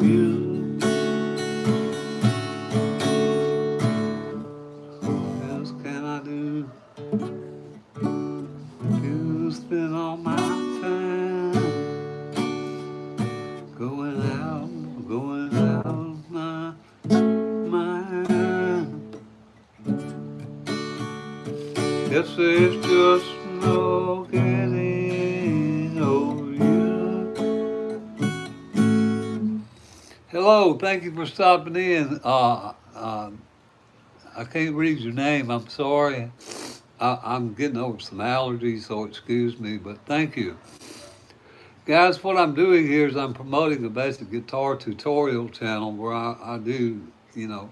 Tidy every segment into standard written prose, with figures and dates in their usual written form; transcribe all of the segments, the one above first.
you. What else can I do? You spend all my time going out my mind. Guess it's just no getting over you. Hello, thank you for stopping in. I can't read your name. I'm sorry. I'm getting over some allergies, so excuse me, but thank you. Guys, what I'm doing here is I'm promoting a basic guitar tutorial channel where I do, you know,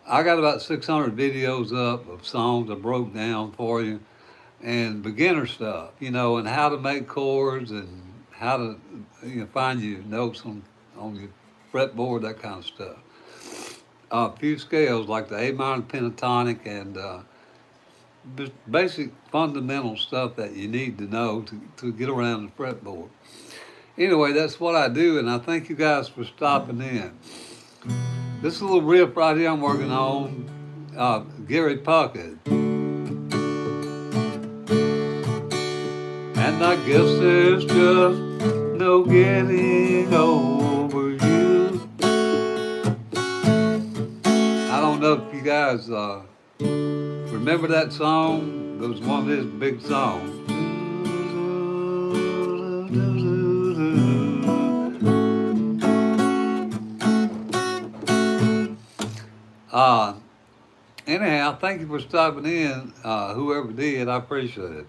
I got about 600 videos up of songs I broke down for you and beginner stuff, you know, and how to make chords and how to, find your notes on your fretboard, that kind of stuff. A few scales like the A minor pentatonic and just basic fundamental stuff that you need to know to get around the fretboard. Anyway, that's what I do, and I thank you guys for stopping in. This is a little riff right here I'm working on, Gary Puckett. And I guess there's just no getting over you. I don't know if you guys remember that song? It was one of his big songs. Anyhow, thank you for stopping in. Whoever did, I appreciate it.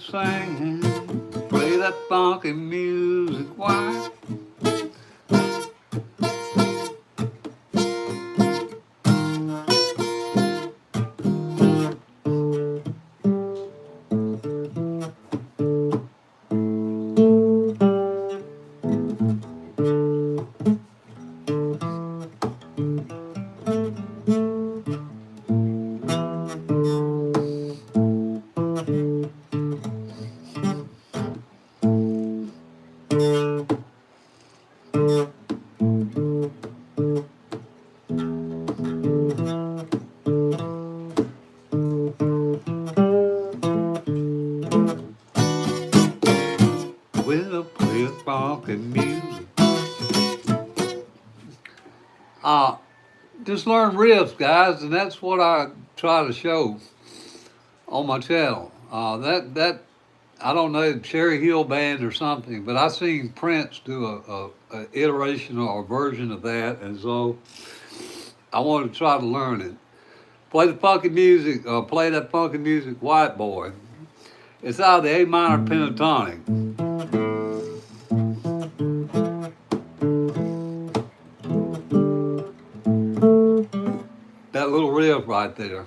Singing, play that funky music, why? We'll play funky music. Just learn riffs, guys, and that's what I try to show on my channel. That I don't know, Cherry Hill Band or something, but I seen Prince do a iteration or a version of that, and so I wanted to try to learn it. Play the funky music, play that funky music, White Boy. It's out of the A minor pentatonic. That little riff right there.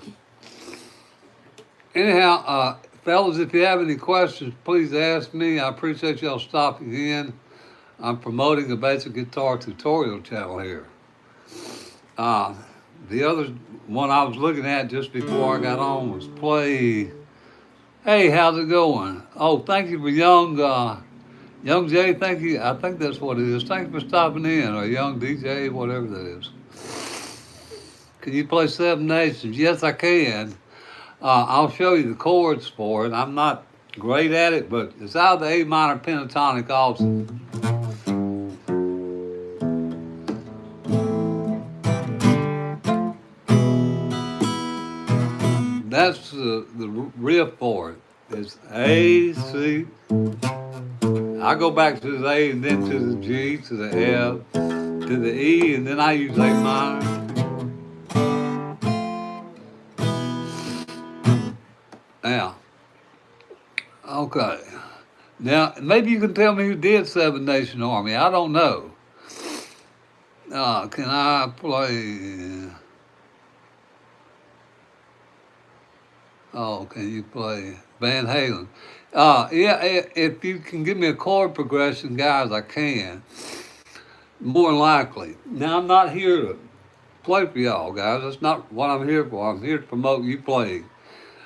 Anyhow, fellas, if you have any questions, please ask me. I appreciate y'all stopping in. I'm promoting a basic guitar tutorial channel here. The other one I was looking at just before I got on was play. Hey, how's it going? Oh, thank you for Young Jay. Thank you. I think that's what it is. Thank you for stopping in, or Young DJ, whatever that is. Can you play Seven Nations? Yes, I can. I'll show you the chords for it. I'm not great at it, but it's out of the A minor pentatonic also. That's the riff for it. It's A, C. I go back to the A and then to the G, to the F, to the E, and then I use A minor. Now, Okay. Now, maybe you can tell me who did Seven Nation Army. I don't know. Can I play? Oh, can you play Van Halen? Yeah, if you can give me a chord progression, guys, I can. More than likely. Now, I'm not here to play for y'all, guys. That's not what I'm here for. I'm here to promote you playing.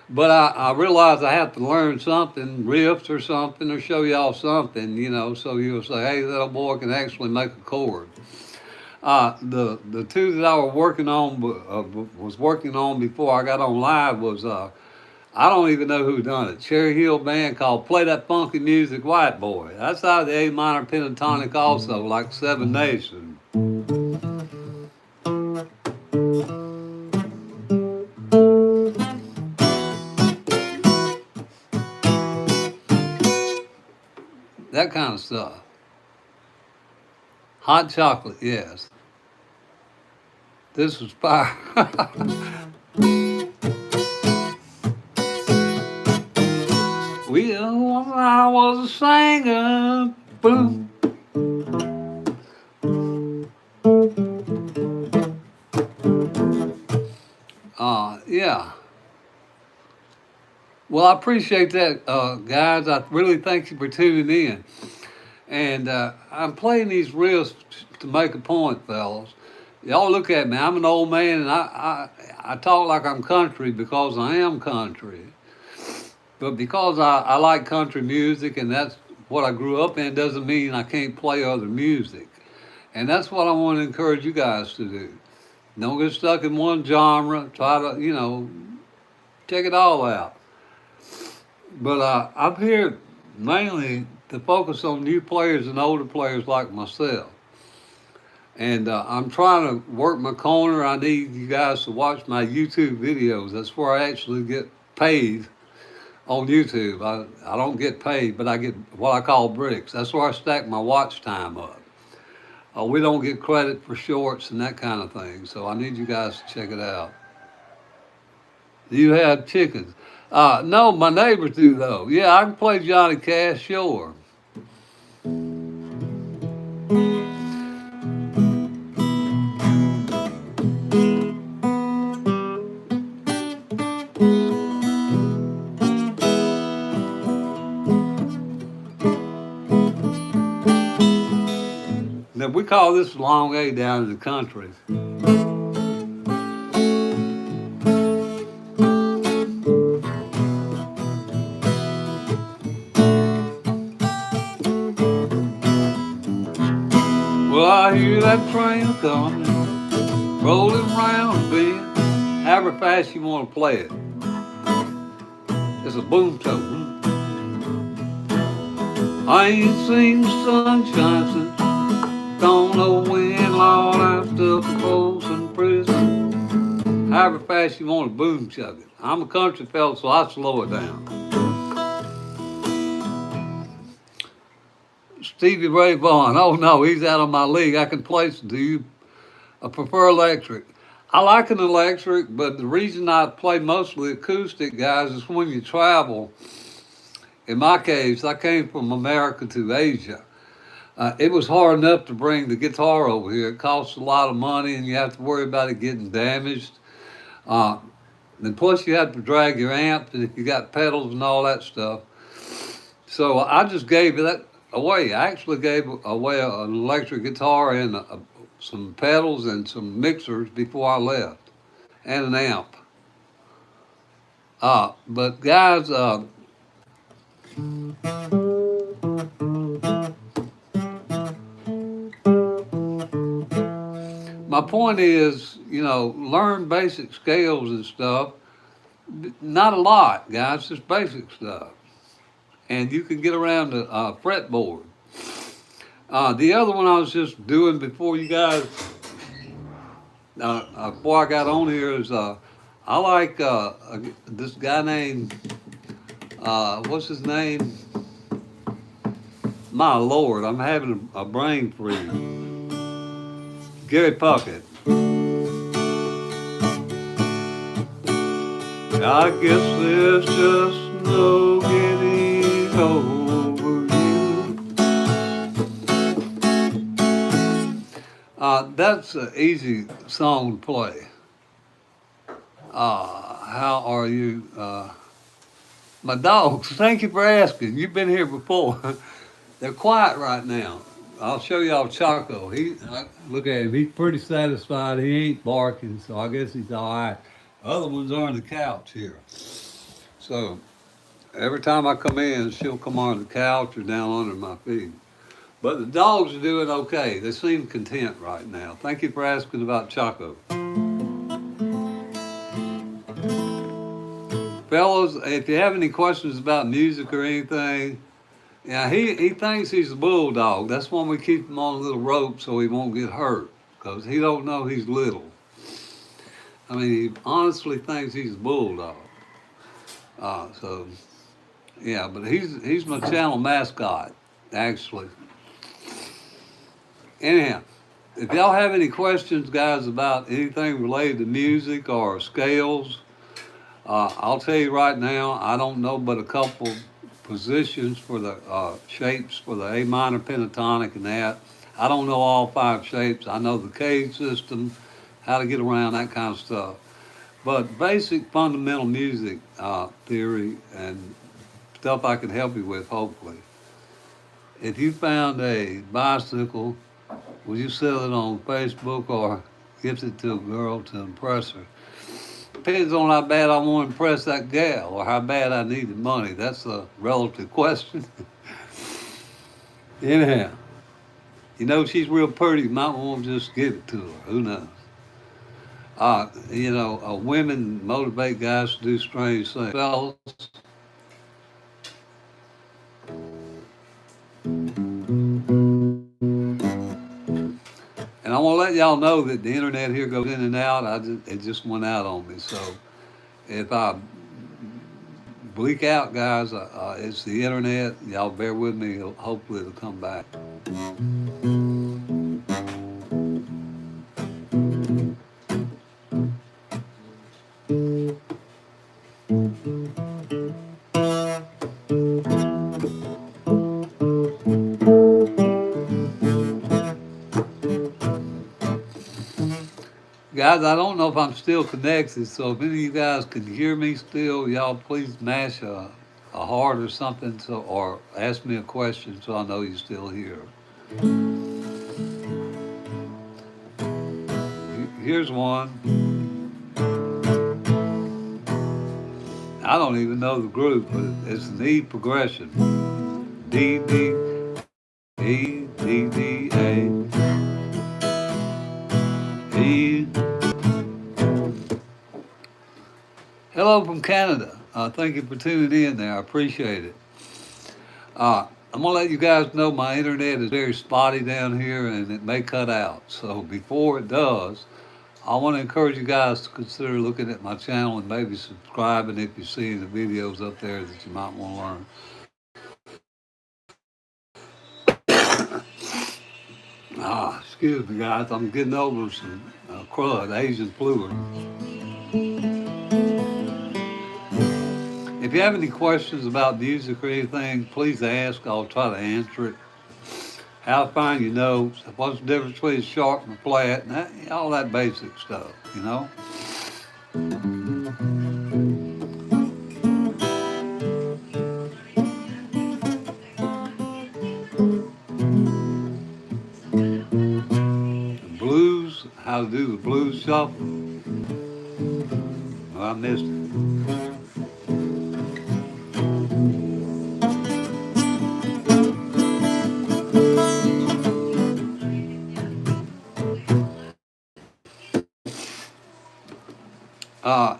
But I realize I have to learn something, riffs or something, or show y'all something, so you'll say, hey, that old boy can actually make a chord. The two that I was working on before I got on live was I don't even know who done it. Cherry Hill band called "Play That Funky Music, White Boy." That's out of the A minor pentatonic, also like Seven Nation. That kind of stuff. Hot chocolate, yes. This was fire. Well, I was a singer. Boom. Yeah. Well, I appreciate that, guys. I really thank you for tuning in. And I'm playing these riffs to make a point, fellas. Y'all look at me. I'm an old man, and I talk like I'm country because I am country. But because I like country music and that's what I grew up in, doesn't mean I can't play other music. And that's what I want to encourage you guys to do. Don't get stuck in one genre. Try to, check it all out. But I'm here mainly to focus on new players and older players like myself. And I'm trying to work my corner. I need you guys to watch my YouTube videos. That's where I actually get paid on YouTube. I don't get paid, but I get what I call bricks. That's where I stack my watch time up. We don't get credit for shorts and that kind of thing. So I need you guys to check it out. Do you have chickens? No, my neighbors do though. Yeah, I can play Johnny Cash, sure. Now we call this long A down in the country. Well, I hear that train coming, rolling round the bend. However fast you want to play it. It's a boom tone. I ain't seen the sunshine since don't know when, Lord, I'm stuck in Folsom Prison. However fast you want to boom chug it. I'm a country fella, so I slow it down. Stevie Ray Vaughan. Oh no, he's out of my league. I can play. Do you prefer electric? I like an electric, but the reason I play mostly acoustic, guys, is when you travel. In my case, I came from America to Asia. It was hard enough to bring the guitar over here. It costs a lot of money, and you have to worry about it getting damaged. And plus, you have to drag your amp, and if you got pedals and all that stuff. So I just gave that away. I actually gave away an electric guitar and some pedals and some mixers before I left, and an amp. But guys, my point is, learn basic scales and stuff. Not a lot, guys, just basic stuff. And you can get around the fretboard. The other one I was just doing before you guys, before I got on here is I like this guy named, what's his name? My Lord, I'm having a brain freeze. Gary Puckett. I guess there's just no getting that's an easy song to play. How are you? My dogs, thank you for asking. You've been here before. They're quiet right now. I'll show y'all Choco. Look at him. He's pretty satisfied. He ain't barking, so I guess he's all right. Other ones are on the couch here. So every time I come in, she'll come on the couch or down under my feet. But the dogs are doing okay. They seem content right now. Thank you for asking about Choco. Fellas, if you have any questions about music or anything, yeah, he thinks he's a bulldog. That's why we keep him on a little rope so he won't get hurt, because he don't know he's little. I mean, he honestly thinks he's a bulldog. So, yeah, but he's my channel mascot, actually. Anyhow, if y'all have any questions, guys, about anything related to music or scales, I'll tell you right now, I don't know but a couple positions for the shapes for the A minor pentatonic and that. I don't know all 5 shapes. I know the cage system, how to get around, that kind of stuff. But basic fundamental music theory and stuff I can help you with, hopefully. If you found a bicycle, will you sell it on Facebook or gift it to a girl to impress her? Depends on how bad I want to impress that gal or how bad I needed money. That's a relative question. Anyhow, you know, she's real pretty. You might want to just give it to her. Who knows? Women motivate guys to do strange things. Fellas, and I want to let y'all know that the internet here goes in and out. It just went out on me. So if I bleak out, guys, it's the internet. Y'all bear with me. Hopefully it'll come back. Guys, I don't know if I'm still connected, so if any of you guys can hear me still, y'all please mash a heart or something, or ask me a question so I know you're still here. Here's one. I don't even know the group, but it's an E progression. D, D, E, D, D, A, E. Hello from Canada. Thank you for tuning in there. I appreciate it. I'm going to let you guys know my internet is very spotty down here and it may cut out. So before it does, I want to encourage you guys to consider looking at my channel and maybe subscribing if you see the videos up there that you might want to learn. Excuse me, guys. I'm getting over some crud, Asian fluid. If you have any questions about music or anything, please ask. I'll try to answer it. How to find your notes, what's the difference between sharp and flat, and all that basic stuff, you know? The blues, how to do the blues shuffle. Well, I missed it.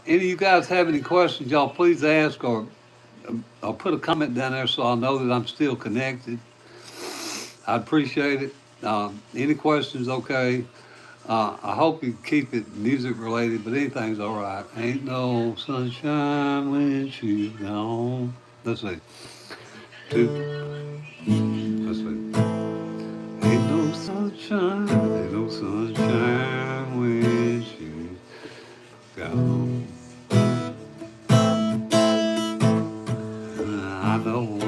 Any of you guys have any questions, y'all please ask or put a comment down there so I'll know that I'm still connected. I appreciate it. Any questions, okay. I hope you keep it music related, but anything's all right. Ain't no sunshine when she's gone. Let's see. Let's see. Ain't no sunshine when she's gone. I know.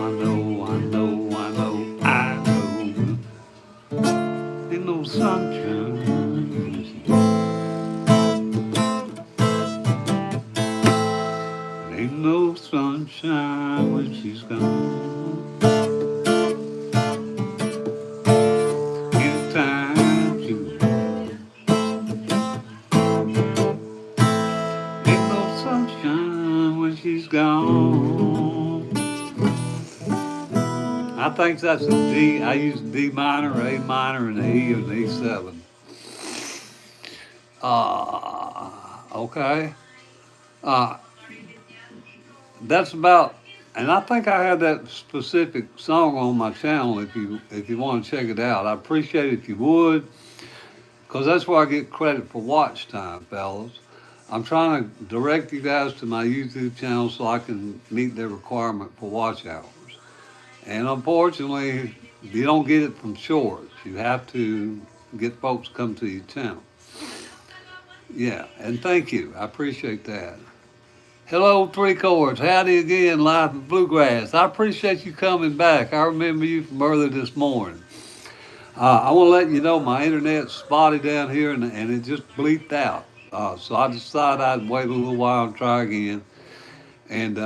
Ain't no sunshine sunshine when she's gone. Anytime she ain't no sunshine when she's gone. I think that's a D. I use D minor, A minor, and E and E7. Okay. Uh, that's about, and I think I have that specific song on my channel. If you want to check it out, I appreciate it if you would, because that's where I get credit for watch time, fellas. I'm trying to direct you guys to my YouTube channel so I can meet their requirement for watch hours. And unfortunately, you don't get it from shorts. You have to get folks to come to your channel. Yeah, and thank you. I appreciate that. Hello, Three Chords. Howdy again, live in Bluegrass. I appreciate you coming back. I remember you from earlier this morning. I want to let you know my internet's spotty down here and it just bleeped out. So I decided I'd wait a little while and try again. And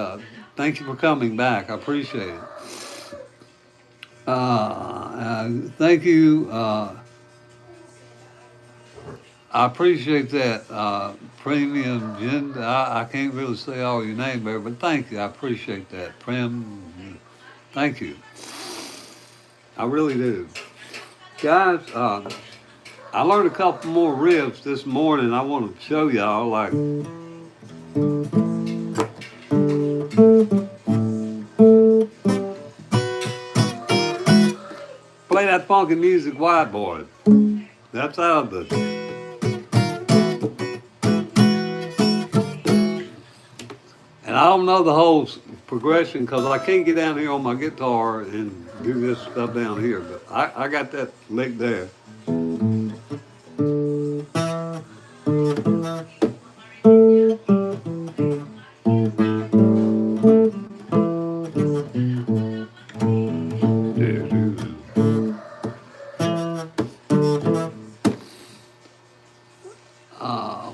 thank you for coming back. I appreciate it. Thank you. I appreciate that, Premium Gin. I can't really say all your name there, but thank you. I appreciate that. Thank you. I really do. Guys, I learned a couple more riffs this morning. I want to show y'all, like, play that funky music, whiteboard. That's out of the. And I don't know the whole progression because I can't get down here on my guitar and do this stuff down here, but I got that lick there.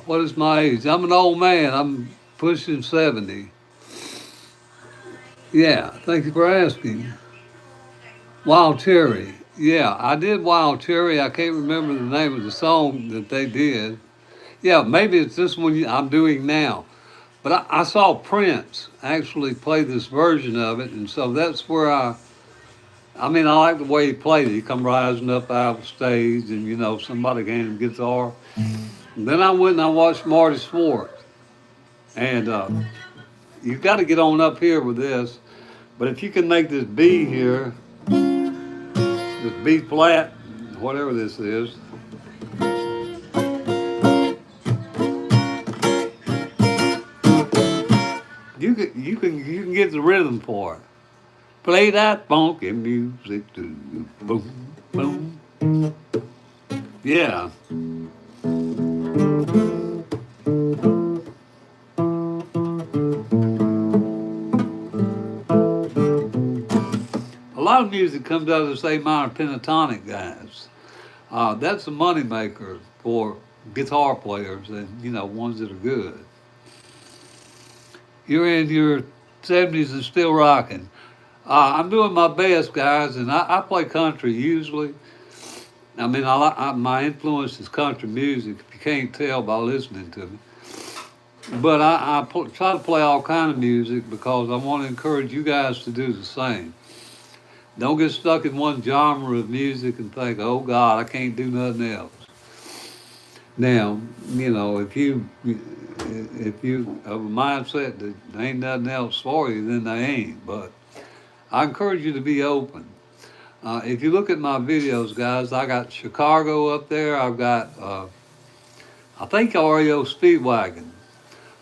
What is my age? I'm an old man. I'm pushing 70. Yeah, thank you for asking. Wild Cherry. Yeah, I did Wild Cherry. I can't remember the name of the song that they did. Yeah, maybe it's this one I'm doing now. But I saw Prince actually play this version of it, and so that's where I mean, I like the way he played it. He come rising up out of the stage, and somebody gave him a guitar. And then I went and I watched Marty Swartz. And you've got to get on up here with this. But if you can make this B here, this B flat, whatever this is. You can get the rhythm for it. Play that funky music too. Boom, boom. Yeah. A lot of music comes out of this A minor pentatonic, guys. That's a moneymaker for guitar players and, ones that are good. You're in your 70s and still rocking. I'm doing my best, guys, and I play country usually. I mean, my influence is country music, if you can't tell by listening to me. But I try to play all kind of music because I want to encourage you guys to do the same. Don't get stuck in one genre of music and think, oh God, I can't do nothing else. Now, if you have a mindset that there ain't nothing else for you, then they ain't. But I encourage you to be open. If you look at my videos, guys, I got Chicago up there. I've got, I think REO Speedwagon.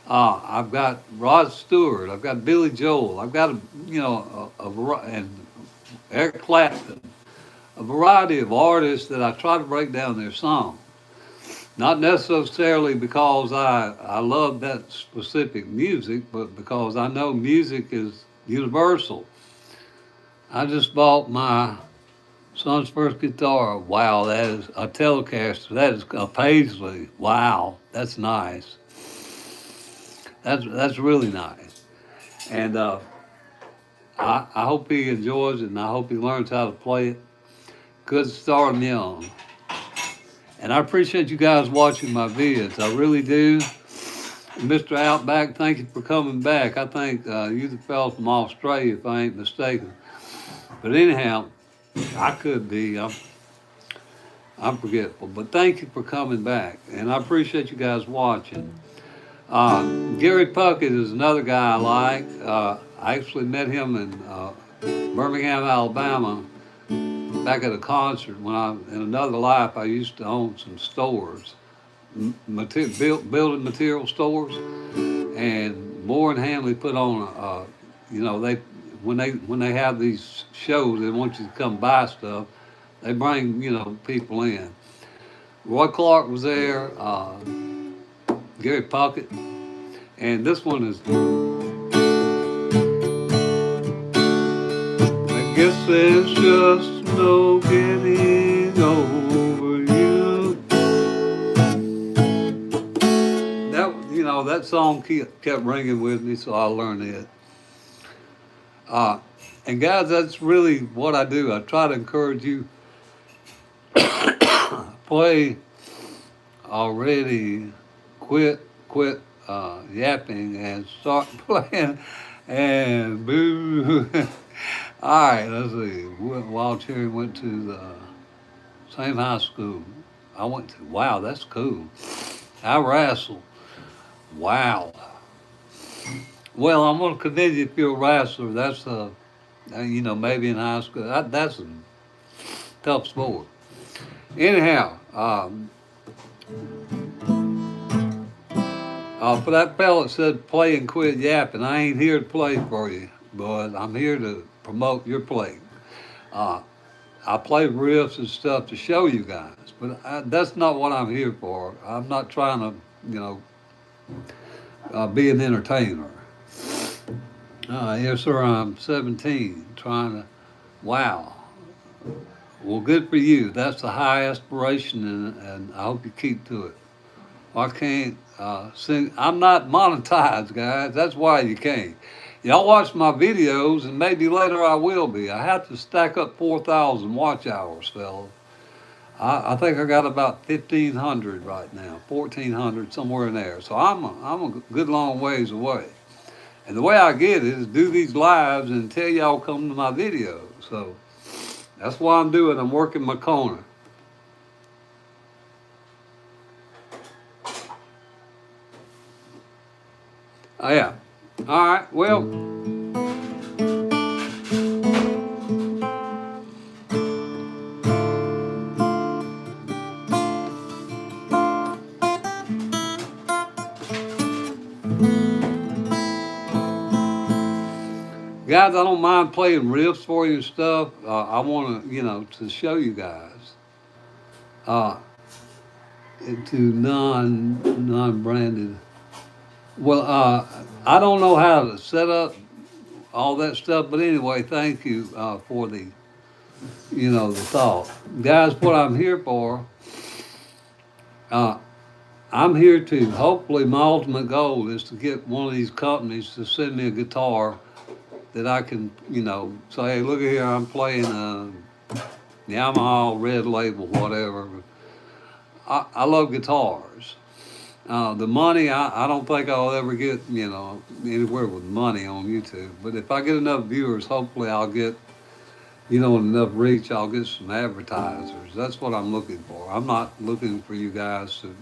I've got Rod Stewart. I've got Billy Joel. I've got, and Eric Clapton. A variety of artists that I try to break down their songs. Not necessarily because I love that specific music, but because I know music is universal. I just bought my son's first guitar. Wow, that is a Telecaster. That is a Paisley. Wow, that's nice. That's really nice. And I hope he enjoys it, and I hope he learns how to play it. Good start him young. And I appreciate you guys watching my vids. I really do. Mr. Outback, thank you for coming back. I think you the fellow from Australia, if I ain't mistaken. But anyhow, I could be. I'm forgetful. But thank you for coming back. And I appreciate you guys watching. Gary Puckett is another guy I like. I actually met him in Birmingham, Alabama, back at a concert when in another life I used to own some stores, building material stores, and Moore and Hanley put on they when they have these shows, they want you to come buy stuff. They bring people in. Roy Clark was there, Gary Puckett, and this one is. I guess there's just no getting over you. That song kept ringing with me, so I learned it. And guys, that's really what I do. I try to encourage you play already, quit yapping and start playing. And boo. All right, let's see. Wild Cherry went to the same high school I went to. Wow, that's cool. I wrestle. Wow. Well, I'm going to commend you if you're a wrestler. That's maybe in high school. That's a tough sport. Anyhow, for that fella that said play and quit yapping, I ain't here to play for you, but I'm here to promote your play. I play riffs and stuff to show you guys, but that's not what I'm here for. I'm not trying to, be an entertainer. Yes, sir, I'm 17, trying to, wow. Well, good for you. That's a high aspiration, and I hope you keep to it. I can't sing. I'm not monetized, guys. That's why you can't. Y'all watch my videos, and maybe later I will be. I have to stack up 4,000 watch hours, fellas. I think I got about 1,500 right now, 1,400, somewhere in there. So I'm a good long ways away. And the way I get it is do these lives and tell y'all come to my videos. So that's what I'm doing. I'm working my corner. Oh, yeah. All right. Well, guys, I don't mind playing riffs for you and stuff. I want to, to show you guys. Into non-branded. Well, I don't know how to set up all that stuff, but anyway, thank you for the thought, guys. What I'm here for, I'm here to hopefully my ultimate goal is to get one of these companies to send me a guitar that I can, say, hey, look at here, I'm playing Yamaha Red Label, whatever. I love guitars. The money, I don't think I'll ever get, anywhere with money on YouTube. But if I get enough viewers, hopefully I'll get, enough reach, I'll get some advertisers. That's what I'm looking for. I'm not looking for you guys to,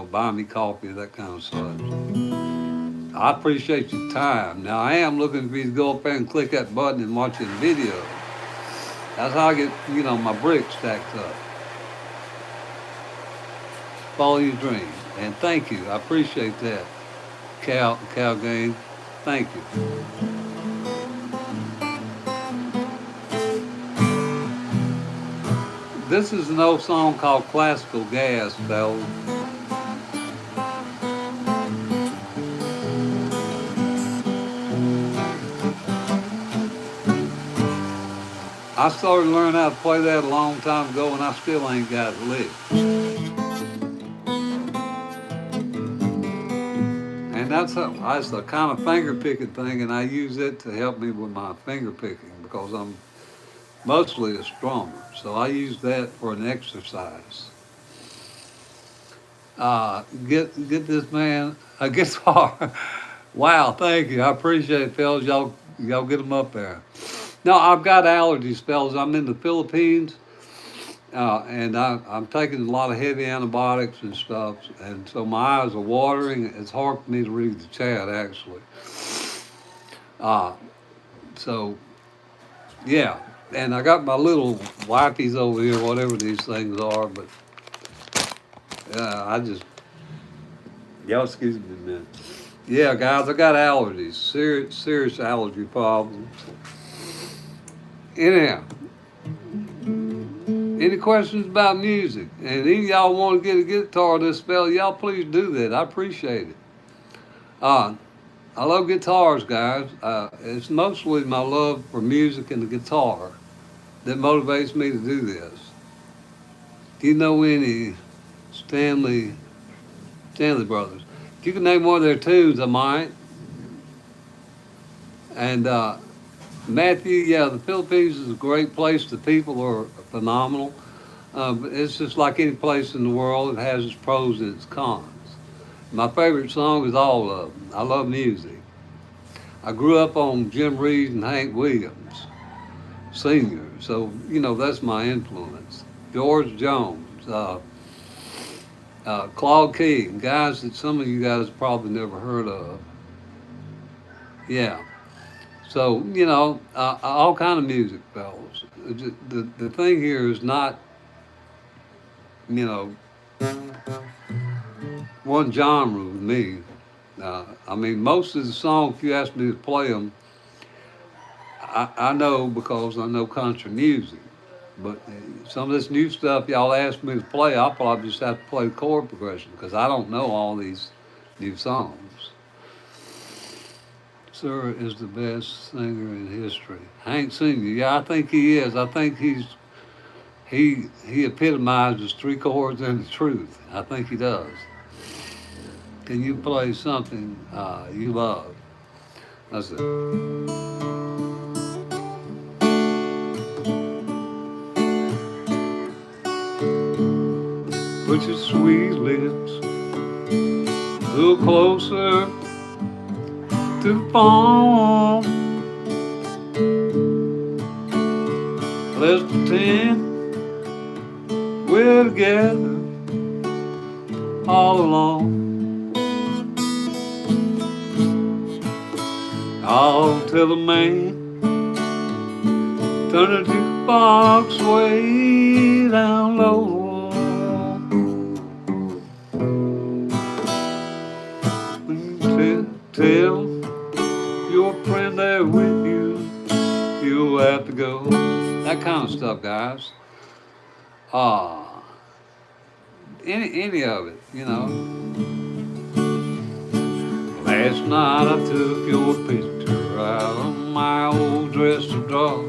buy me coffee or that kind of stuff. I appreciate your time. Now, I am looking for you to go up there and click that button and watch the video. That's how I get, my bricks stacked up. Follow your dream. And thank you. I appreciate that. Cal Game. Thank you. This is an old song called Classical Gas, fellas. I started learning how to play that a long time ago, and I still ain't got it licked. And that's a kind of finger picking thing, and I use it to help me with my finger picking because I'm mostly a strummer. So I use that for an exercise. Get this man a guitar. Wow, thank you. I appreciate it, fellas. Y'all get them up there. No, I've got allergies, fellas. I'm in the Philippines, and I'm taking a lot of heavy antibiotics and stuff, and so my eyes are watering. It's hard for me to read the chat, actually. Uh, so, yeah. And I got my little wipes over here, whatever these things are, but I just, y'all excuse me a minute. Yeah, guys, I got allergies, serious allergy problems. Anyhow, any questions about music? And any of y'all want to get a guitar this spell, y'all please do that. I appreciate it. Uh, I love guitars, guys. It's mostly my love for music and the guitar that motivates me to do this. Do you know any Stanley Stanley Brothers? If you can name one of their tunes, I might. And Matthew, yeah, the Philippines is a great place. The people are phenomenal. But it's just like any place in the world. It has its pros and its cons. My favorite song is all of them. I love music. I grew up on Jim Reed and Hank Williams, Sr. So, that's my influence. George Jones, Claude King, guys that some of you guys probably never heard of. Yeah. So, all kind of music, fellas. The thing here is not, you know, one genre with me. I mean, most of the songs, if you ask me to play them, I know because I know country music. But some of this new stuff y'all ask me to play, I'll probably just have to play the chord progression because I don't know all these new songs. Sir is the best singer in history. Hank Senior, yeah, I think he is. I think he epitomizes three chords and the truth. I think he does. Can you play something you love? That's it. Put your sweet lips a little closer to the phone. Let's pretend we're together all alone. I'll tell the man, turn the jukebox way down low. Tell your friend there with you, you'll have to go. That kind of stuff, guys. Any of it, Last night I took your picture out of my old dresser drawer,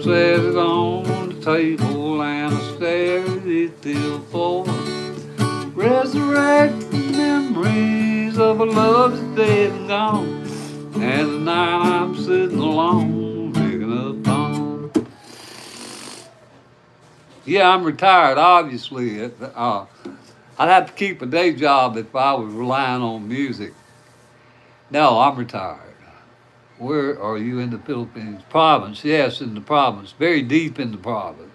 set it on the table and I stared at it till four. Resurrect the memories of a love that's dead and gone, and tonight I'm sitting alone, picking up on. Yeah, I'm retired, obviously. I'd have to keep a day job if I was relying on music. No, I'm retired. Where are you in the Philippines? Province, yes, in the province, very deep in the province.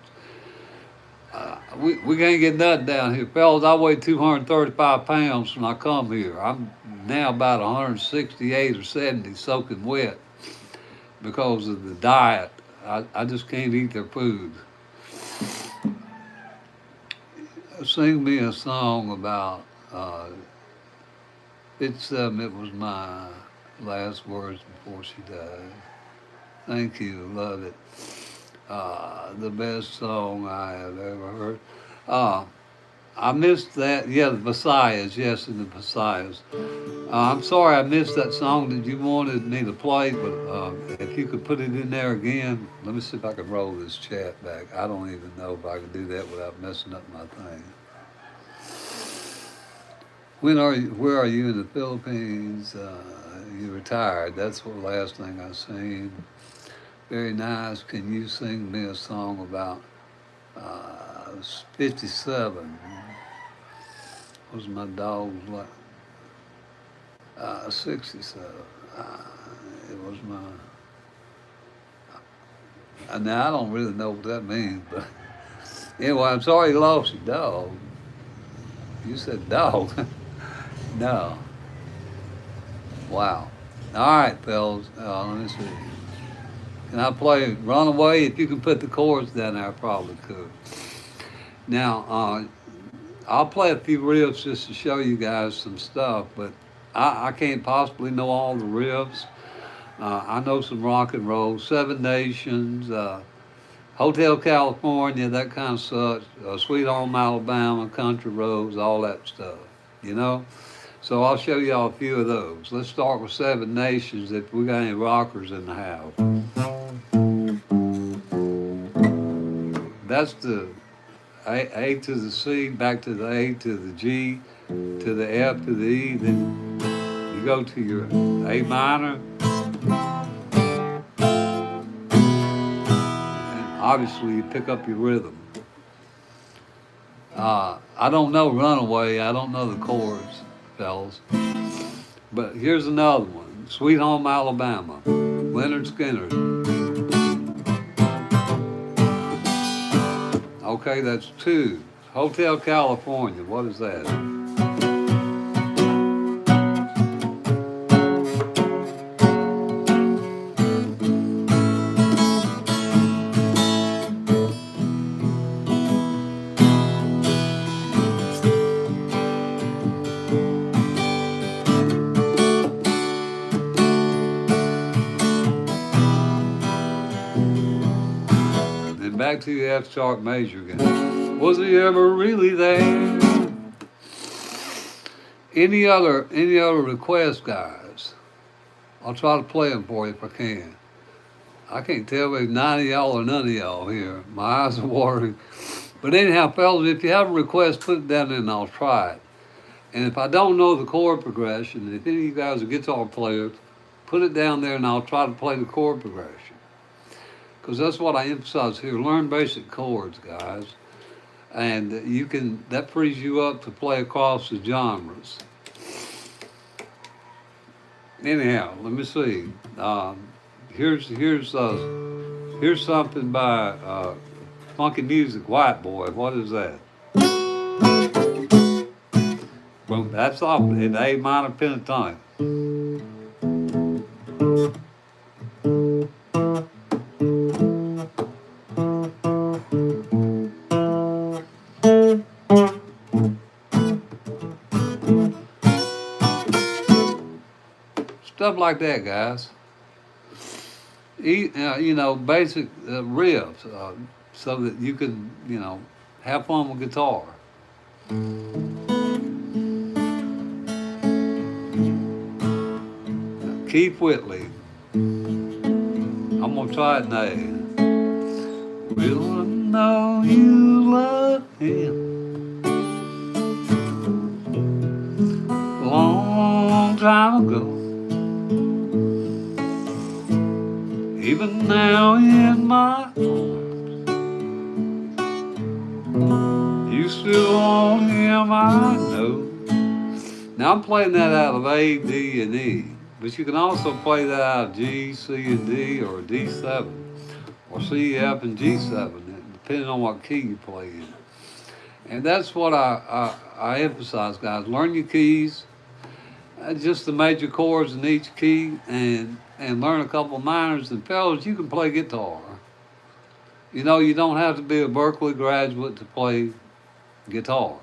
We can't get nothing down here. Fellas, I weigh 235 pounds when I come here. I'm now about 168 or 70 soaking wet because of the diet. I just can't eat their food. Sing me a song about 57. It was my last words before she died. Thank you, love it. The best song I have ever heard. I missed that. Yeah, the Messiahs. Yes, and the Messiahs. I'm sorry I missed that song that you wanted me to play, but if you could put it in there again, let me see if I can roll this chat back. I don't even know if I can do that without messing up my thing. Where are you in the Philippines? You retired. That's the last thing I seen. Very nice. Can you sing me a song about 57? Was my dog's like 67? Uh, it was my. Now I don't really know what that means, but anyway, I'm sorry you lost your dog. You said dog. No. Wow. All right, fellas. Let me see. Can I play Runaway? If you can put the chords down there, I probably could. Now, I'll play a few riffs just to show you guys some stuff, but I can't possibly know all the riffs. I know some rock and roll, Seven Nations, Hotel California, that kind of such, Sweet Home Alabama, Country Roads, all that stuff, you know? So I'll show y'all a few of those. Let's start with Seven Nations if we got any rockers in the house. That's the A to the C, back to the A to the G, to the F to the E, then you go to your A minor, and obviously you pick up your rhythm. I don't know Runaway, I don't know the chords, fellas, but here's another one, Sweet Home Alabama, Leonard Skinner. Okay, that's two. Hotel California, what is that? Then back to the F sharp major again. Was he ever really there? Any other requests, guys? I'll try to play them for you if I can. I can't tell if 90 y'all or none of y'all here. My eyes are watering. But anyhow, fellas, if you have a request, put it down there and I'll try it. And if I don't know the chord progression, if any of you guys are guitar players, put it down there and I'll try to play the chord progression. Because that's what I emphasize here. Learn basic chords, guys. And that frees you up to play across the genres. Anyhow, let me see. Here's something by Funky Music, White Boy. What is that? Well, that's off in A minor pentatonic. Stuff like that, guys. Basic riffs, so that you can, have fun with guitar. Keith Whitley. I'm gonna try it now. Will I know you love him a long time ago? Even now in my arms, you still want him, I know. Now I'm playing that out of A, D, and E, but you can also play that out of G, C, and D, or D7, or C, F, and G7, depending on what key you play in. And that's what I emphasize, guys. Learn your keys, just the major chords in each key, and learn a couple of minors. And fellas, you can play guitar. You don't have to be a Berkeley graduate to play guitar.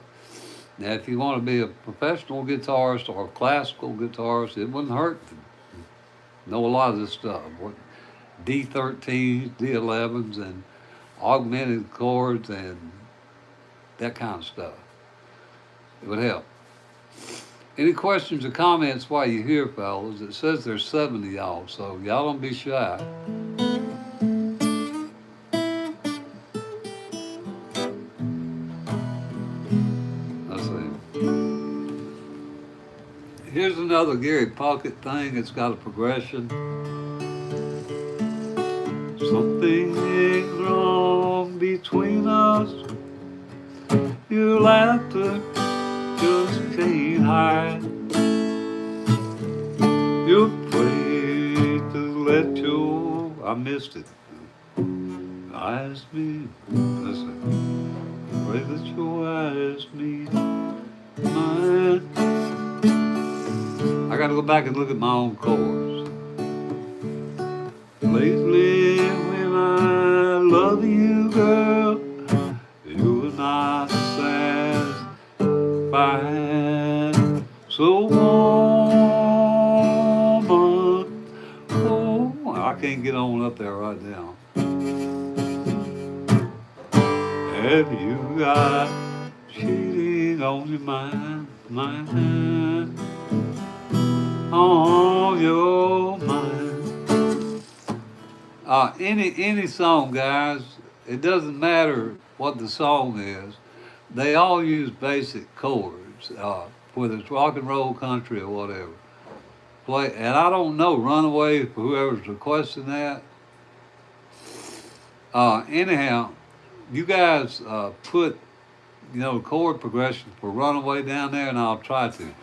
Now, if you want to be a professional guitarist or a classical guitarist, it wouldn't hurt to know a lot of this stuff. D13s, D11s, and augmented chords, and that kind of stuff. It would help. Any questions or comments while you're here, fellas? It says there's 7 of y'all, so y'all don't be shy. Let's see. Here's another Gary Puckett thing. It's got a progression. Something is wrong between us. Your laughter just can't hide. You're afraid to let your... I missed it. Eyes meet. Listen. Pray that your eyes meet mine. I gotta go back and look at my own chords. Lately, when I love you, girl, you're not satisfied. So, woman, oh, I can't get on up there right now. Have you got cheating on your mind, on your mind? Any song, guys, it doesn't matter what the song is. They all use basic chords, whether it's rock and roll, country, or whatever. Play, and I don't know, Runaway, for whoever's requesting that. Anyhow, you guys put, the chord progression for Runaway down there, and I'll try to.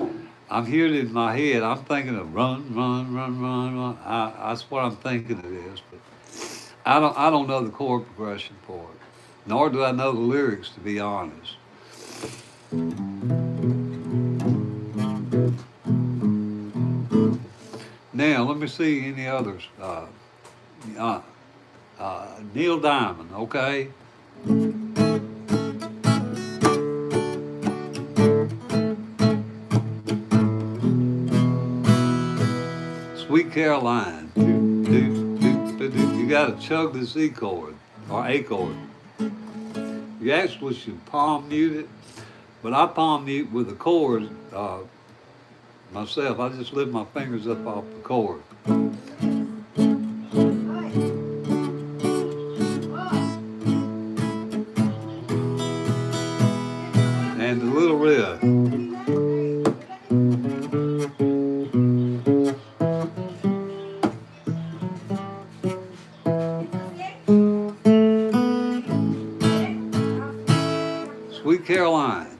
I'm hearing it in my head. I'm thinking of run, run, run, run, run. That's what I'm thinking it is, but I don't know the chord progression for it, nor do I know the lyrics, to be honest. Now, let me see any others. Neil Diamond, okay? Sweet Caroline. You got to chug this E chord, or A chord. You actually should palm mute it, but I palm mute with the chord myself. I just lift my fingers up off the chord. And the little red. Sweet Caroline.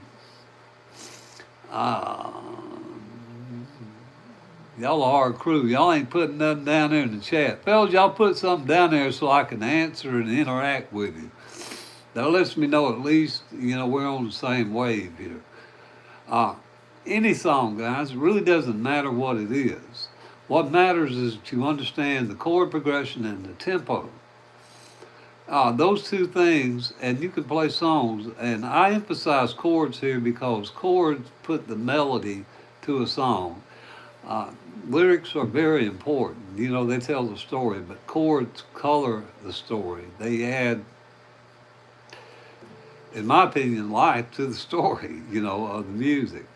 Y'all are a crew. Y'all ain't putting nothing down there in the chat. Fellas, y'all put something down there so I can answer and interact with you. That lets me know at least, we're on the same wave here. Any song, guys, it really doesn't matter what it is. What matters is that you understand the chord progression and the tempo. Those two things, and you can play songs, and I emphasize chords here because chords put the melody to a song. Lyrics are very important. They tell the story, but chords color the story. They add, in my opinion, life to the story, of the music.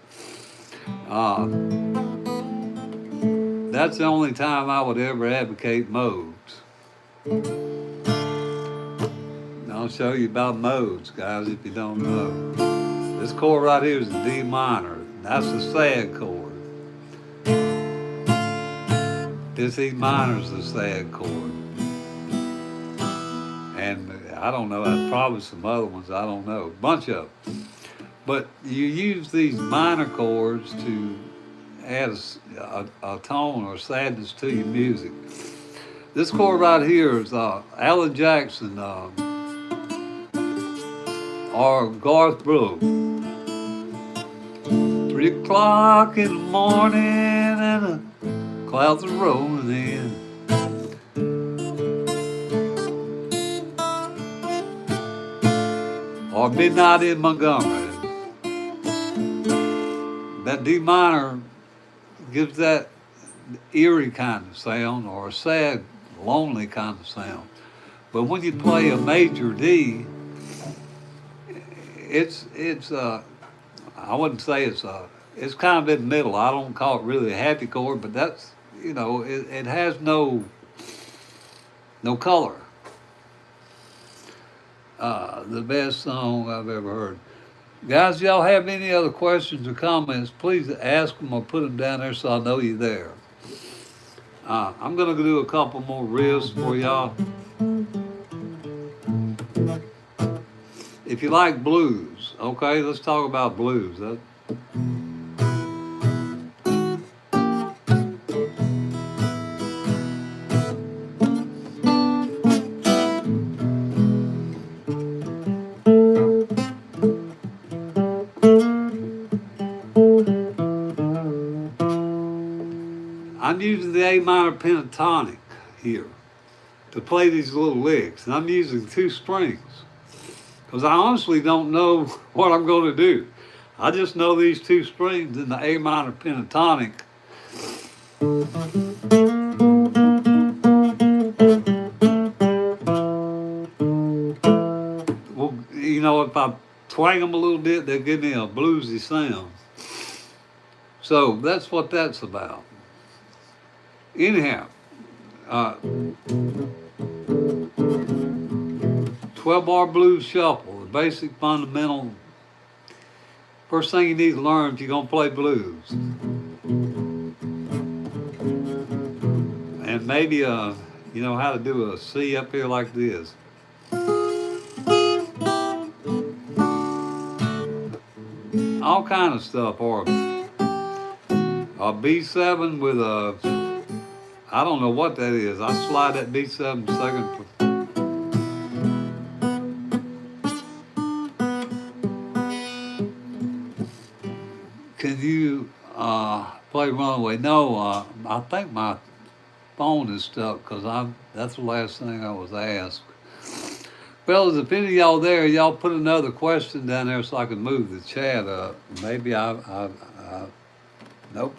That's the only time I would ever advocate modes. I'll show you about modes, guys, if you don't know. This chord right here is a D minor. That's a sad chord. This E minor is a sad chord. And I don't know, probably some other ones, I don't know. Bunch of them. But you use these minor chords to add a tone or sadness to your music. This chord right here is Alan Jackson or Garth Brooks. 3 o'clock in the morning and the clouds are rolling in. Or Midnight in Montgomery. That D minor gives that eerie kind of sound or a sad, lonely kind of sound. But when you play a major D, it's I wouldn't say it's kind of in the middle. I don't call it really a happy chord, but that's, it has no color. The best song I've ever heard. Guys, y'all have any other questions or comments, please ask them or put them down there so I know you're there. I'm going to do a couple more riffs for y'all. If you like blues, okay, let's talk about blues. I'm using the A minor pentatonic here to play these little licks, and I'm using two strings because I honestly don't know what I'm going to do. I just know these two strings in the A minor pentatonic. Well, you know, if I twang them a little bit, they'll give me a bluesy sound. So that's what that's about. Anyhow, 12-bar blues shuffle, the basic fundamental. First thing you need to learn if you're going to play blues. And maybe, you know, how to do a C up here like this. All kind of stuff, or a B7 with a, I don't know what that is. I slide that B7 second. Can you play Runaway? No, I think my phone is stuck because that's the last thing I was asked. Fellas, if any of y'all there, y'all put another question down there so I can move the chat up. Maybe nope,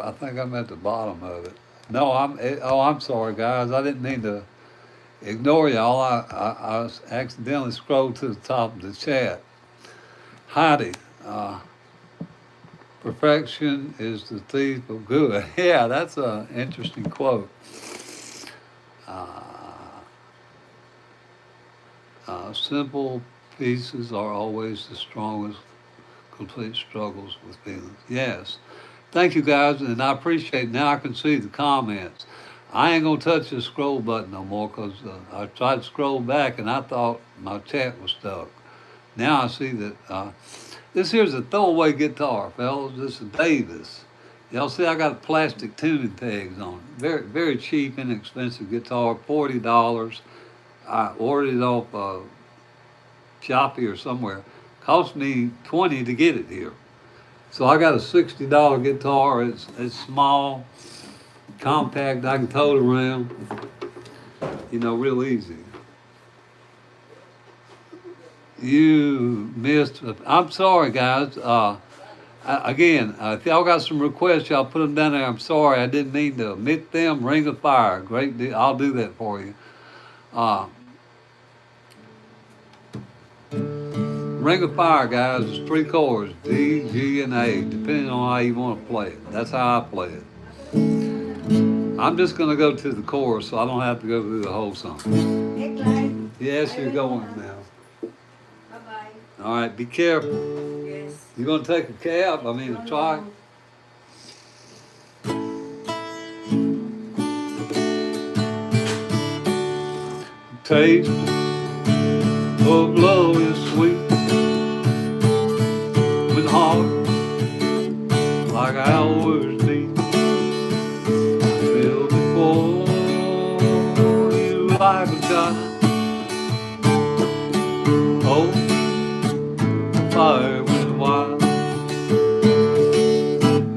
I think I'm at the bottom of it. No, I'm sorry, guys. I didn't mean to ignore y'all. I accidentally scrolled to the top of the chat. Heidi, perfection is the thief of good. Yeah, that's an interesting quote. Simple pieces are always the strongest. Complete struggles with feelings. Yes. Thank you, guys, and I appreciate it. Now I can see the comments. I ain't going to touch the scroll button no more because I tried to scroll back and I thought my chat was stuck. Now I see that this here's a throwaway guitar, fellas. This is Davis. Y'all see I got plastic tuning pegs on it. Very, very cheap, inexpensive guitar, $40. I ordered it off Shopee or somewhere. Cost me $20 to get it here. So I got a $60 guitar. It's small, compact. I can tote it around. You know, real easy. You missed. I'm sorry, guys. Again, if y'all got some requests, y'all put them down there. I'm sorry, I didn't mean to omit them. Ring of Fire, great deal. I'll do that for you. Ring of Fire, guys, is 3 chords, D, G, and A, depending on how you want to play it. That's how I play it. I'm just going to go to the chorus so I don't have to go through the whole song. Hey, Clyde. Yes, you're going now. Bye-bye. All right, be careful. Yes. You're going to take a cab? I mean, a trike? Taste of love is sweet, with heart like ours beat. I feel before you like a child. Oh, fire went wild.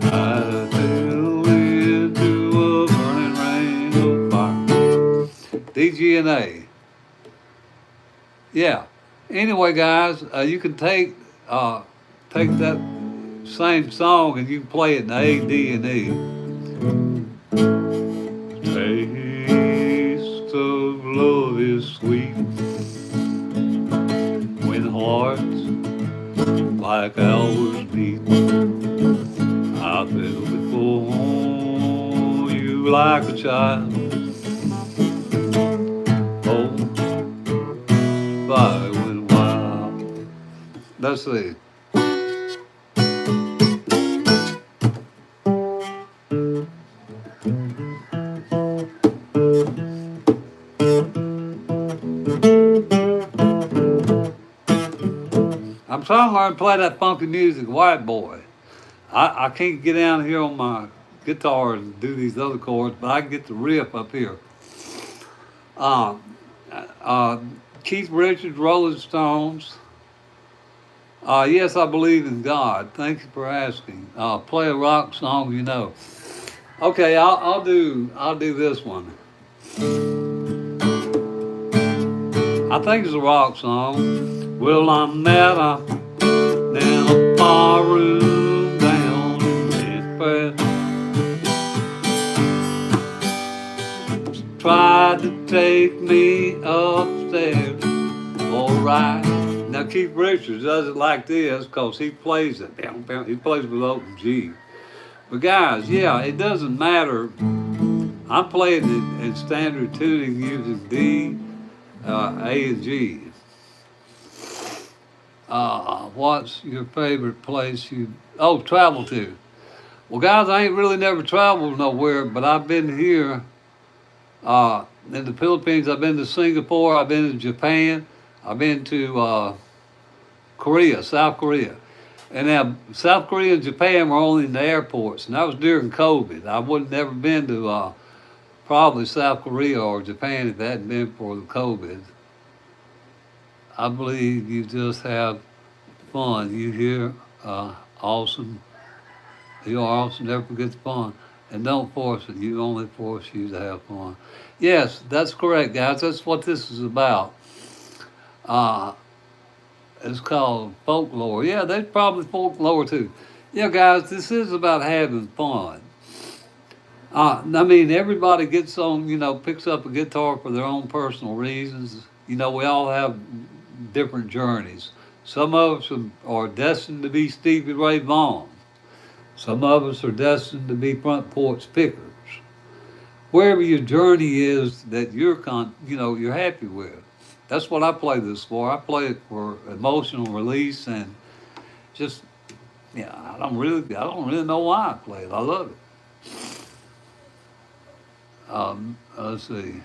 I fell into a burning rain of fire. D, G, and A. Yeah. Anyway, guys, you can take that same song and you can play it in A, D, and E. Taste of love is sweet when hearts like ours beat. I fell before you like a child. Oh, fire went wild. Let's see. I'm trying to learn to play that funky music, White Boy. I can't get down here on my guitar and do these other chords, but I can get the riff up here. Uh, uh, Keith Richards, Rolling Stones. Yes, I believe in God. Thank you for asking. Play a rock song, you know. Okay, I'll do this one. I think it's a rock song. Well, I met her in a bar room down in Memphis. Tried to take me upstairs for a ride. Now Keith Richards does it like this because he plays it. He plays with open G. But guys, yeah, it doesn't matter. I'm playing it in standard tuning using D, A, and G. What's your favorite place you travel to? Well, guys, I ain't really never traveled nowhere, but I've been here in the Philippines. I've been to Singapore. I've been to Japan. I've been to Korea, South Korea. And now South Korea and Japan were only in the airports, and that was during COVID. I would have never been to probably South Korea or Japan if it hadn't been for the COVID. I believe you just have fun. You hear awesome. You are awesome. Never forget the fun. And don't force it. You only force you to have fun. Yes, that's correct, guys. That's what this is about. Uh, it's called folklore. Yeah, there's probably folklore too. Yeah, guys, this is about having fun. I mean, everybody gets on, picks up a guitar for their own personal reasons. We all have different journeys. Some of us are destined to be Stevie Ray Vaughan. Some of us are destined to be front porch pickers. Wherever your journey is that you're happy with. That's what I play this for. I play it for emotional release and just, I don't really know why I play it. I love it. Let's see.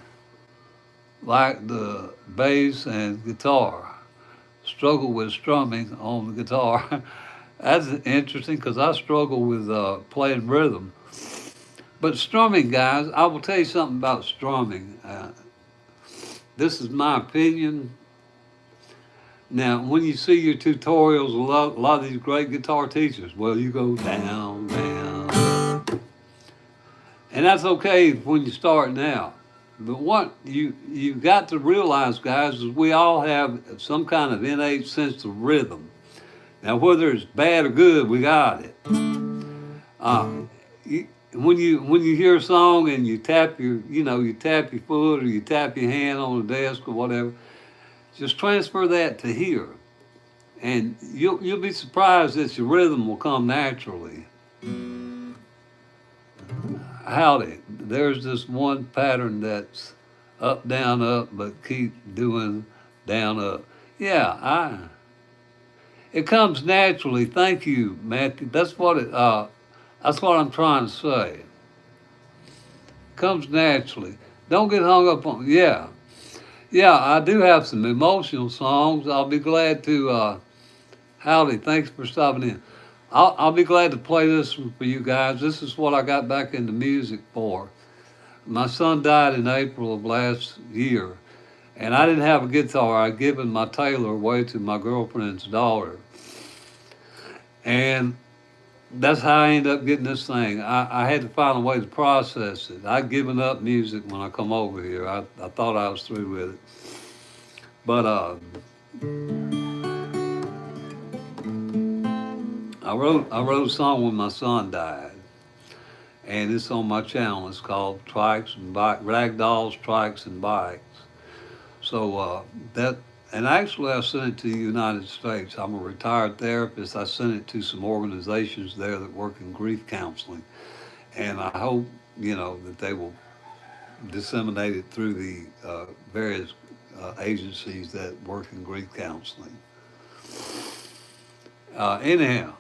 Like the bass and guitar. Struggle with strumming on the guitar. That's interesting because I struggle with playing rhythm. But strumming, guys, I will tell you something about strumming. This is my opinion. Now, when you see your tutorials, a lot of these great guitar teachers, well, you go down, down, up. And that's okay when you're starting out. But what you got to realize, guys, is we all have some kind of innate sense of rhythm. Now, whether it's bad or good, we got it. When you hear a song and you tap you tap your foot or you tap your hand on the desk or whatever, just transfer that to here, and you'll be surprised that your rhythm will come naturally. Howdy, there's this one pattern that's up, down, up, but keep doing down, up. Yeah, it comes naturally. Thank you, Matthew. That's what I'm trying to say. It comes naturally. Don't get hung up on. Yeah. I do have some emotional songs. I'll be glad to. Howdy, thanks for stopping in. I'll be glad to play this one for you guys. This is what I got back into music for. My son died in April of last year, and I didn't have a guitar. I'd given my Taylor away to my girlfriend's daughter. And that's how I ended up getting this thing. I had to find a way to process it. I'd given up music when I come over here. I thought I was through with it. But I wrote a song when my son died, and it's on my channel. It's called Trikes and Bikes, Ragdolls, Trikes and Bikes. So and actually I sent it to the United States. I'm a retired therapist. I sent it to some organizations there that work in grief counseling, and I hope that they will disseminate it through the various agencies that work in grief counseling. Anyhow,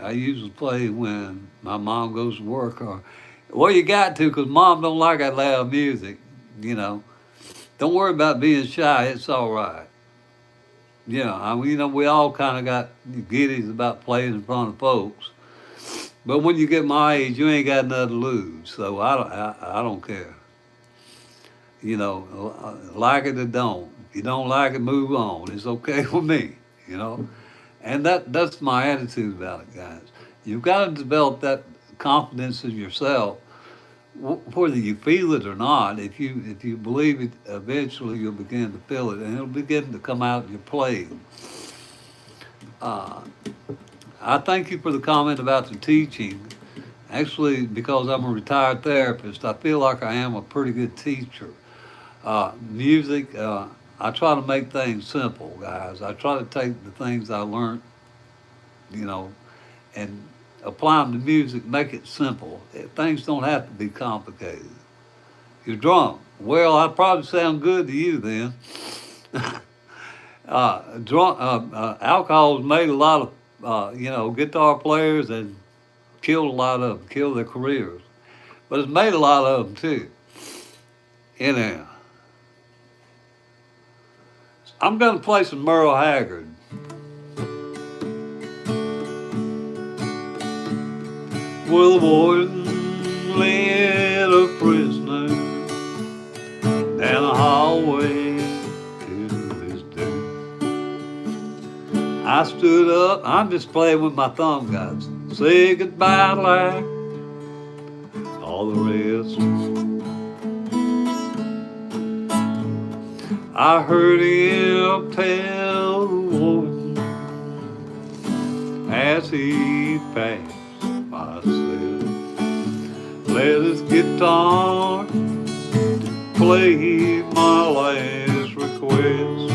I usually play when my mom goes to work, or well, you got to, because mom don't like that loud music. Don't worry about being shy. It's all right. Yeah, I mean, we all kind of got giddies about playing in front of folks. But when you get my age, you ain't got nothing to lose. So I don't care. Like it or don't. If you don't like it, move on. It's okay with me. You know, and that's my attitude about it, guys. You've got to develop that confidence in yourself, whether you feel it or not. If you believe it, eventually you'll begin to feel it, and it'll begin to come out in your playing. Uh, I thank you for the comment about the teaching. Actually, because I'm a retired therapist, I feel like I am a pretty good teacher. Music, I try to make things simple, guys. I try to take the things I learned, you know, and apply them to music, make it simple. Things don't have to be complicated. You're drunk. Well, I probably sound good to you then. Alcohol has made a lot of, guitar players and killed a lot of them, killed their careers. But it's made a lot of them too. Anyhow, I'm going to play some Merle Haggard. Well, the warden led a prisoner down the hallway to his doom. I stood up, I'm just playing with my thumb, guys. Say goodbye like all the rest. I heard him tell the warden as he passed my cell, let his guitar play my last request.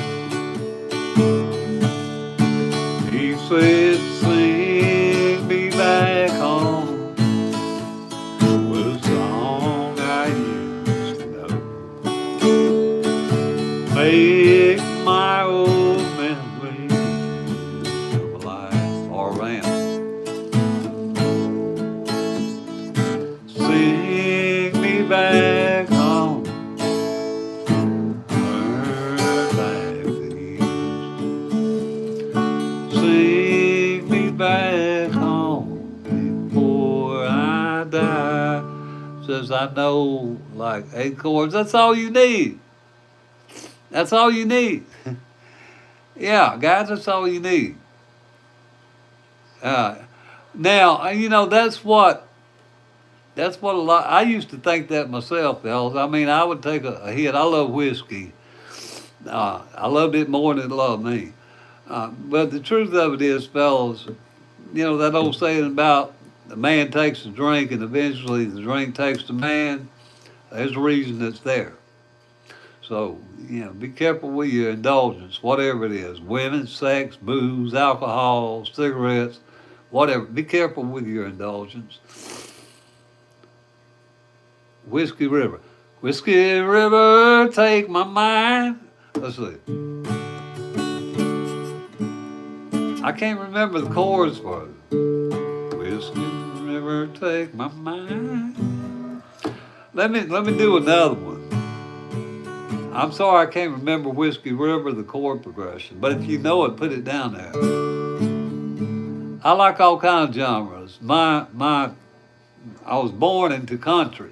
He said, sing me back home with a song I used to know. Make my old memories come alive or around. Sing me back home, turn back the years. Sing me back home before I die. Says I know like 8 chords. That's all you need. That's all you need. Yeah, guys, that's all you need. Now, that's what a lot. I used to think that myself, fellas. I mean, I would take a hit. I love whiskey. I loved it more than it loved me. But the truth of it is, fellas, that old saying about the man takes a drink and eventually the drink takes the man. There's a reason it's there. So, be careful with your indulgence, whatever it is. Women, sex, booze, alcohol, cigarettes, whatever. Be careful with your indulgence. Whiskey River. Whiskey River, take my mind. Let's see. I can't remember the chords for it. Whiskey River, take my mind. Let me do another one. I'm sorry I can't remember Whiskey River, the chord progression, but if you know it, put it down there. I like all kinds of genres. I was born into country,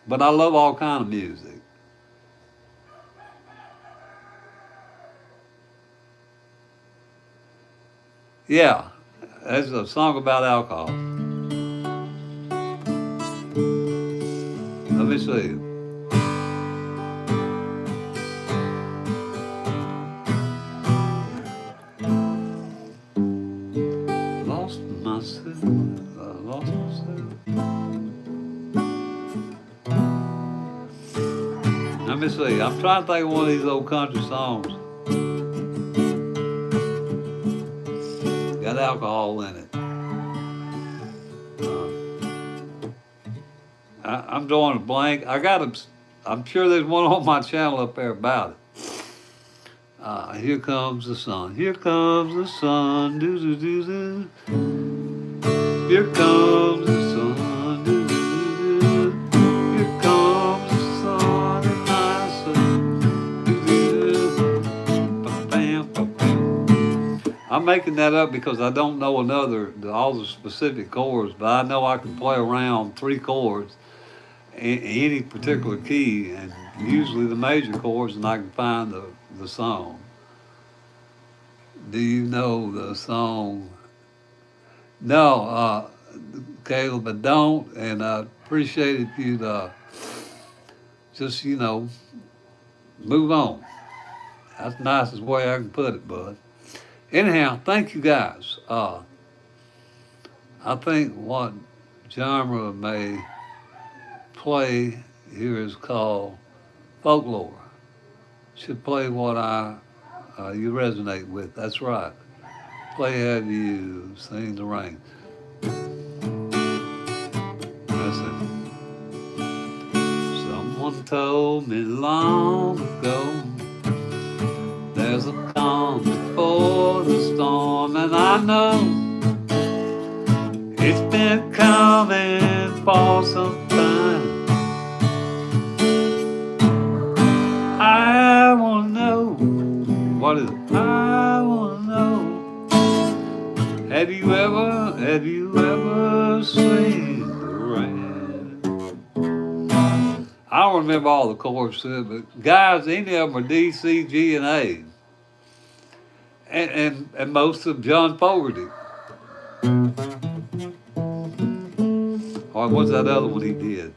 but I love all kind of music. Yeah, that's a song about alcohol. Let me see. Lost myself. Let me see. I'm trying to think of one of these old country songs. Got alcohol in it. I'm drawing a blank. I'm sure there's one on my channel up there about it. Here comes the sun. Here comes the sun. Doo doo doo doo. Here comes the sun. Doo doo doo doo. Here comes the sun in my soul. I'm making that up because I don't know all the specific chords, but I know I can play around 3 chords in any particular key, and usually the major chords, and I can find the song. Do you know the song? No, Caleb, I don't, and I appreciate if you'd just, move on. That's the nicest way I can put it, bud. Anyhow, thank you guys. I think what genre may play here is called folklore. Should play what you resonate with. That's right. Play Have You Seen the Rain. That's it. Someone told me long ago there's a calm before the storm, and I know it's been coming for some time. I wanna know, what is it? I wanna know, have you ever seen the rain? I don't remember all the chords to it, but guys, any of them are D, C, G, and A. And most of John Fogerty. Or what's that other one he did?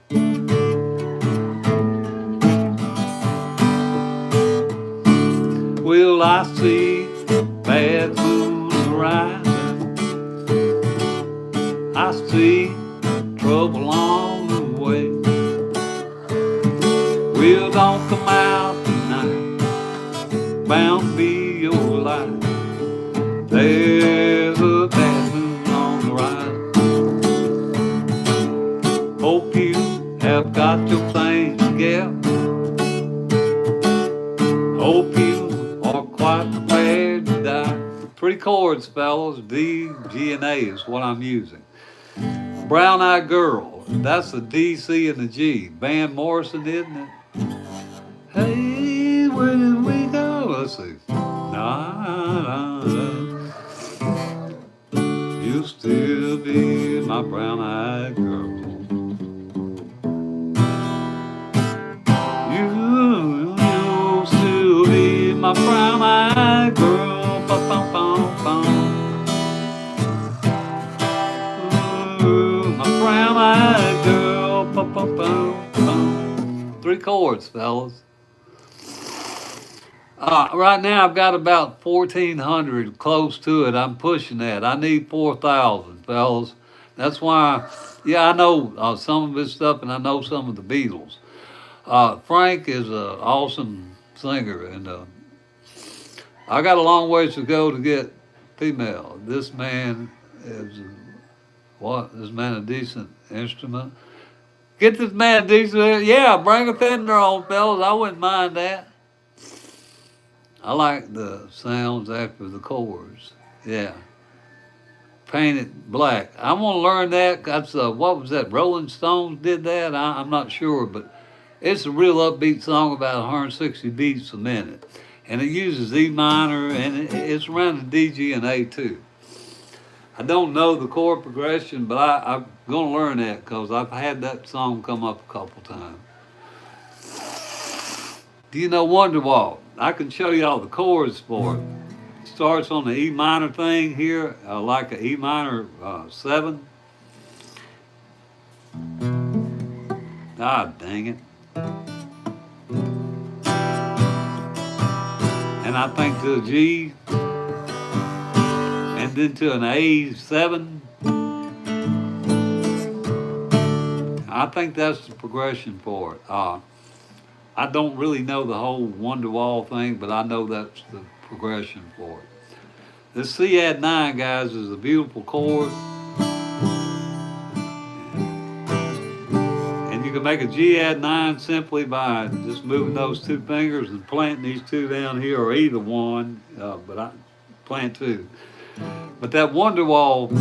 Well, I see bad moons rising. I see trouble on the way. Well, don't come out tonight, bound be your life. There's a bad moon on the rise. Hope you have got your things together. Hope you are quite prepared to die. 3 chords, fellas. D, G, and A is what I'm using. Brown Eyed Girl. That's the D, C, and the G. Van Morrison, isn't it? Hey, where did we go? Let's see. You'll still be my brown-eyed girl. You'll still be my brown-eyed girl. Ba-bum-bum-bum. Ooh, my brown-eyed girl. Ba-bum-bum-bum. 3 chords, fellas. Right now I've got about 1,400, close to it. I'm pushing that. I need 4,000, fellas. That's why, yeah, I know some of his stuff, and I know some of the Beatles. Frank is an awesome singer, and I got a long ways to go to get female. This man is This man a decent instrument? Get this man a decent. Yeah, bring a Fender on, fellas. I wouldn't mind that. I like the sounds after the chords. Yeah. Paint it black. I want to learn that. That's what was that? Rolling Stones did that. I'm not sure, but it's a real upbeat song about 160 beats a minute, and it uses E minor, and it's around the D, G, and A too. I don't know the chord progression, but I'm gonna learn that because I've had that song come up a couple times. Do you know Wonderwall? I can show you all the chords for it. It starts on the E minor thing here, like an E minor 7. God dang it. And I think to a G, and then to an A7. I think that's the progression for it. I don't really know the whole Wonderwall thing, but I know that's the progression for it. This C add 9, guys, is a beautiful chord. And you can make a G add 9 simply by just moving those 2 fingers and planting these 2 down here, or either one, but I plant 2. But that Wonderwall,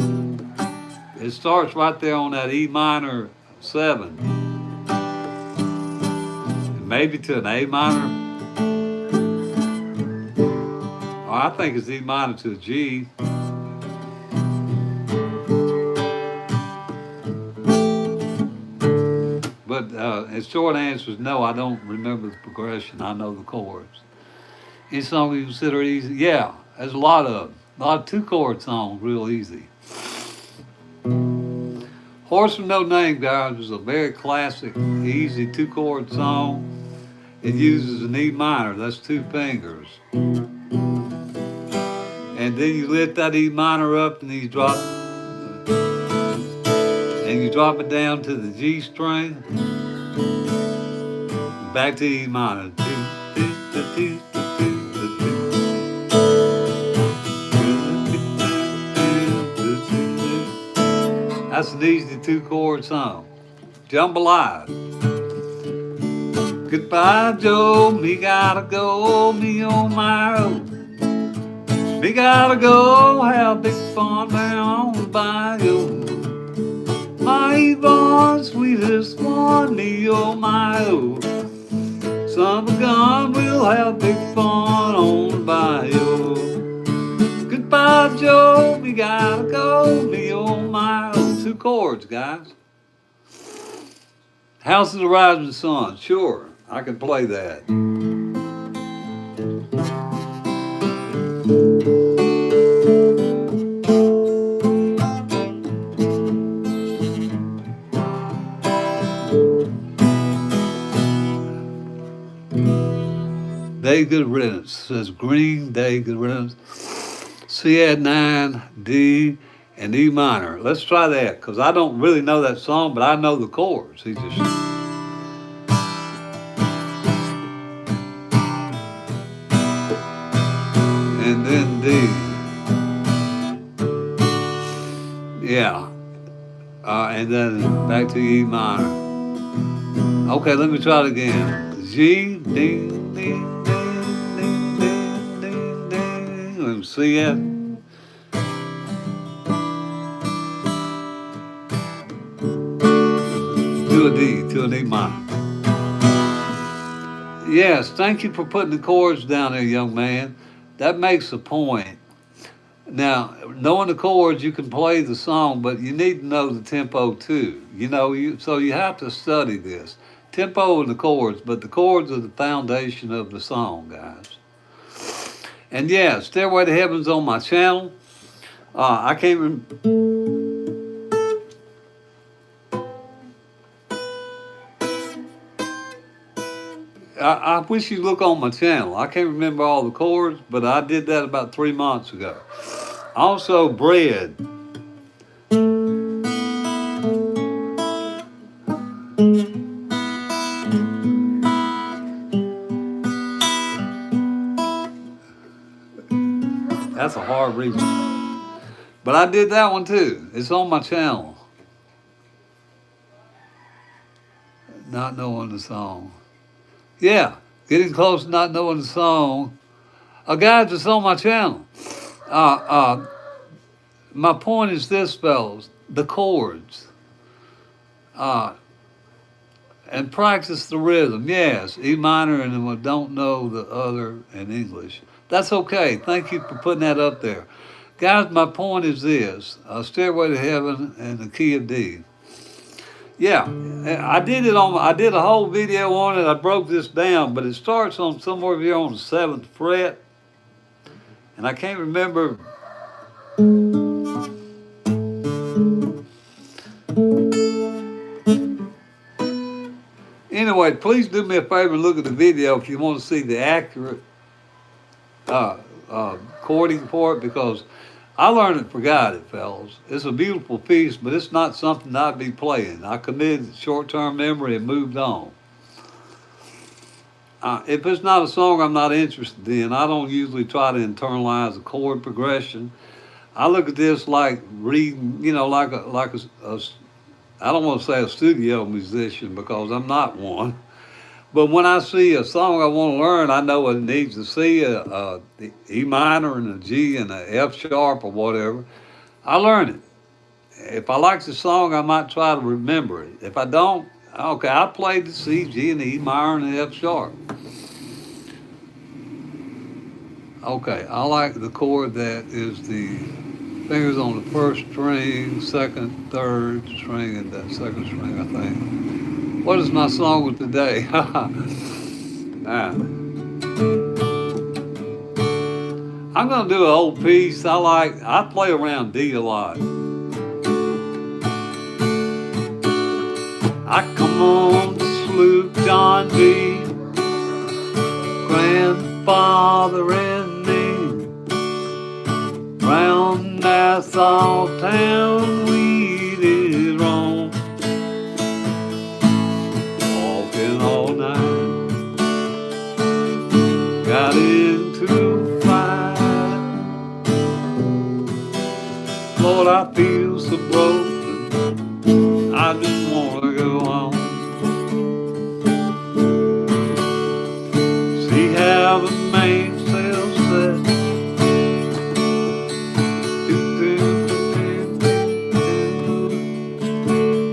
it starts right there on that E minor 7. Maybe to an A minor. All I think it's E minor to a G. But its short answer is no, I don't remember the progression. I know the chords. Any song you consider easy? Yeah, there's a lot of them. A lot of two-chord songs, real easy. Horse with No Name, guys, is a very classic, easy two-chord song. It uses an E minor, that's two fingers. And then you lift that E minor up and you drop it down to the G string, back to E minor. That's an easy two-chord song. Jambalaya. Goodbye, Joe, me gotta go, me on my own. Me gotta go, have big fun down on the bayou. My Yvonne, sweetest one, me on my own. Summer gone, we'll have big fun on the bayou. Goodbye, Joe, me gotta go, me on my own. Two chords, guys. House of the Rising Sun, sure, I can play that. Day Good Riddance, says Green Day Good Riddance. C add 9, D, and E minor. Let's try that, because I don't really know that song, but I know the chords. He just... And then D. Yeah. And then back to E minor. Okay, let me try it again. G, D, D, D, D, D, D, D. Let me see it. To a D, to an E minor. Yes, thank you for putting the chords down there, young man. That makes a point. Now, knowing the chords, you can play the song, but you need to know the tempo too. So you have to study this. Tempo and the chords, but the chords are the foundation of the song, guys. And yeah, Stairway to Heaven's on my channel. I can't remember. I wish you'd look on my channel. I can't remember all the chords, but I did that about 3 months ago. Also, Bread. That's a hard read. But I did that one too. It's on my channel. Not knowing the song. Yeah, getting close to not knowing the song. Guys, it's on my channel. My point is this, fellas. The chords. And practice the rhythm. Yes, E minor, and then we don't know the other in English. That's okay. Thank you for putting that up there. Guys, my point is this. Stairway to Heaven and the key of D. Yeah, I did a whole video on it. I broke this down, but it starts on somewhere here on the 7th fret. And I can't remember. Anyway, please do me a favor and look at the video if you want to see the accurate chording for it, because I learned and forgot it, fellas. It's a beautiful piece, but it's not something I'd be playing. I committed short-term memory and moved on. If it's not a song I'm not interested in, I don't usually try to internalize a chord progression. I look at this like reading, like a I don't want to say a studio musician, because I'm not one. But when I see a song I want to learn, I know it needs to see the E minor and a G and a F sharp or whatever. I learn it. If I like the song, I might try to remember it. If I don't, okay, I played the C, G, and the E minor and the F sharp. Okay, I like the chord that is the fingers on the first string, second, third string, and that second string, I think. What is my song of today? Now, I'm gonna do an old piece. I play around D a lot. I come on the sloop, John B. Grandfather and me. Round Nassau town we did roam. Walking all night. Got into a fight. Lord, I feel so broken. I just wanna go home. See how the mainsail set.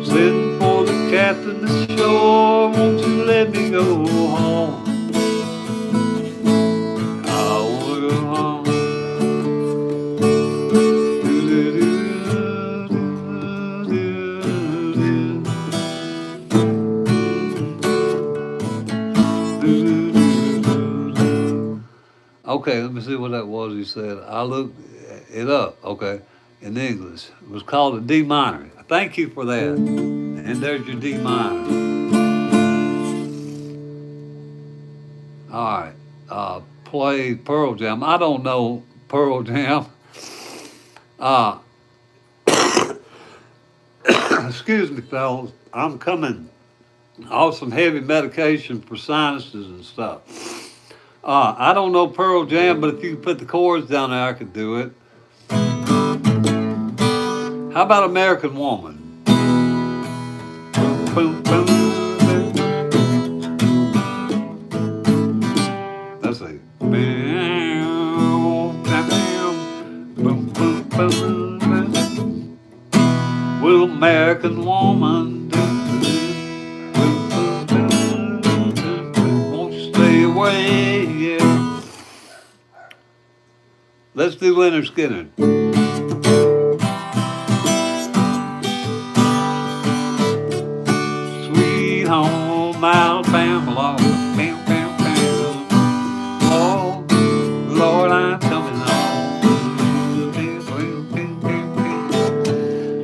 Sitting for the captain ashore. Won't you let me go home? I wanna go home. Okay, let me see what that was he said. I looked it up, okay, in English. It was called a D minor. Thank you for that. And there's your D minor. All right. Play Pearl Jam. I don't know Pearl Jam. Uh, excuse me, fellas. I'm coming off some heavy medication for sinuses and stuff. I don't know Pearl Jam, but if you put the chords down there, I could do it. How about American Woman? Boom, boom, boom. Let's see. Boom, boom, boom. Well, American Woman, won't you stay away? Yeah. Let's do Leonard Skinner. Sweet home Alabama, Lord. Bam, bam, bam. Oh, Lord, I'm coming home.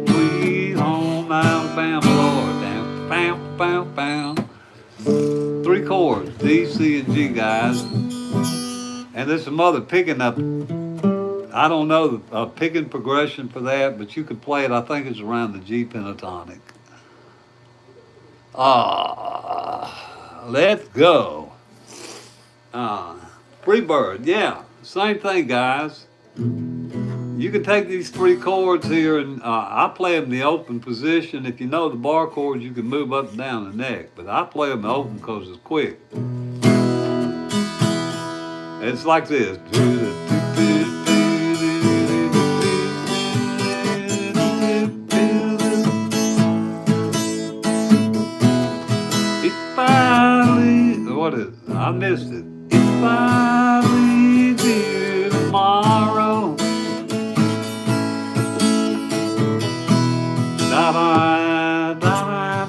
Sweet home Alabama, Lord. Bam, bam, bam, bam. Three chords, D, C, and G, guys. And there's some other picking up. I don't know the picking progression for that, but you could play it. I think it's around the G pentatonic. Let's go. Freebird, yeah, same thing, guys. You can take these three chords here, and I play them in the open position. If you know the bar chords, you can move up and down the neck, but I play them open because it's quick. It's like this. What is it? I missed it. If I leave here tomorrow, da-da, da-da,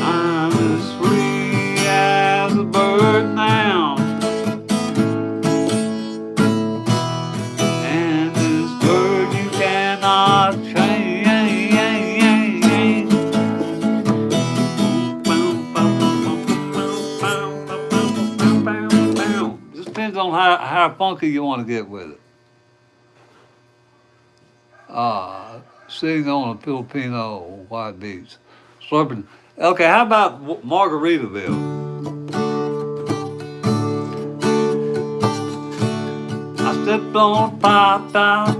I'm as free as a bird now, and this bird you cannot change. Depends on how funky you want to get with it. Sitting on a Filipino white beach. Slurping. Okay, how about Margaritaville? I stepped on a pop top.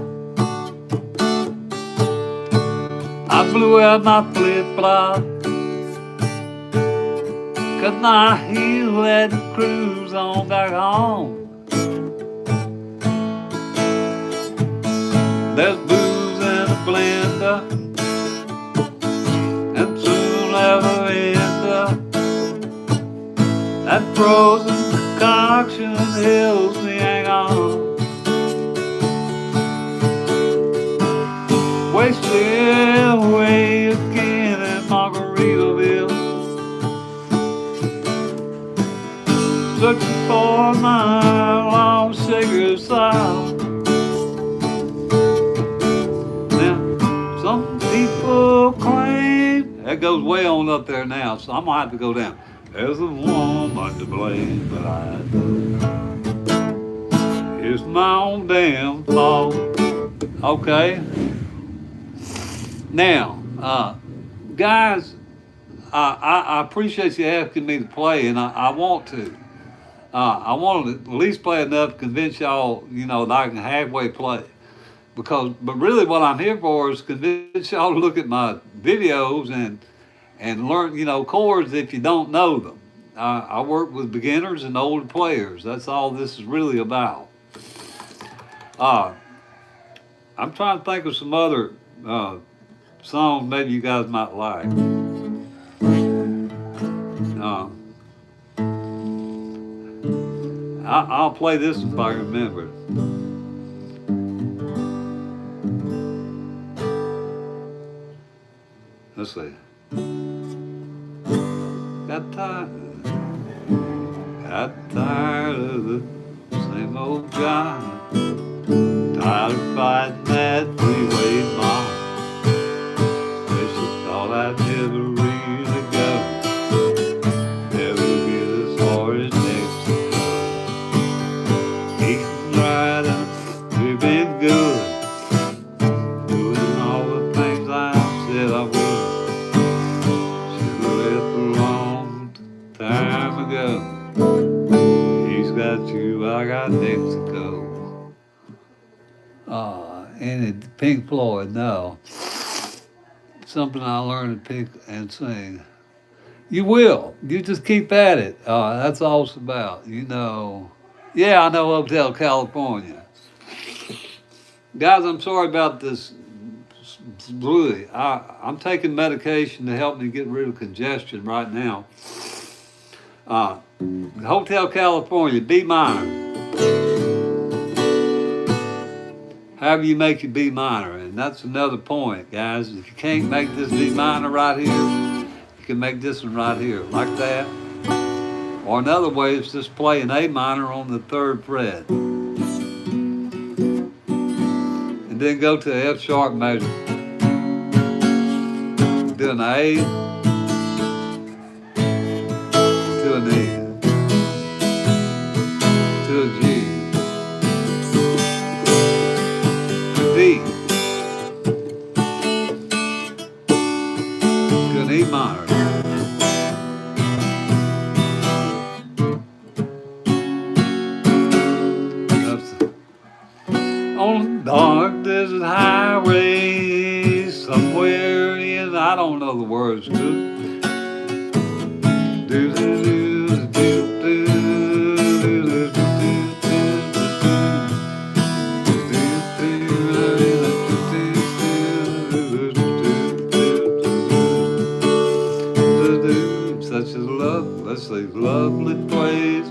I blew out my flip-flop. 'Cause my heel had to cruise on back home. There's booze in a blender, and soon ever end up frozen concoction helps me hang on. Wasted away again in Margaritaville, searching for my long sacred sound. Now, some people claim that goes way on up there now, so I'm gonna have to go down. There's a woman to blame, but I know it's my own damn fault. Okay. Now, guys, I appreciate you asking me to play, and I want to. I want to at least play enough to convince y'all, that I can halfway play. But really, what I'm here for is convince y'all to look at my videos and learn, chords if you don't know them. I work with beginners and older players. That's all this is really about. I'm trying to think of some other songs maybe you guys might like. I'll play this if I remember. Let's see. Got tired of the same old guy. Tired of fighting that three-way mob. Wish I thought I'd never really go. Never get as far as Mexico. Eating right up, we've been good. Doing all the things I said I would. Should've left a long time ago. He's got you, I got Mexico. And Pink Floyd, no. Something I learned to pick and sing. You will. You just keep at it. That's all it's about. Yeah, I know Hotel California. Guys, I'm sorry about this. Really, I'm taking medication to help me get rid of congestion right now. Hotel California, B minor. However you make your B minor, and that's another point, guys. If you can't make this B minor right here, you can make this one right here, like that. Or another way is just play an A minor on the 3rd fret. And then go to the F sharp major. Do an A, to an E, to a G, to D, to an E minor. On dark desert highway, somewhere in, I don't know the words to. Such a lovely place.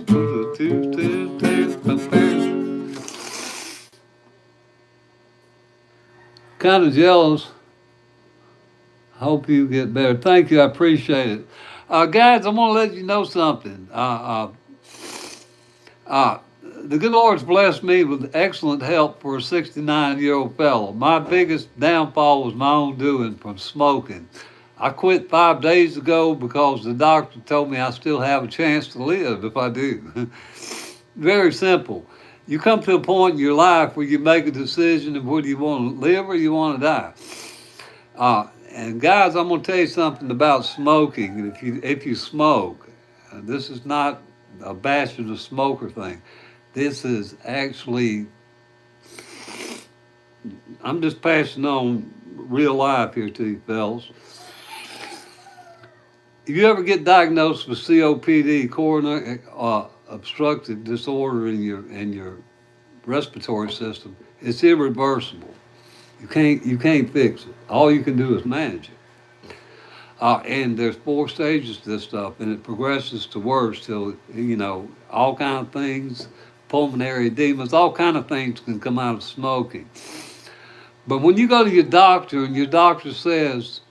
Kind of jealous. Hope you get better. Thank you. I appreciate it. Guys, I'm going to let you know something. The good Lord's blessed me with excellent help for a 69-year-old fellow. My biggest downfall was my own doing from smoking. I quit 5 days ago because the doctor told me I still have a chance to live if I do. Very simple. You come to a point in your life where you make a decision of whether you want to live or you want to die. And guys, I'm going to tell you something about smoking. If you smoke, this is not a bashing the smoker thing. This is actually, I'm just passing on real life here to you fellas. If you ever get diagnosed with COPD, coronary obstructive disorder in your respiratory system, it's irreversible. You can't fix it. All you can do is manage it. And there's 4 stages to this stuff, and it progresses to worse till, all kind of things, pulmonary edemas, all kind of things can come out of smoking. But when you go to your doctor and your doctor says,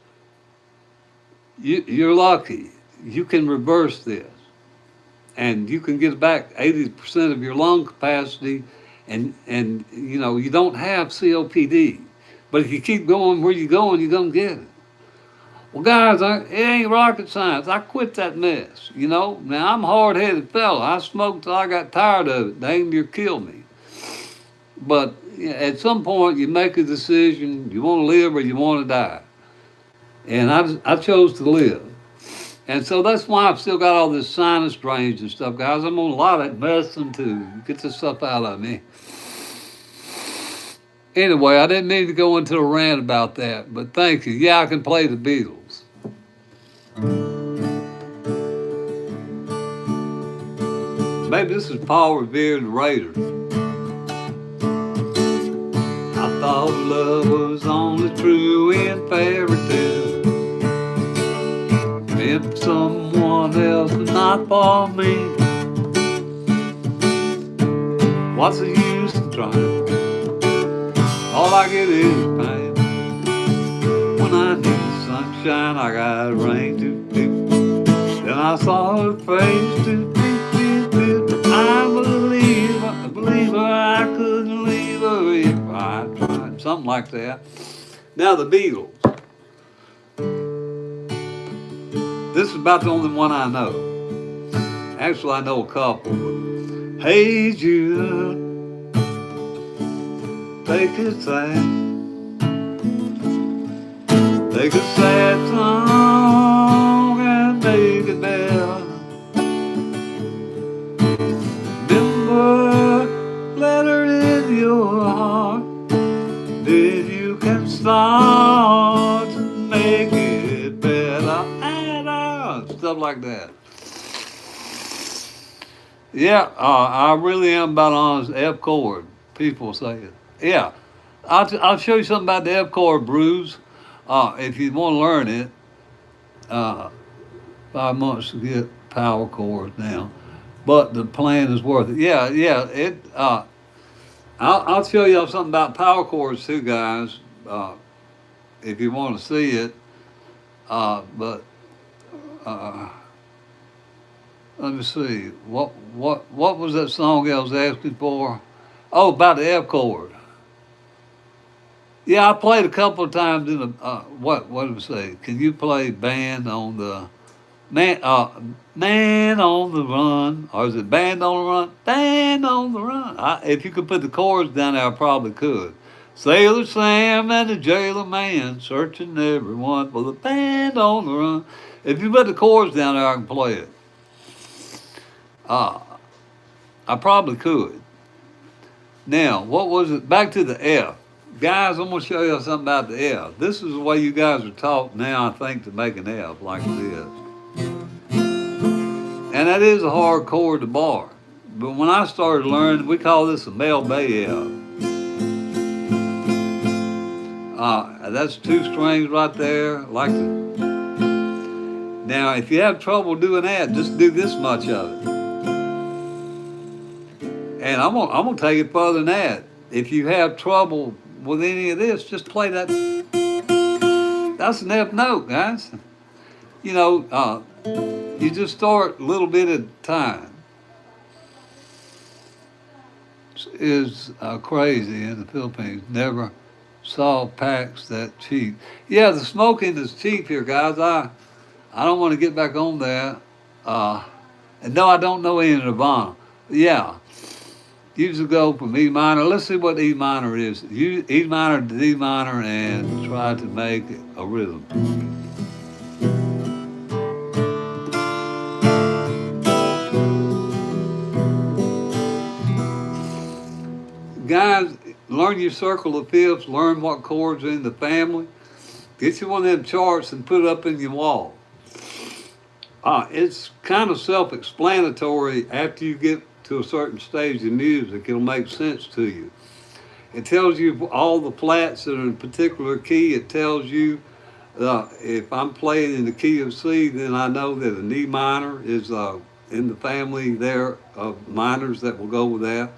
you're lucky, you can reverse this, and you can get back 80% of your lung capacity, and you don't have COPD. But if you keep going where you're going, you're going to get it. Well, guys, it ain't rocket science. I quit that mess, Now, I'm a hard-headed fella. I smoked till I got tired of it. Dang near killed me. But at some point, you make a decision. You want to live or you want to die. And I chose to live. And so that's why I've still got all this sinus drains and stuff, guys. I'm on a lot of medicine to get this stuff out of me. Anyway, I didn't mean to go into a rant about that, but thank you. Yeah, I can play the Beatles. Maybe this is Paul Revere and the Raiders. I thought love was only true in fairy tales, meant for someone else but not for me. What's the use of trying? All I get is pain. When I need the sunshine, I got rain to do. Then I saw her face to do. I'm a believer, I couldn't leave her if I tried. Something like that. Now the Beatles. This is about the only one I know. Actually, I know a couple. But hey Jude, take a sad song and make it better. Remember, let her in your heart, then you can start to make it better. Stuff like that. Yeah, I really am about honest. F chord, people say it. Yeah, I'll show you something about the F chord blues. If you want to learn it, 5 months to get power chords now, but the plan is worth it. Yeah. I'll show you something about power chords too, guys. If you want to see it, but let me see. What was that song I was asking for? Oh, about the F chord. Yeah, I played a couple of times in the what did we say? Can you play band on the man on the run, or is it band on the run? Band on the run. If you could put the chords down there, I probably could. Sailor Sam and the jailer man searching everyone for the band on the run. If you put the chords down there, I can play it. I probably could. Now, what was it? Back to the F. Guys, I'm going to show you something about the F. This is the way you guys are taught now, I think, to make an F like this. And that is a hard chord to bar. But when I started learning, we call this a Mel Bay F. That's 2 strings right there. Now, if you have trouble doing that, just do this much of it. And I'm gonna take it further than that. If you have trouble with any of this, just play that. That's an F note, guys. You just start a little bit at a time. Is crazy in the Philippines. Never saw packs that cheap. Yeah, the smoking is cheap here, guys. I don't want to get back on that. And no, I don't know any Nirvana. Yeah. Usually go from E minor. Let's see what E minor is. E minor to D minor and try to make a rhythm. Guys, learn your circle of fifths. Learn what chords are in the family. Get you one of them charts and put it up in your wall. It's kind of self-explanatory. After you get to a certain stage of music, it'll make sense to you. It tells you all the flats that are in a particular key. It tells you If I'm playing in the key of C, then I know that an E minor is in the family there of minors that will go with that.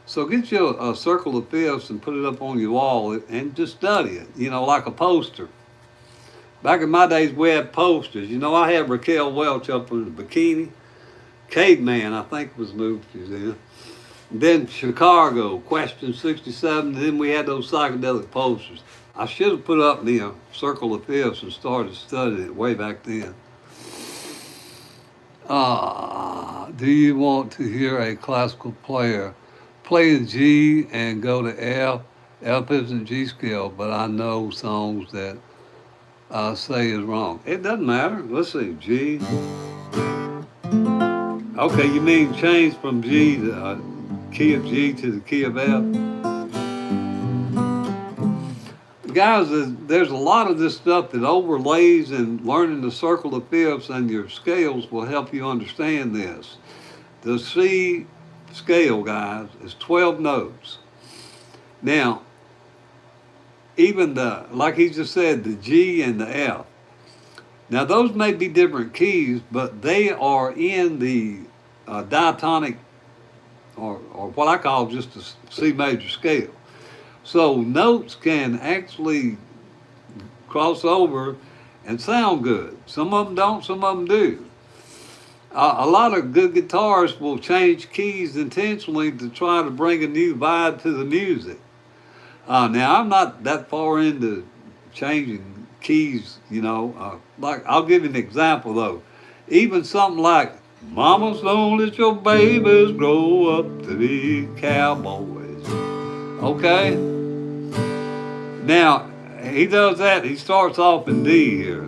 So get you a circle of fifths and put it up on your wall and just study it, like a poster. Back in my days, we had posters. I had Raquel Welch up in the bikini. Caveman, I think was the movie she was in. Then Chicago, Question 67, and then we had those psychedelic posters. I should have put up the circle of fifths and started studying it way back then. Do you want to hear a classical player play the G and go to F? F isn't G scale, but I know songs that I say is wrong. It doesn't matter. Let's see, G. Okay, you mean change from G to key of G to the key of F? Guys, there's a lot of this stuff that overlays, and learning the circle of fifths and your scales will help you understand this. The C scale, guys, is 12 notes. Now, even like he just said, the G and the F. Now, those may be different keys, but they are in the diatonic, or what I call just a C major scale. So notes can actually cross over and sound good. Some of them don't, some of them do. A lot of good guitarists will change keys intentionally to try to bring a new vibe to the music. Now, I'm not that far into changing keys, like, I'll give you an example though. Even something like, Mamas, don't let your babies grow up to be cowboys. Okay? Now, he does that. He starts off in D here.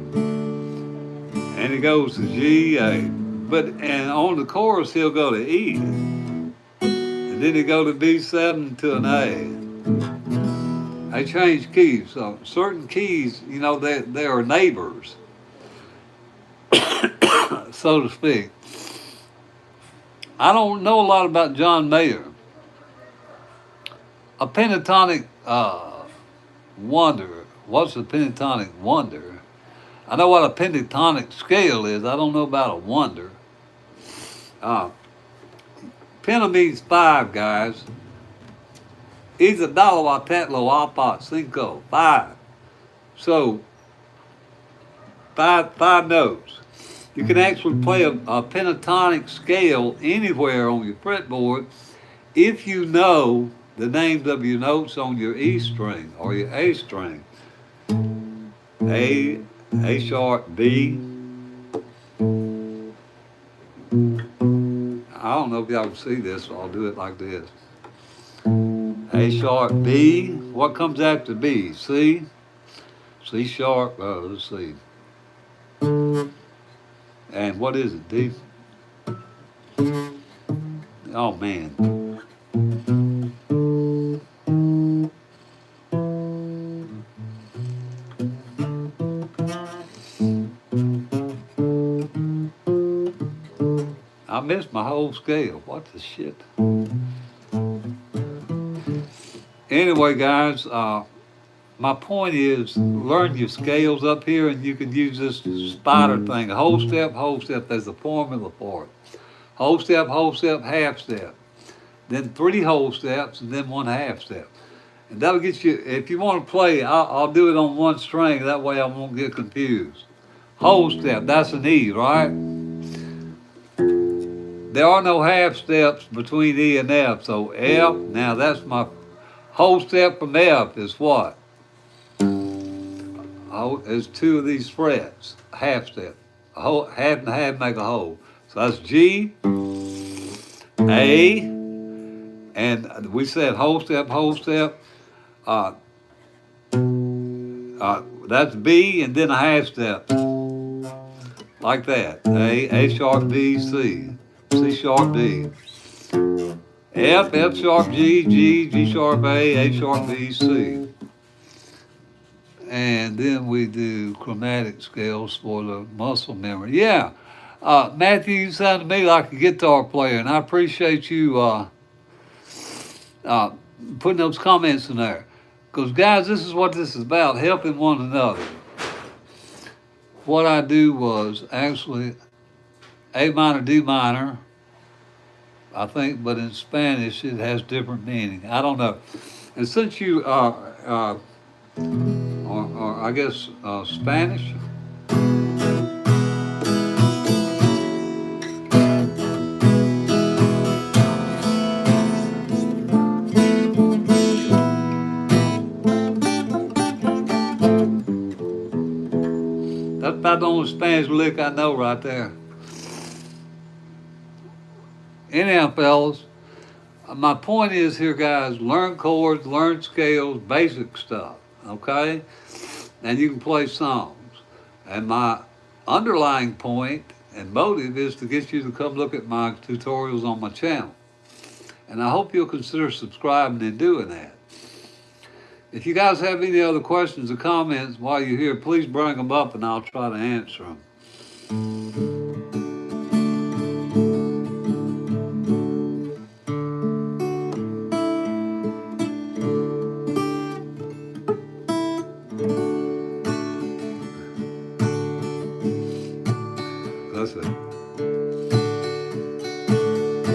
And he goes to G, A. And on the chorus, he'll go to E. And then he go to B7 to an A. They change keys. So certain keys, they are neighbors, so to speak. I don't know a lot about John Mayer. A pentatonic wonder. What's a pentatonic wonder? I know what a pentatonic scale is. I don't know about a wonder. Penta means 5, guys. Isa, dalawa, tatlo, apat, cinco, 5. So, five notes. You can actually play a pentatonic scale anywhere on your fretboard if you know the names of your notes on your E string or your A string. A sharp, B. I don't know if y'all can see this, so I'll do it like this. A sharp, B. What comes after B? C. C sharp, let's see. And what is it, D? Oh, man. I missed my whole scale. What the shit? Anyway, guys, my point is learn your scales up here, and you can use this spider thing. Whole step, there's a formula for it. Whole step, half step. Then 3 whole steps, and then 1 half step. And that'll get you, if you want to play, I'll do it on 1 string. That way I won't get confused. Whole step, that's an E, right? There are no half steps between E and F. So F, now that's my whole step from F is what? Is 2 of these frets, half step. A whole, half and half make a whole. So that's G, A, and we said whole step. That's B, and then a half step, like that. A sharp, B, C, C sharp, D. F sharp, G, G sharp, A sharp, B, C. And then we do chromatic scales for the muscle memory. Yeah, Matthew, you sound to me like a guitar player, and I appreciate you putting those comments in there. Because, guys, this is what this is about, helping one another. what I do was actually A minor, D minor, I think, but in Spanish it has different meaning. I don't know. And since you or I guess Spanish, that's about the only Spanish lick I know right there. Anyhow, fellas, my point is here, guys, learn chords, learn scales, basic stuff, okay? And you can play songs. And my underlying point and motive is to get you to come look at my tutorials on my channel. And I hope you'll consider subscribing and doing that. If you guys have any other questions or comments while you're here, please bring them up and I'll try to answer them. Listen.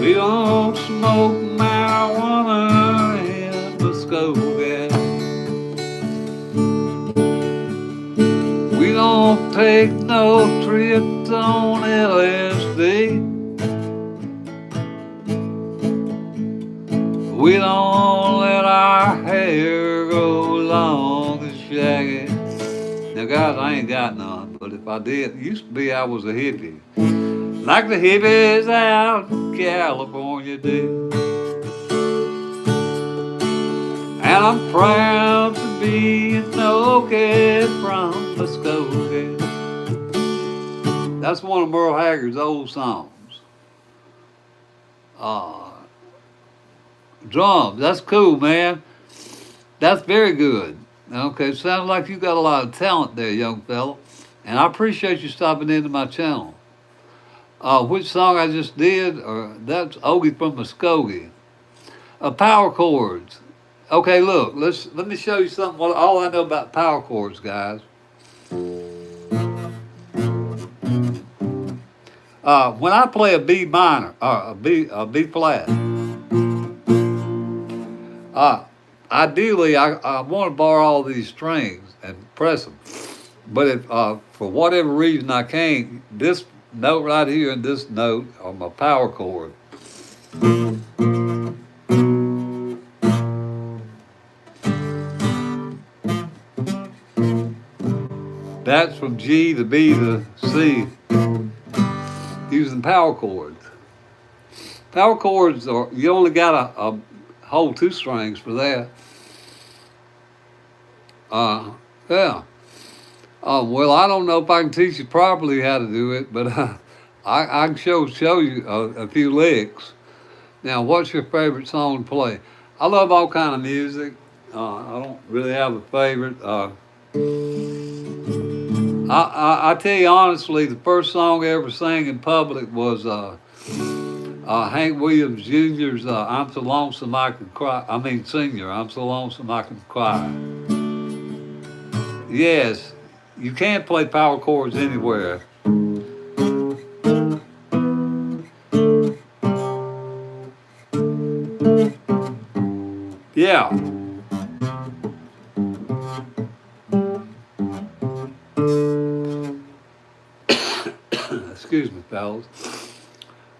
We don't smoke marijuana in Muskogee. We don't take no trips on LSD. We don't let our hair go long and shaggy. Now, guys, I ain't got none, but if I did, it used to be I was a hippie. Like the hippies out in California do. And I'm proud to be an Okie from Muskogee. That's one of Merle Haggard's old songs. Drums, that's cool, man. That's very good. Okay, sounds like you got a lot of talent there, young fella. And I appreciate you stopping into my channel. Which song I just did, that's Ogie from Muskogee. Power chords. Okay, look, let me show you something. All I know about power chords, guys. When I play a B minor or a B flat, ideally I want to borrow all these strings and press them. But if for whatever reason I can't, this note right here and this note are my power chord. That's from G to B to C using power chords. Power chords are, you only got a whole two strings for that. Yeah. Well, I don't know if I can teach you properly how to do it, but I can show you a few licks. Now, what's your favorite song to play? I love all kind of music. I don't really have a favorite. I tell you honestly, the first song I ever sang in public was Hank Williams Jr.'s "I'm So Lonesome I Could Cry." I mean, Senior, "I'm So Lonesome I Could Cry." Yes, you can't play power chords anywhere. Yeah. Excuse me, fellas.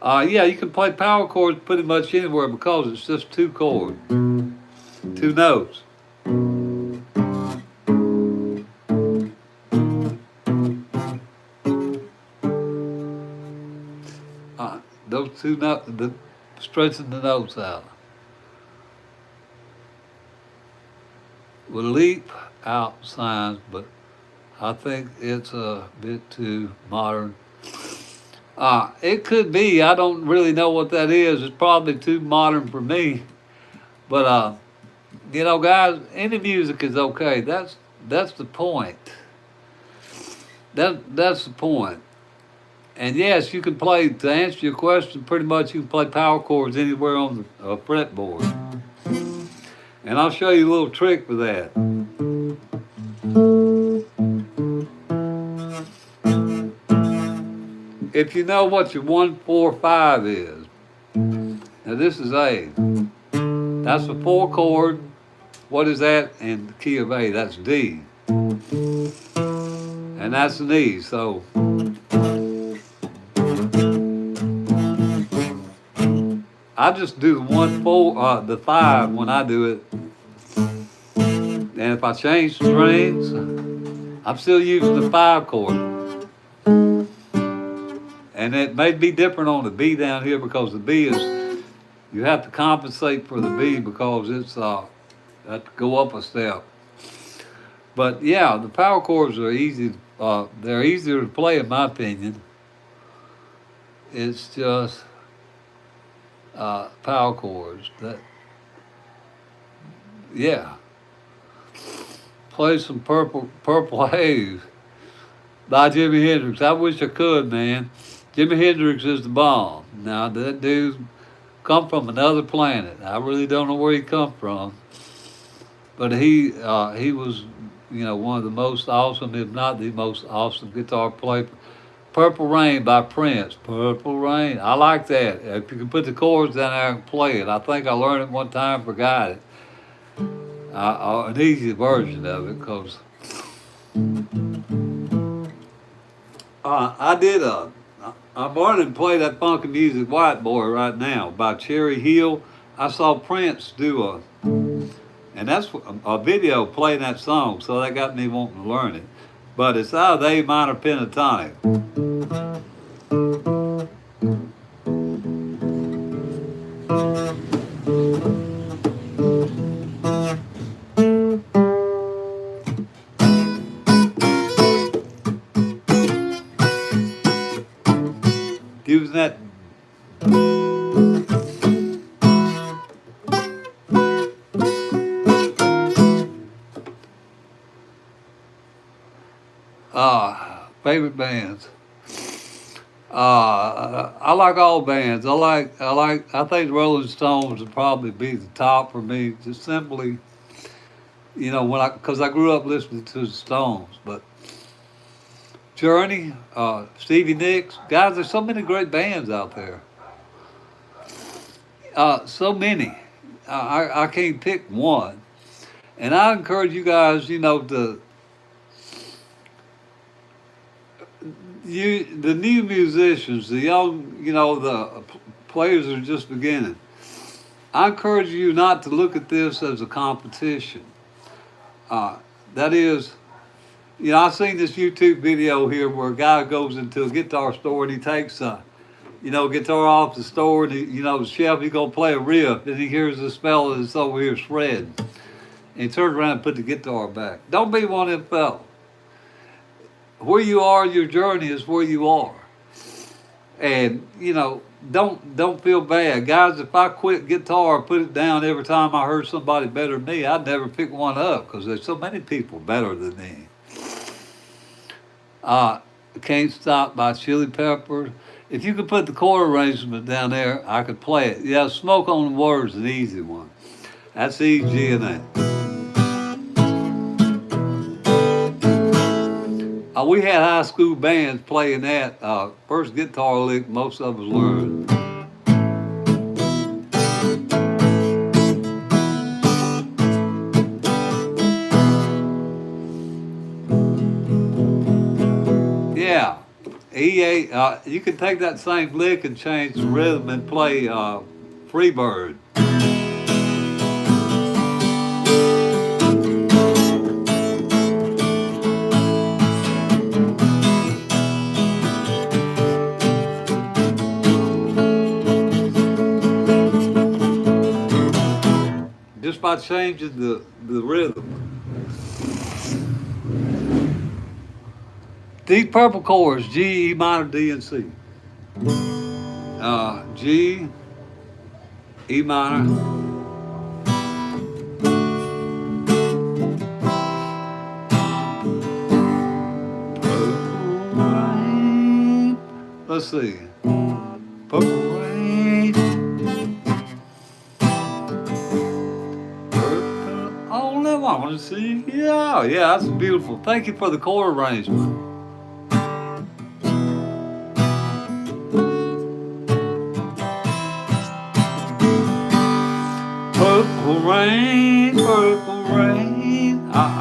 Yeah, you can play power chords pretty much anywhere because it's just two chords, two notes. Those two notes, stretching the notes out. Will leap out signs, but I think it's a bit too modern. It could be. I don't really know what that is. It's probably too modern for me. But you know, guys, any music is okay. That's the point. That's the point. And yes, you can play, to answer your question, pretty much you can play power chords anywhere on the fretboard. And I'll show you a little trick for that. if you know what your 1-4-5 is, now this is A. That's a 4 chord. What is that in the key of A? That's D. And that's an E. So I just do the 1-4, the 5 when I do it. And if I change the strings, I'm still using the 5 chord. And it may be different on the B down here because the B is, you have to compensate for the B because it's, have to go up a step. But yeah, the power chords are easy, they're easier to play in my opinion. It's just power chords. Yeah. Play some Purple Haze by Jimi Hendrix. I wish I could, man. Jimi Hendrix is the bomb. Now that dude come from another planet. I really don't know where he come from, but he was, one of the most awesome, if not the most awesome guitar player. Purple Rain by Prince. Purple Rain. I like that. If you can put the chords down there and play it. I think I learned it one time, forgot it. An easy version of it, because I'm learning to play that funky music White Boy right now by Cherry Hill. I saw Prince do and that's a video playing that song, so that got me wanting to learn it. But it's out of the A minor pentatonic. Using that. Favorite bands. I like all bands. I think the Rolling Stones would probably be the top for me. Just simply, because I grew up listening to the Stones, but Journey, Stevie Nicks, guys, there's so many great bands out there. So many. I can't pick one. And I encourage you guys, the new musicians, the young, the players that are just beginning. I encourage you not to look at this as a competition. That is, I've seen this YouTube video here where a guy goes into a guitar store and he takes a, guitar off the store and the shelf, he's gonna play a riff and he hears this fella that's over here shredding. And he turns around and put the guitar back. Don't be one of them fellas. Where you are, your journey is where you are. And, don't feel bad. Guys, if I quit guitar or put it down every time I heard somebody better than me, I'd never pick one up because there's so many people better than me. Can't Stop by Chili Peppers. If you could put the chord arrangement down there, I could play it. Yeah, Smoke on the Water's an easy one. That's E, G, and A. We had high school bands playing that. First guitar lick most of us learned. Yeah, E8. You can take that same lick and change the rhythm and play Freebird. Just by changing the rhythm. These purple chords, G, E minor, D, and C. G, E minor. Purple rain. Let's see. Purple rain. Purple. Only one to see. Yeah, that's beautiful. Thank you for the chord arrangement.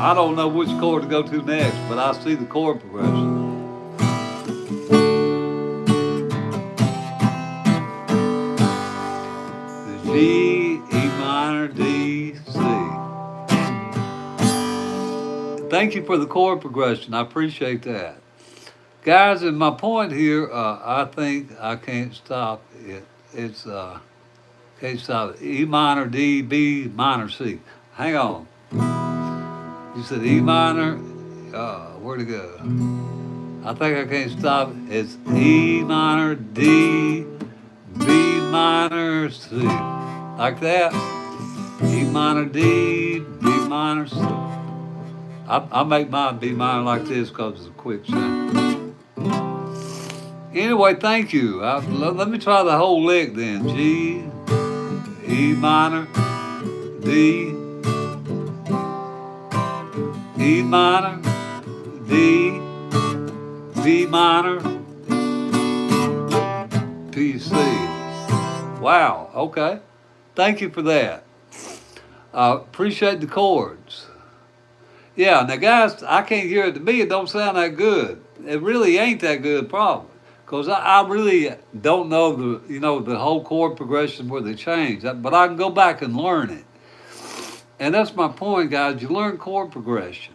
I don't know which chord to go to next, but I see the chord progression. The G, E minor, D, C. Thank you for the chord progression. I appreciate that. Guys, and my point here, I think I can't stop it. It's can't stop it. E minor, D, B minor, C. Hang on. You said E minor. Where'd it go? I think I can't stop it. It's E minor, D, B minor, C. Like that. E minor, D, B minor, C. I make mine B minor like this because it's a quick sound. Anyway, thank you. Let me try the whole lick then. G, E minor, D, E minor, D, B minor, P, C. Wow, okay. Thank you for that. Appreciate the chords. Yeah, now guys, I can't hear it. To me, it don't sound that good. It really ain't that good, probably. Because I really don't know the whole chord progression where they change. But I can go back and learn it. And that's my point, guys. You learn chord progressions.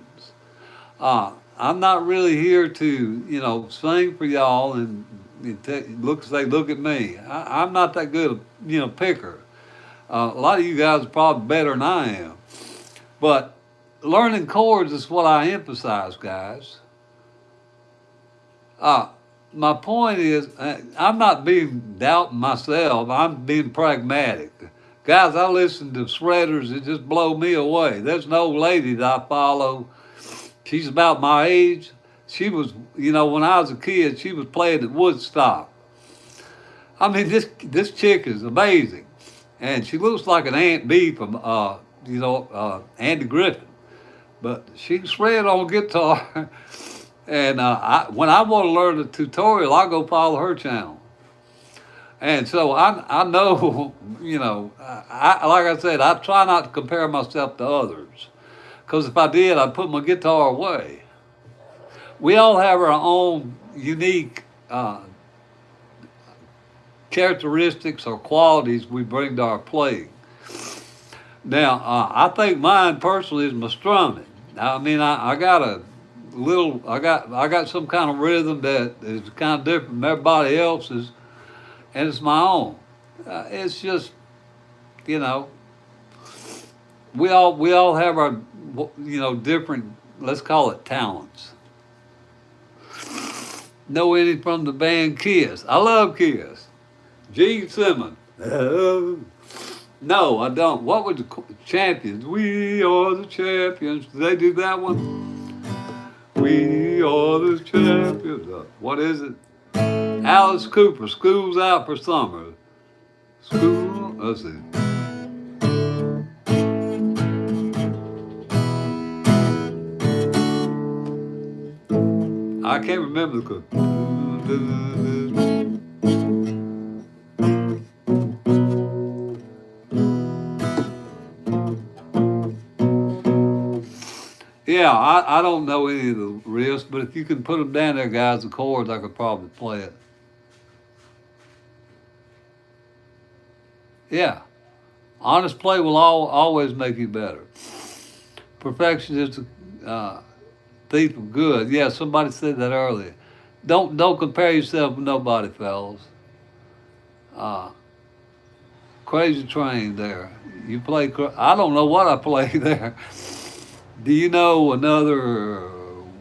I'm not really here to, sing for y'all and look at me. I'm not that good a picker. A lot of you guys are probably better than I am. But learning chords is what I emphasize, guys. My point is, I'm not being doubting myself. I'm being pragmatic. Guys, I listen to shredders that just blow me away. There's an old lady that I follow. She's about my age. She was, when I was a kid, she was playing at Woodstock. I mean, this chick is amazing. And she looks like an Aunt B from, Andy Griffin. But she can shred on guitar. And when I want to learn a tutorial, I go follow her channel. And so I know, like I said, I try not to compare myself to others. Because if I did, I'd put my guitar away. We all have our own unique characteristics or qualities we bring to our playing. Now, I think mine personally is my strumming. I mean, I got a I got some kind of rhythm that is kind of different from everybody else's, and it's my own. It's just, we all have our different, let's call it, talents. Know any from the band Kiss? I love Kiss. Gene Simmons. No, I don't. What was the Champions? We are the champions. Did they do that one? We are the champions. What is it? Alice Cooper, School's Out for Summer. Let's see. I can't remember the chord. Yeah, I don't know any of the riffs, but if you can put them down there, guys, the chords, I could probably play it. Yeah. Honest play will always make you better. Perfection is the thief of good. Yeah, somebody said that earlier. Don't compare yourself with nobody, fellas. Crazy Train there. You play, I don't know what I play there. Do you know another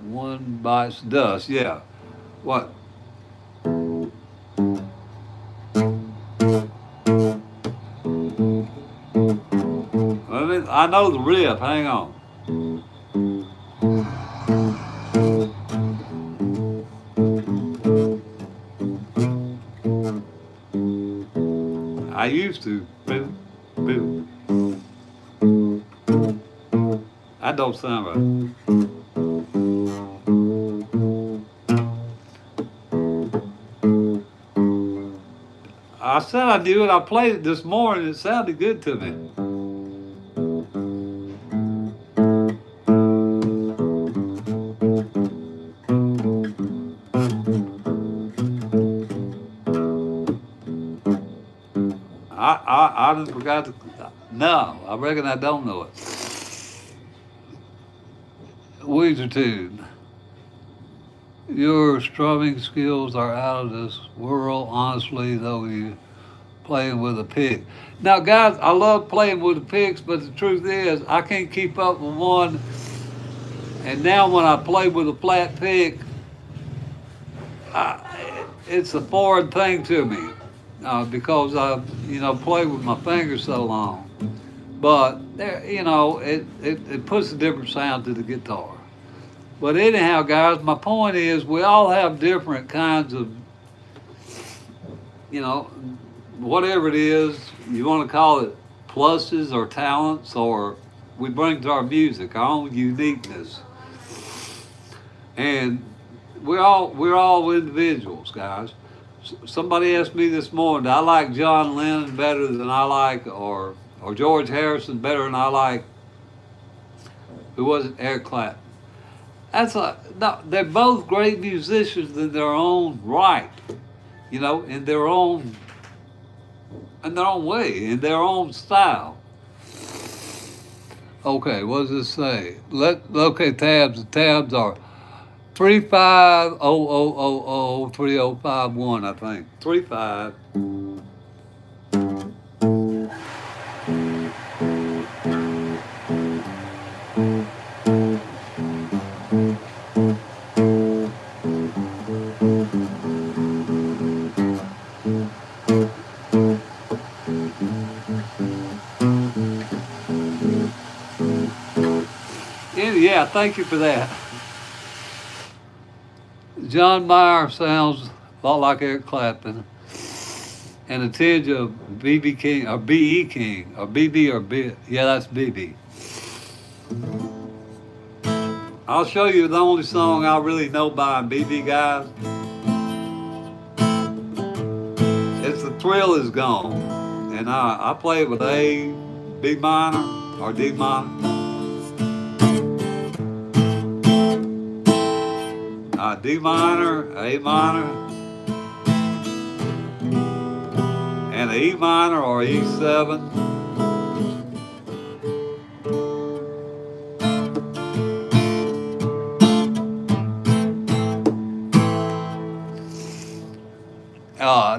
One Bites Dust? Yeah. What? I know the riff. Hang on. I used to. Boom, boom. That don't sound right. I said I knew it. I played it this morning. It sounded good to me. I just forgot to. No, I reckon I don't know it. Weezer tune. Your strumming skills are out of this world, honestly, though you playing with a pick. Now, guys, I love playing with the picks, but the truth is, I can't keep up with one. And now, when I play with a flat pick, it's a foreign thing to me because I, play with my fingers so long. But there, it puts a different sound to the guitar. But anyhow, guys, my point is we all have different kinds of, you know, whatever it is you want to call it, pluses or talents, or we bring to our music our own uniqueness. And we're all individuals, guys. Somebody asked me this morning, do I like John Lennon better than I like, or George Harrison better than I like, who was it, Eric Clapton? No, they're both great musicians in their own right, in their own way, in their own style. Okay, what does this say? Okay, tabs. The tabs are 35003051, I think. 35. Yeah, thank you for that. John Mayer sounds a lot like Eric Clapton, and a tinge of BB King or BE King or BB or B. Yeah, that's BB. I'll show you the only song I really know by BB, guys. It's "The Thrill Is Gone," and I play it with A, B minor or D minor. D minor, A minor, and an E minor or E7.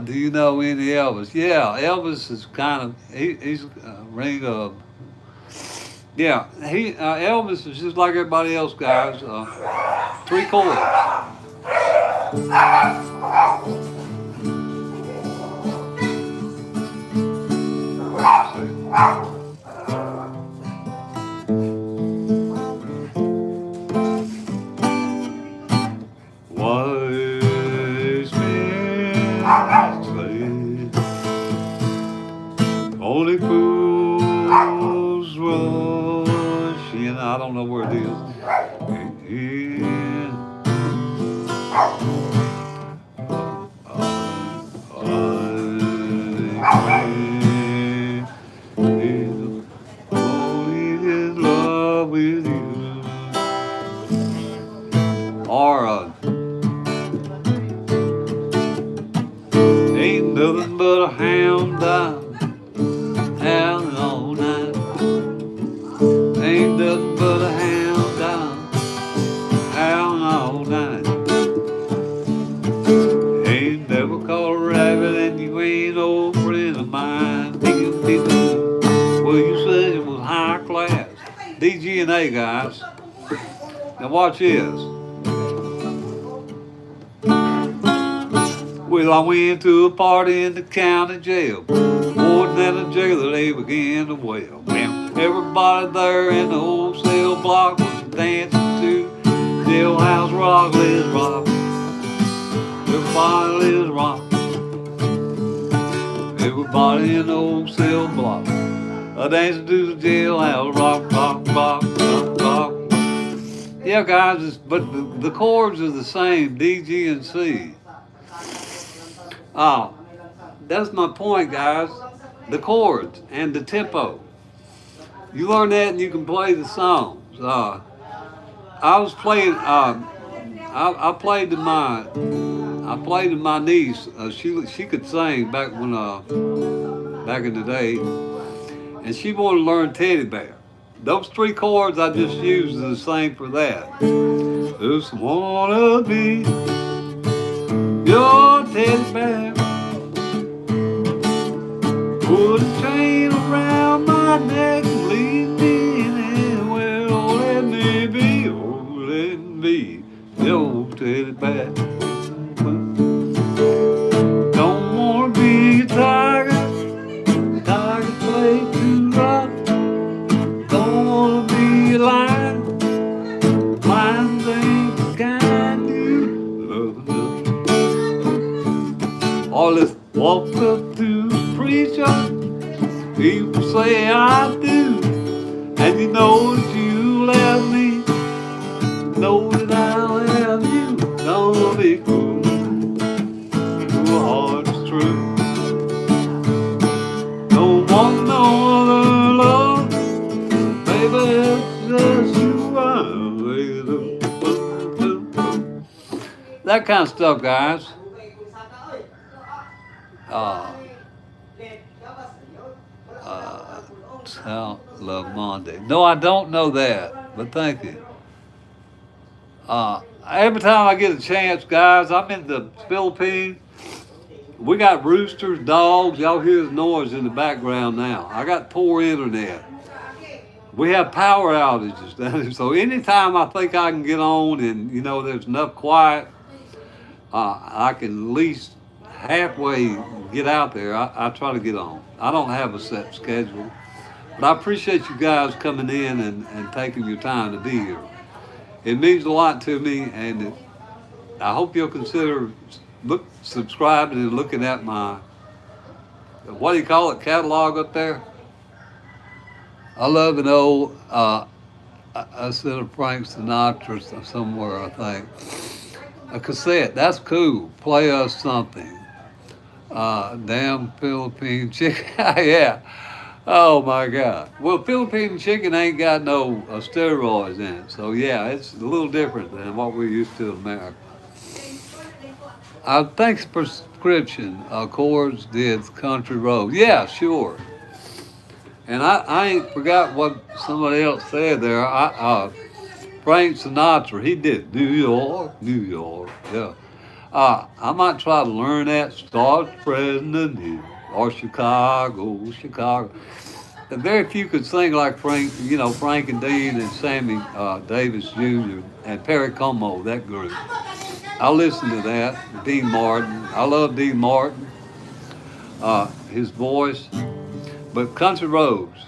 Do you know any Elvis? Yeah, Elvis is kind of, he's a ring of, yeah, Elvis is just like everybody else, guys. 3 chords. Wise men say only fools rush in. I don't know where it is. Ain't nothing but a hound dog, howling all night. Ain't nothing but a hound dog, howling all night. Ain't never caught a rabbit and you ain't no friend of mine. Well, you said it was high class. DG&A, guys. Now watch this. Well, I went to a party in the county jail. Warden and the jailer, they began to wail. Well, everybody there in the wholesale block was dancing to jailhouse rock, let's rock. Everybody, let's rock. Everybody in the wholesale block dancing to the jailhouse rock, rock, rock, rock, rock. Yeah, guys, but the chords are the same, D, G, and C. That's my point, guys. The chords and the tempo. You learn that and you can play the songs. I was playing. I played to my niece. She could sing back when back in the day, and she wanted to learn Teddy Bear. Those three chords I just used are the same for that. Just wanna be your teddy bear. Put a chain around my neck and lead me anywhere. Oh, let me be, oh, let me be your teddy bear. Don't wanna be a tiger, tiger play too rough. Don't wanna be a lion, lions ain't the kind you love enough. Or let's walk up to the preacher. People say I do, and you know that you love me. Know that I'll have you. Don't be cruel. Your heart is true. Don't want no other love, baby. It's just you. That kind of stuff, guys. Tell Love Monday. No, I don't know that, but thank you. Every time I get a chance, guys, I'm in the Philippines. We got roosters, dogs. Y'all hear the noise in the background now. I got poor internet. We have power outages down there. So anytime I think I can get on and, you know, there's enough quiet, I can at least halfway get out there. I try to get on. I don't have a set schedule. But I appreciate you guys coming in and taking your time to be here. It means a lot to me, and I hope you'll consider subscribing and looking at my, what do you call it, catalog up there? I love an old, I said a Frank Sinatra somewhere, I think. A cassette, that's cool. Play us something. Damn Philippine chicken, yeah. Oh my God. Well, Philippine chicken ain't got no steroids in it. So yeah, it's a little different than what we're used to in America. Thanks prescription. Chords did Country Road. Yeah, sure. And I ain't forgot what somebody else said there. Frank Sinatra, he did New York, New York. Yeah. I might try to learn that. Start spreading the news. Or Chicago, Chicago. And very few could sing like Frank, you know, Frank and Dean and Sammy Davis Jr. and Perry Como, that group. I listen to that. Dean Martin. I love Dean Martin, his voice. But Country Roads,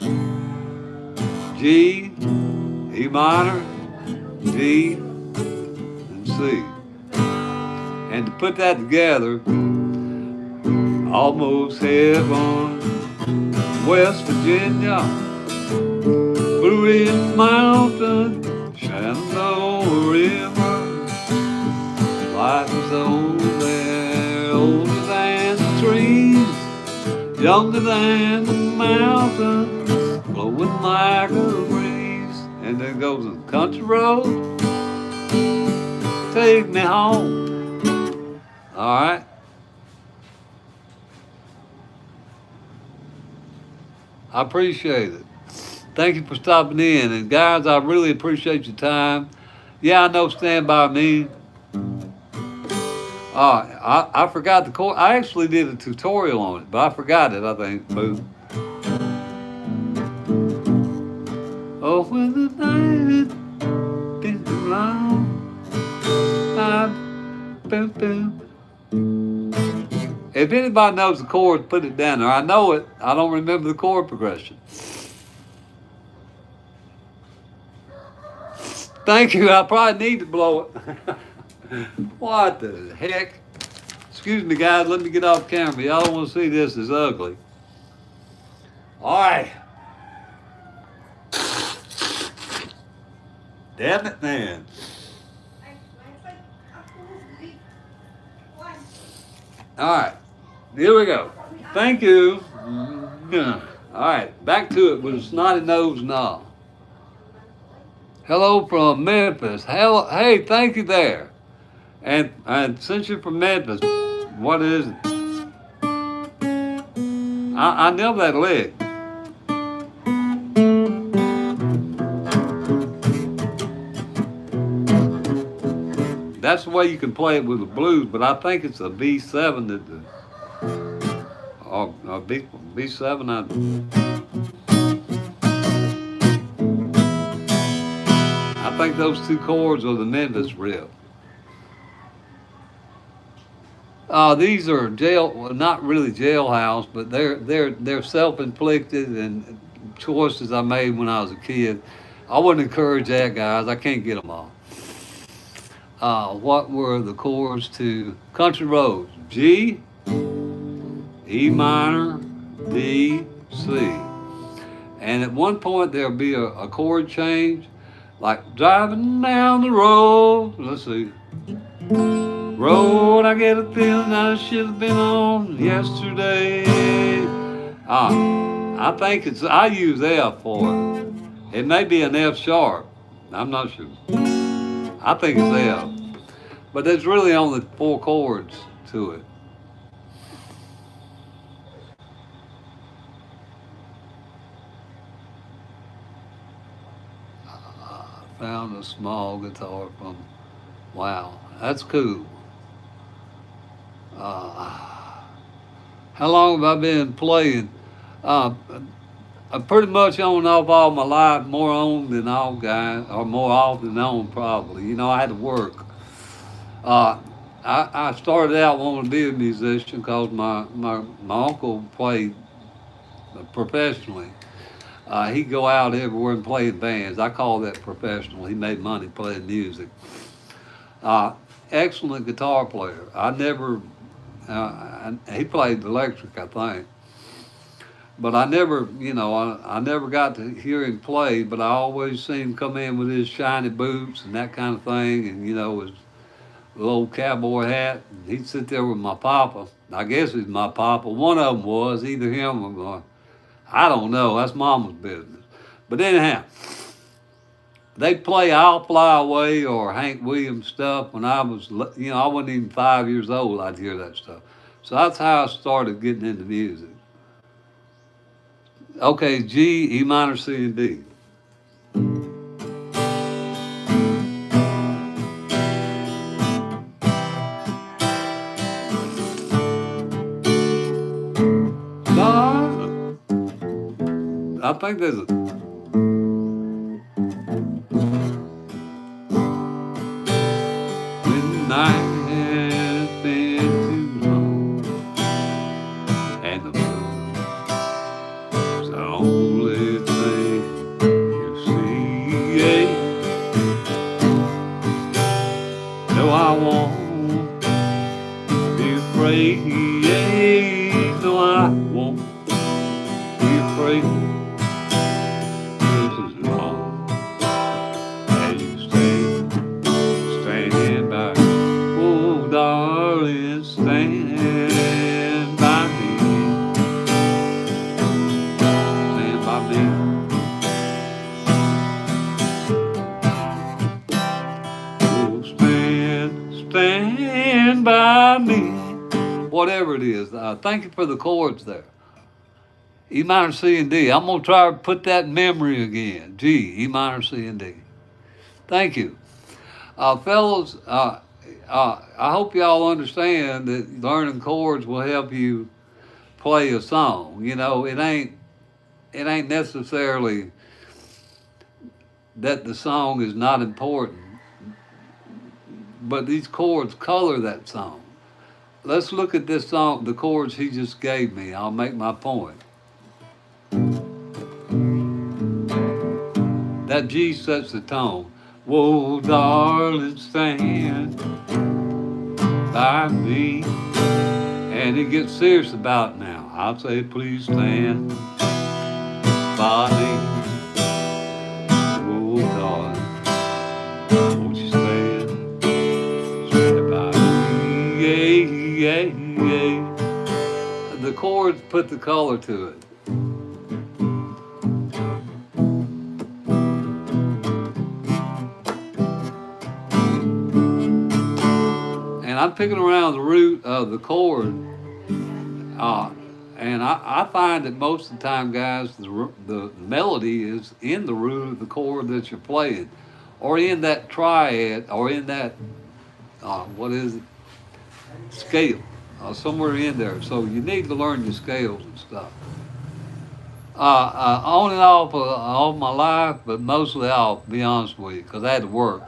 G, E minor, D, and C. And to put that together, almost heaven, West Virginia, Blue Ridge Mountain, Shenandoah River, life is old there, older than the trees, younger than the mountain, blowing like a breeze. And then goes the country road, take me home. All right. I appreciate it. Thank you for stopping in. And guys, I really appreciate your time. Yeah, I know Stand By Me. I forgot the chord. I actually did a tutorial on it, but I forgot it, I think. Boom. Oh, when the night has been too long, boom, boom. If anybody knows the chord, put it down there. I know it. I don't remember the chord progression. Thank you. I probably need to blow it. What the heck? Excuse me, guys. Let me get off camera. Y'all don't want to see this. It's ugly. All right. Damn it, man. All right. Here we go. Thank you. All right, back to it with a snotty nose now. Hello from Memphis. Hey, thank you there. And since you're from Memphis, what is it? I know that lick. That's the way you can play it with the blues, but I think it's a B7 that the, or B7. I think those two chords are the Memphis riff. These are well, not really jailhouse, but they're self-inflicted and choices I made when I was a kid. I wouldn't encourage that, guys. I can't get them all. What were the chords to Country Roads? G, E minor, D, C. And at one point there'll be a chord change, like driving down the road. Let's see. Road, I get a feeling I should have been on yesterday. I think I use F for it. It may be an F sharp. I'm not sure. I think it's F. But there's really only 4 chords to it. Found a small guitar from, wow, that's cool. How long have I been playing? Uh, pretty much on and off all my life, more on than off, guys, or more off than on, probably. You know, I had to work. Uh, I started out wanting to be a musician because my uncle played professionally. He'd go out everywhere and play in bands. I call that professional. He made money playing music. Uh, Excellent guitar player. I never, he played electric, I think. But I never, I never got to hear him play, but I always seen him come in with his shiny boots and that kind of thing, and, his little cowboy hat. And he'd sit there with my papa. I guess he's my papa. One of them was, either him or, I don't know. That's mama's business. But anyhow, they'd play I'll Fly Away or Hank Williams stuff when I was, I wasn't even 5 years old. I'd hear that stuff. So that's how I started getting into music. Okay, G, E minor, C, and D. No, I think there's a. When I have been too long, and the moon's the only thing you see. No, I won't be afraid. No, I won't be afraid. This is long as you stand by. Oh, darling, stand by me. Stand by me. Oh, stand by me. Whatever it is. Thank you for the chords there. E minor, C, and D. I'm going to try to put that in memory again. G, E minor, C, and D. Thank you. Fellows, I hope y'all understand that learning chords will help you play a song. It ain't necessarily that the song is not important, but these chords color that song. Let's look at this song, the chords he just gave me. I'll make my point. That G sets the tone. Whoa, darling, stand by me. And it gets serious about it now. I'll say, please stand by me. Whoa, darling, won't you stand by me? Yeah. The chords put the color to it. And I'm picking around the root of the chord, and And I find that most of the time, guys, the melody is in the root of the chord that you're playing, or in that triad, or in that, what is it, scale, somewhere in there. So you need to learn your scales and stuff. On and off all my life, but mostly off, to be honest with you, because I had to work.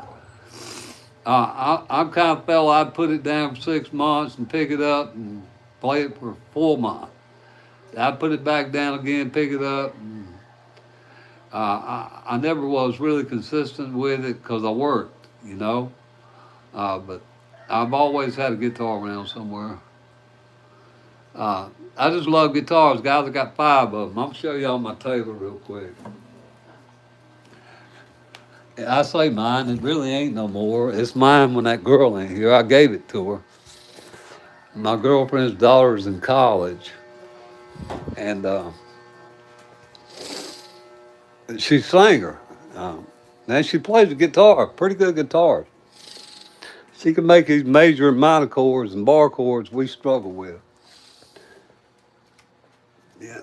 I'm kind of fella, I'd put it down for 6 months and pick it up and play it for 4 months. I'd put it back down again, pick it up. And, I never was really consistent with it because I worked, you know. But I've always had a guitar around somewhere. I just love guitars, guys. I got 5 of them. I'm gonna show y'all my Taylor real quick. I say mine, it really ain't no more. It's mine when that girl ain't here. I gave it to her. My girlfriend's daughter's in college, and she's a singer. And she plays the guitar, pretty good guitar. She can make these major and minor chords and bar chords we struggle with. Yeah.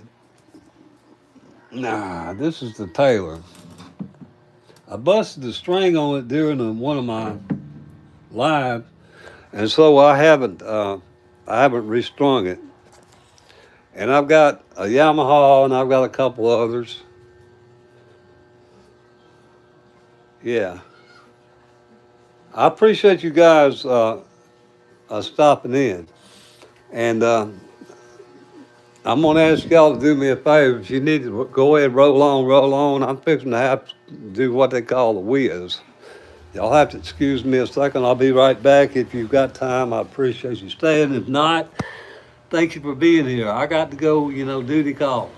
Nah, this is the Taylor. I busted the string on it during one of my lives, and so I haven't restrung it. And I've got a Yamaha, and I've got a couple others. Yeah, I appreciate you guys stopping in, and I'm gonna ask y'all to do me a favor. If you need to go ahead, roll on, roll on. I'm fixing to have to do what they call the whiz. Y'all have to excuse me a second. I'll be right back. If you've got time, I appreciate you staying. If not, thank you for being here. I got to go, duty calls.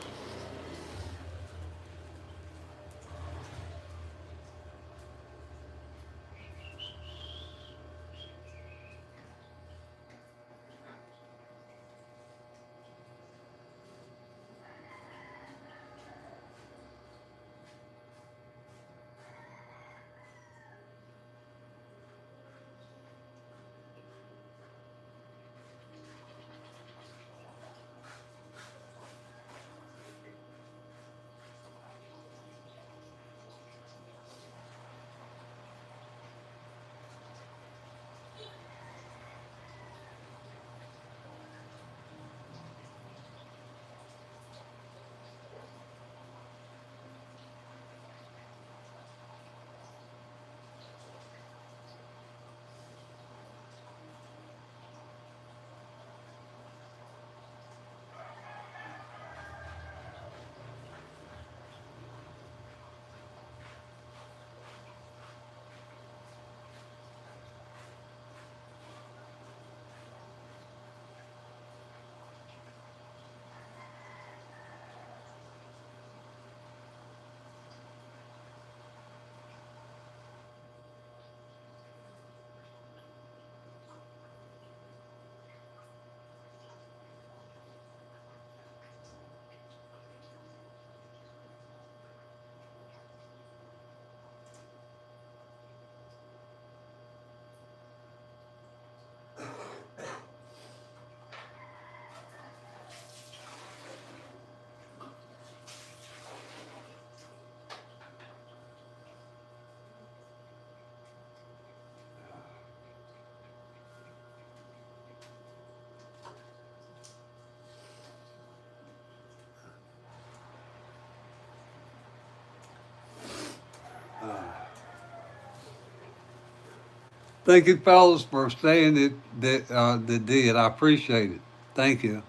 Thank you, fellas, for saying that did. I appreciate it. Thank you.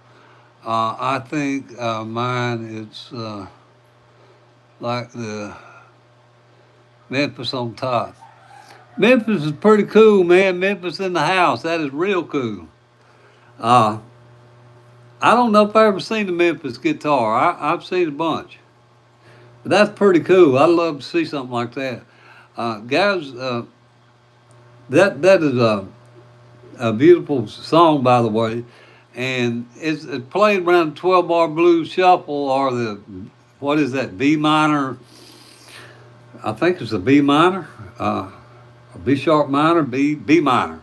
I think mine is like the Memphis on top. Memphis is pretty cool, man. Memphis in the house. That is real cool. Uh, I don't know if I ever seen a Memphis guitar. I've seen a bunch. But that's pretty cool. I'd love to see something like that. Guys, that is a beautiful song, by the way. And it's played around the 12 bar blues shuffle or what is that, B minor? I think it's a B minor, a B sharp minor, B minor.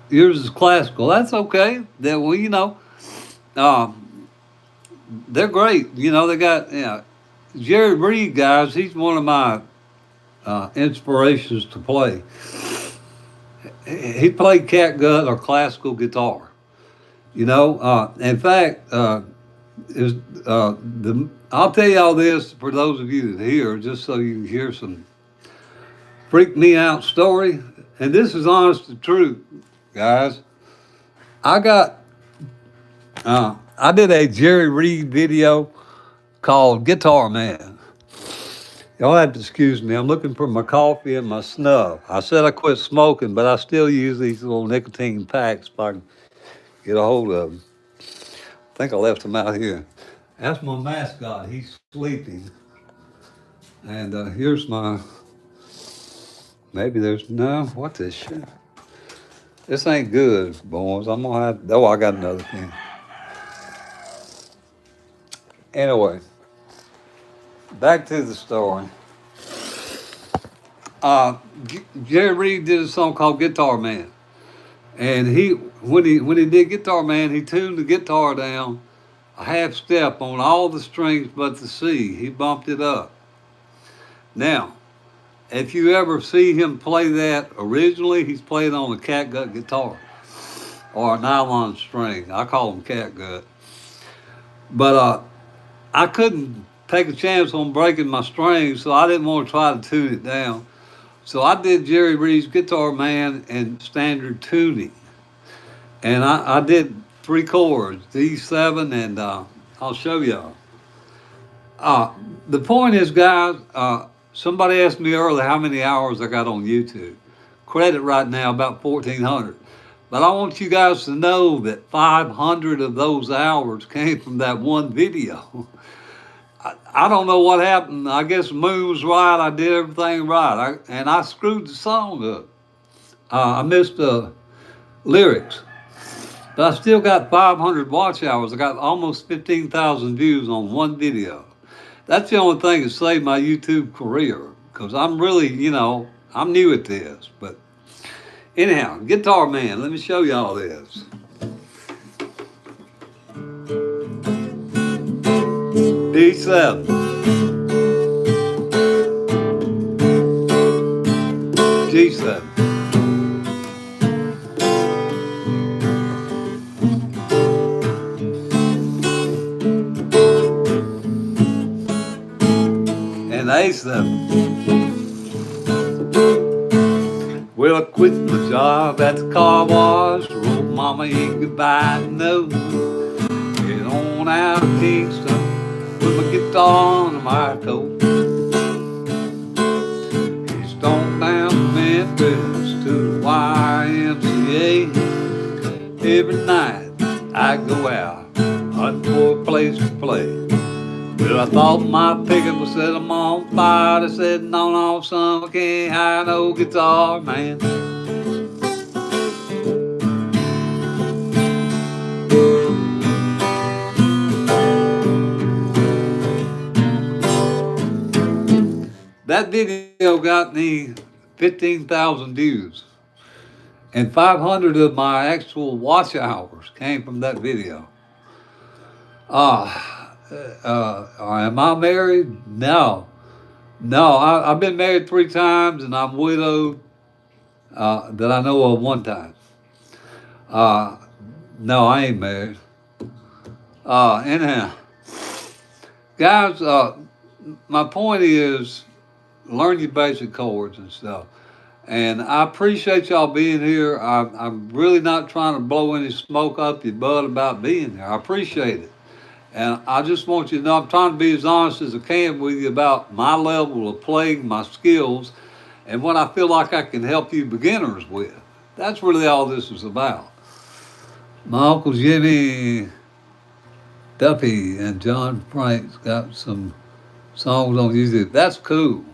Yours is classical. That's okay. That well, they're great. They got Jerry Reed, guys. He's one of my inspirations to play. He played catgut or classical guitar. In fact, is I'll tell you all this for those of you that hear, just so you can hear some freak me out story. And this is honest to truth, guys. I got I did a Jerry Reed video called Guitar Man. Y'all have to excuse me. I'm looking for my coffee and my snuff. I said I quit smoking, but I still use these little nicotine packs if I can get a hold of them. I think I left them out here. That's my mascot. He's sleeping. And here's my. Maybe there's no. What this shit? This ain't good, boys. I'm gonna have. Oh, I got another thing. Anyway, back to the story. Uh, Jerry Reed did a song called Guitar Man, and when he did Guitar Man, he tuned the guitar down a half step on all the strings but the C. He bumped it up. Now, if you ever see him play that originally, he's playing on a catgut guitar or a nylon string. I call them catgut. But I couldn't take a chance on breaking my strings, so I didn't want to try to tune it down. So I did Jerry Reed's Guitar Man in standard tuning. And I did 3 chords, D7, and I'll show y'all. The point is, guys, somebody asked me earlier how many hours I got on YouTube. Credit right now about 1,400. But I want you guys to know that 500 of those hours came from that one video. I don't know what happened. I guess the moon was right. I did everything right. And I screwed the song up. I missed the lyrics. But I still got 500 watch hours. I got almost 15,000 views on one video. That's the only thing that saved my YouTube career. Because I'm really, I'm new at this. But anyhow, Guitar Man, let me show y'all this. D7. G7. And A7. Well, I quit my job at the car wash, wrote Mama a goodbye note. Get on out of Kingston with my guitar and my coat. He's on down to Memphis to the YMCA. Every night I go out hunting for a place to play. Well, I thought my pickup was set them on fire. They said, no, son, I can't hire no guitar man. That video got me 15,000 views. And 500 of my actual watch hours came from that video. Am I married? No. I've been married 3 times, and I'm widowed that I know of 1 time. No, I ain't married. Anyhow, guys, my point is learn your basic chords and stuff. And I appreciate y'all being here. I'm really not trying to blow any smoke up your butt about being here. I appreciate it. And I just want you to know I'm trying to be as honest as I can with you about my level of playing, my skills, and what I feel like I can help you beginners with. That's really all this is about. My Uncle Jimmy Duffy and John Frank's got some songs on YouTube. That's cool.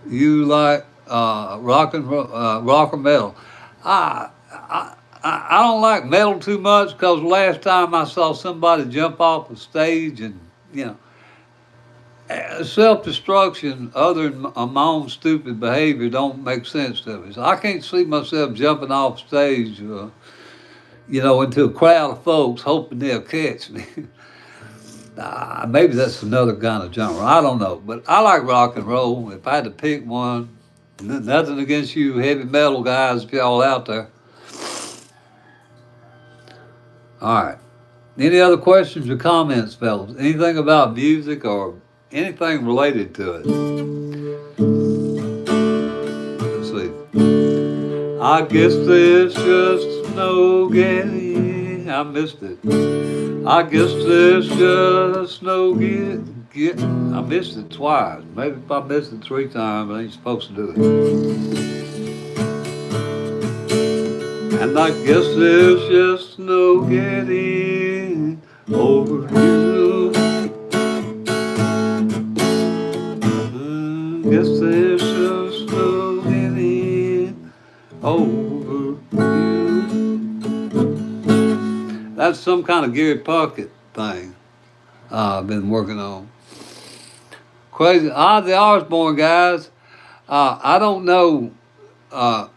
You like rock and metal. I don't like metal too much because last time I saw somebody jump off a stage and, self-destruction other than my own stupid behavior don't make sense to me. So I can't see myself jumping off stage, into a crowd of folks hoping they'll catch me. Maybe that's another kind of genre. I don't know. But I like rock and roll. If I had to pick one, nothing against you heavy metal guys, if y'all out there. All right. Any other questions or comments, fellas? Anything about music or anything related to it? Let's see. I guess there's just no getting. I missed it. I guess there's just no get. I missed it twice. Maybe if I missed it 3 times, I ain't supposed to do it. And I guess there's just no getting over you. I guess there's just no getting over you. That's some kind of Gary Puckett thing I've been working on. Crazy. Ozzy Osbourne, guys. I don't know. I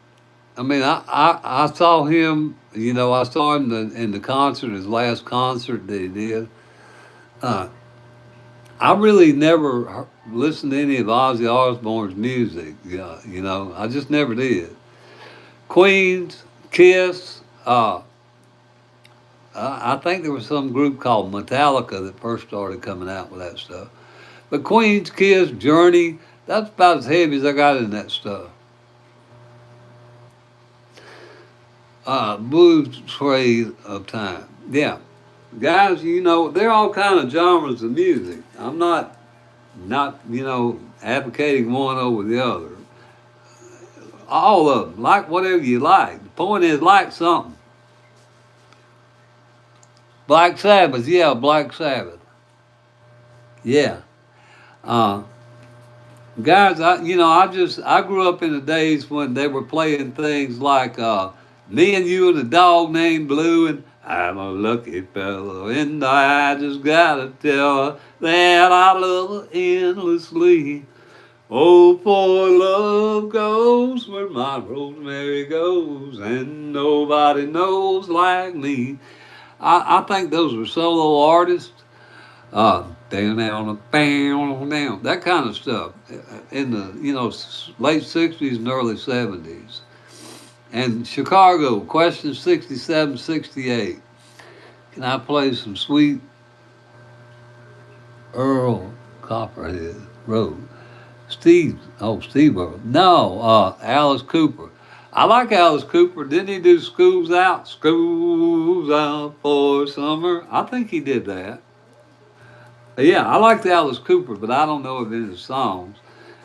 saw him. I saw him in the concert, his last concert that he did. Uh, I really never listened to any of Ozzy Osbourne's music. Yeah, I just never did. Queens, Kiss. I think there was some group called Metallica that first started coming out with that stuff. But Queens, Kiss, Journey, that's about as heavy as I got in that stuff. Blues Train of Time. Yeah. Guys, there are all kind of genres of music. I'm not advocating one over the other. All of them. Like whatever you like. The point is like something. Black Sabbath, yeah, Black Sabbath. Yeah. Uh, Guys, I grew up in the days when they were playing things like Me and You and a Dog Named Blue and I'm a lucky fellow and I just gotta tell her that I love her endlessly. Oh, for love goes where my rosemary goes and nobody knows like me. I think those were solo artists. Down, down, down, down, that kind of stuff in the late '60s and early '70s. And Chicago, question 67, 68. Can I play some sweet Earl Copperhead Road? Steve Earle. No, Alice Cooper. I like Alice Cooper. Didn't he do Schools Out? Schools Out for Summer. I think he did that. Yeah, I like the Alice Cooper, but I don't know of any songs.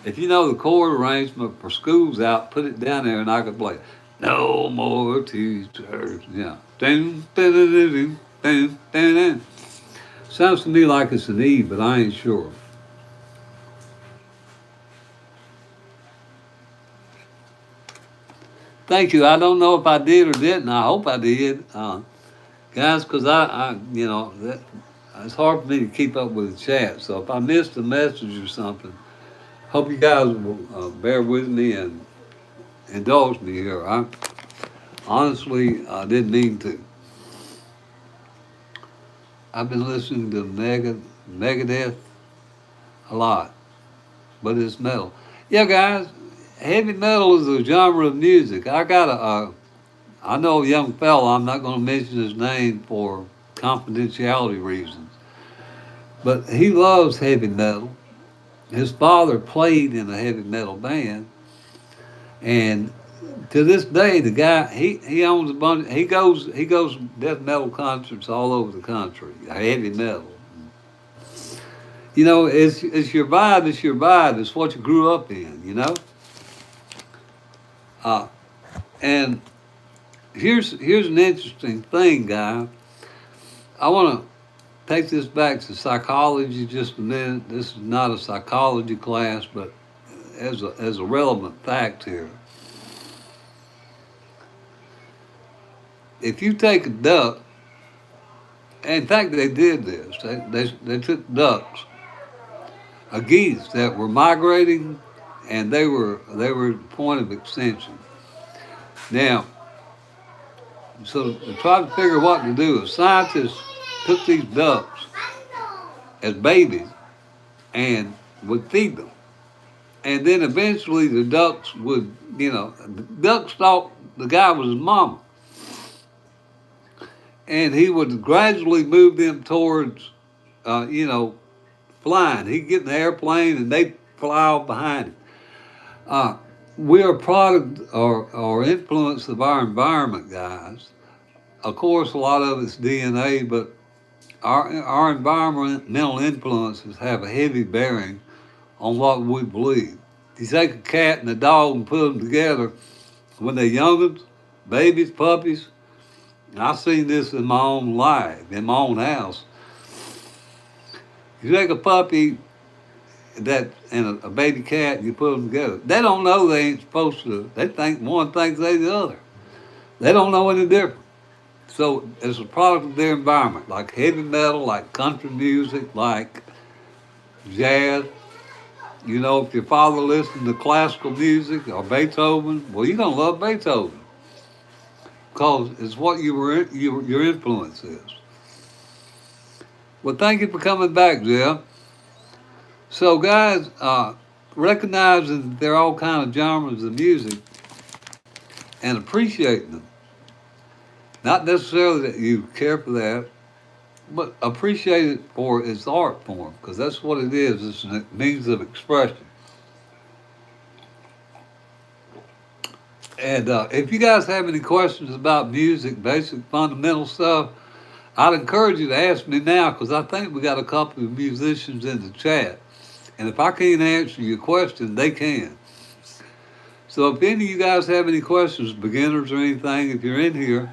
If you know the chord arrangement for Schools Out, put it down there and I could play No More Teachers. Yeah. Dun, dun, dun, dun, dun, dun, dun. Sounds to me like it's an E, but I ain't sure. Thank you. I don't know if I did or didn't. I hope I did. Guys, because it's hard for me to keep up with the chat. So if I missed a message or something, hope you guys will bear with me and indulge me here. I honestly didn't mean to. I've been listening to Megadeth a lot, but it's metal. Yeah, guys, heavy metal is a genre of music. I know a young fella. I'm not going to mention his name for confidentiality reasons, but he loves heavy metal. His father played in a heavy metal band, and to this day, the guy he owns a bunch. He goes death metal concerts all over the country. Heavy metal. It's your vibe. It's your vibe. It's what you grew up in. Uh, and here's an interesting thing, guy. I want to take this back to psychology just a minute. This is not a psychology class, but as a relevant fact here. If you take a duck, in fact they did this. They took ducks, geese that were migrating, and they were the point of extinction. Now, So they tried to figure what to do. Scientists took these ducks as babies and would feed them. And then eventually the ducks would, the ducks thought the guy was his mama. And he would gradually move them towards, uh, you know, flying. He'd get in the airplane and they'd fly off behind him. Uh, we're a product or influence of our environment, guys. Of course, a lot of it's DNA, but our environmental influences have a heavy bearing on what we believe. You take a cat and a dog and put them together when they're youngins, babies, puppies. And I've seen this in my own life, in my own house. You take a puppy that and a baby cat and you put them together. They don't know they ain't supposed to. They think one thinks they the other. They don't know any different. So it's a product of their environment, like heavy metal, like country music, like jazz. You know, if your father listened to classical music or Beethoven, well, you're gonna love Beethoven because it's what your influence is. Well, thank you for coming back, Jeff. So, guys, recognizing that there are all kind of genres of music and appreciating them. Not necessarily that you care for that, but appreciate it for its art form, because that's what it is. It's a means of expression. And if you guys have any questions about music, basic fundamental stuff, I'd encourage you to ask me now, because I think we got a couple of musicians in the chat. And if I can't answer your question, they can. So if any of you guys have any questions, beginners or anything, if you're in here,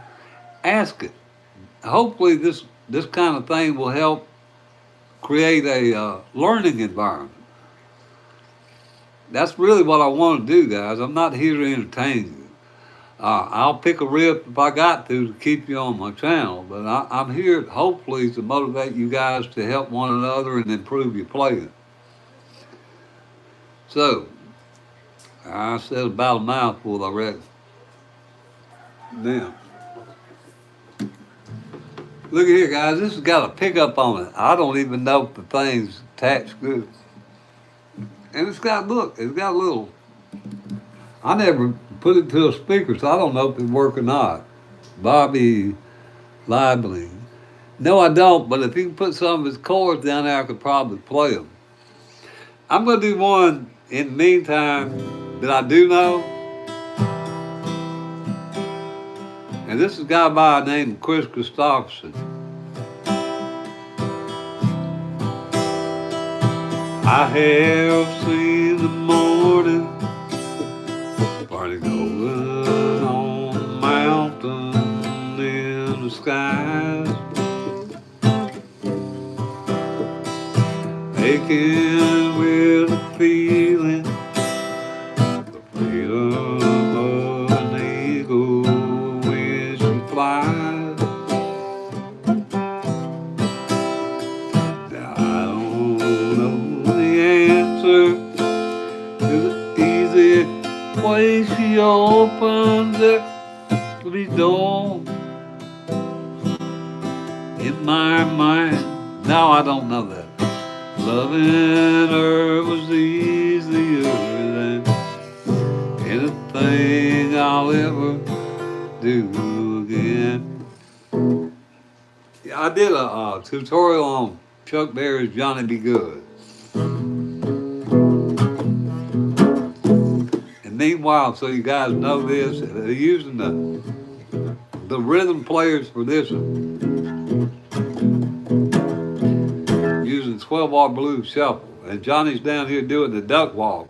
ask it. Hopefully this kind of thing will help create a learning environment. That's really what I want to do, guys. I'm not here to entertain you. I'll pick a riff if I got to keep you on my channel, but I'm here hopefully to motivate you guys to help one another and improve your playing. So, I said about a mouthful, I reckon. Now, look at here, guys. This has got a pickup on it. I don't even know if the thing's attached good. And it's got a little. I never put it to a speaker, so I don't know if it work or not. Bobby Lampley. No, I don't, but if he can put some of his chords down there, I could probably play them. I'm going to do one in the meantime that I do know. And this is a guy by the name of Chris Christopherson. I have seen the morning party going on the mountain in the skies, aching with a feeling, the freedom of an eagle when she flies. Now I don't know the answer to the easy way she opens every door in my mind. Now I don't know that. Loving her was easier than anything I'll ever do again. Yeah, I did a tutorial on Chuck Berry's Johnny Be Good. And meanwhile, so you guys know this, they're using the rhythm players for this one. Using 12-bar blues shuffle. And Johnny's down here doing the duck walk.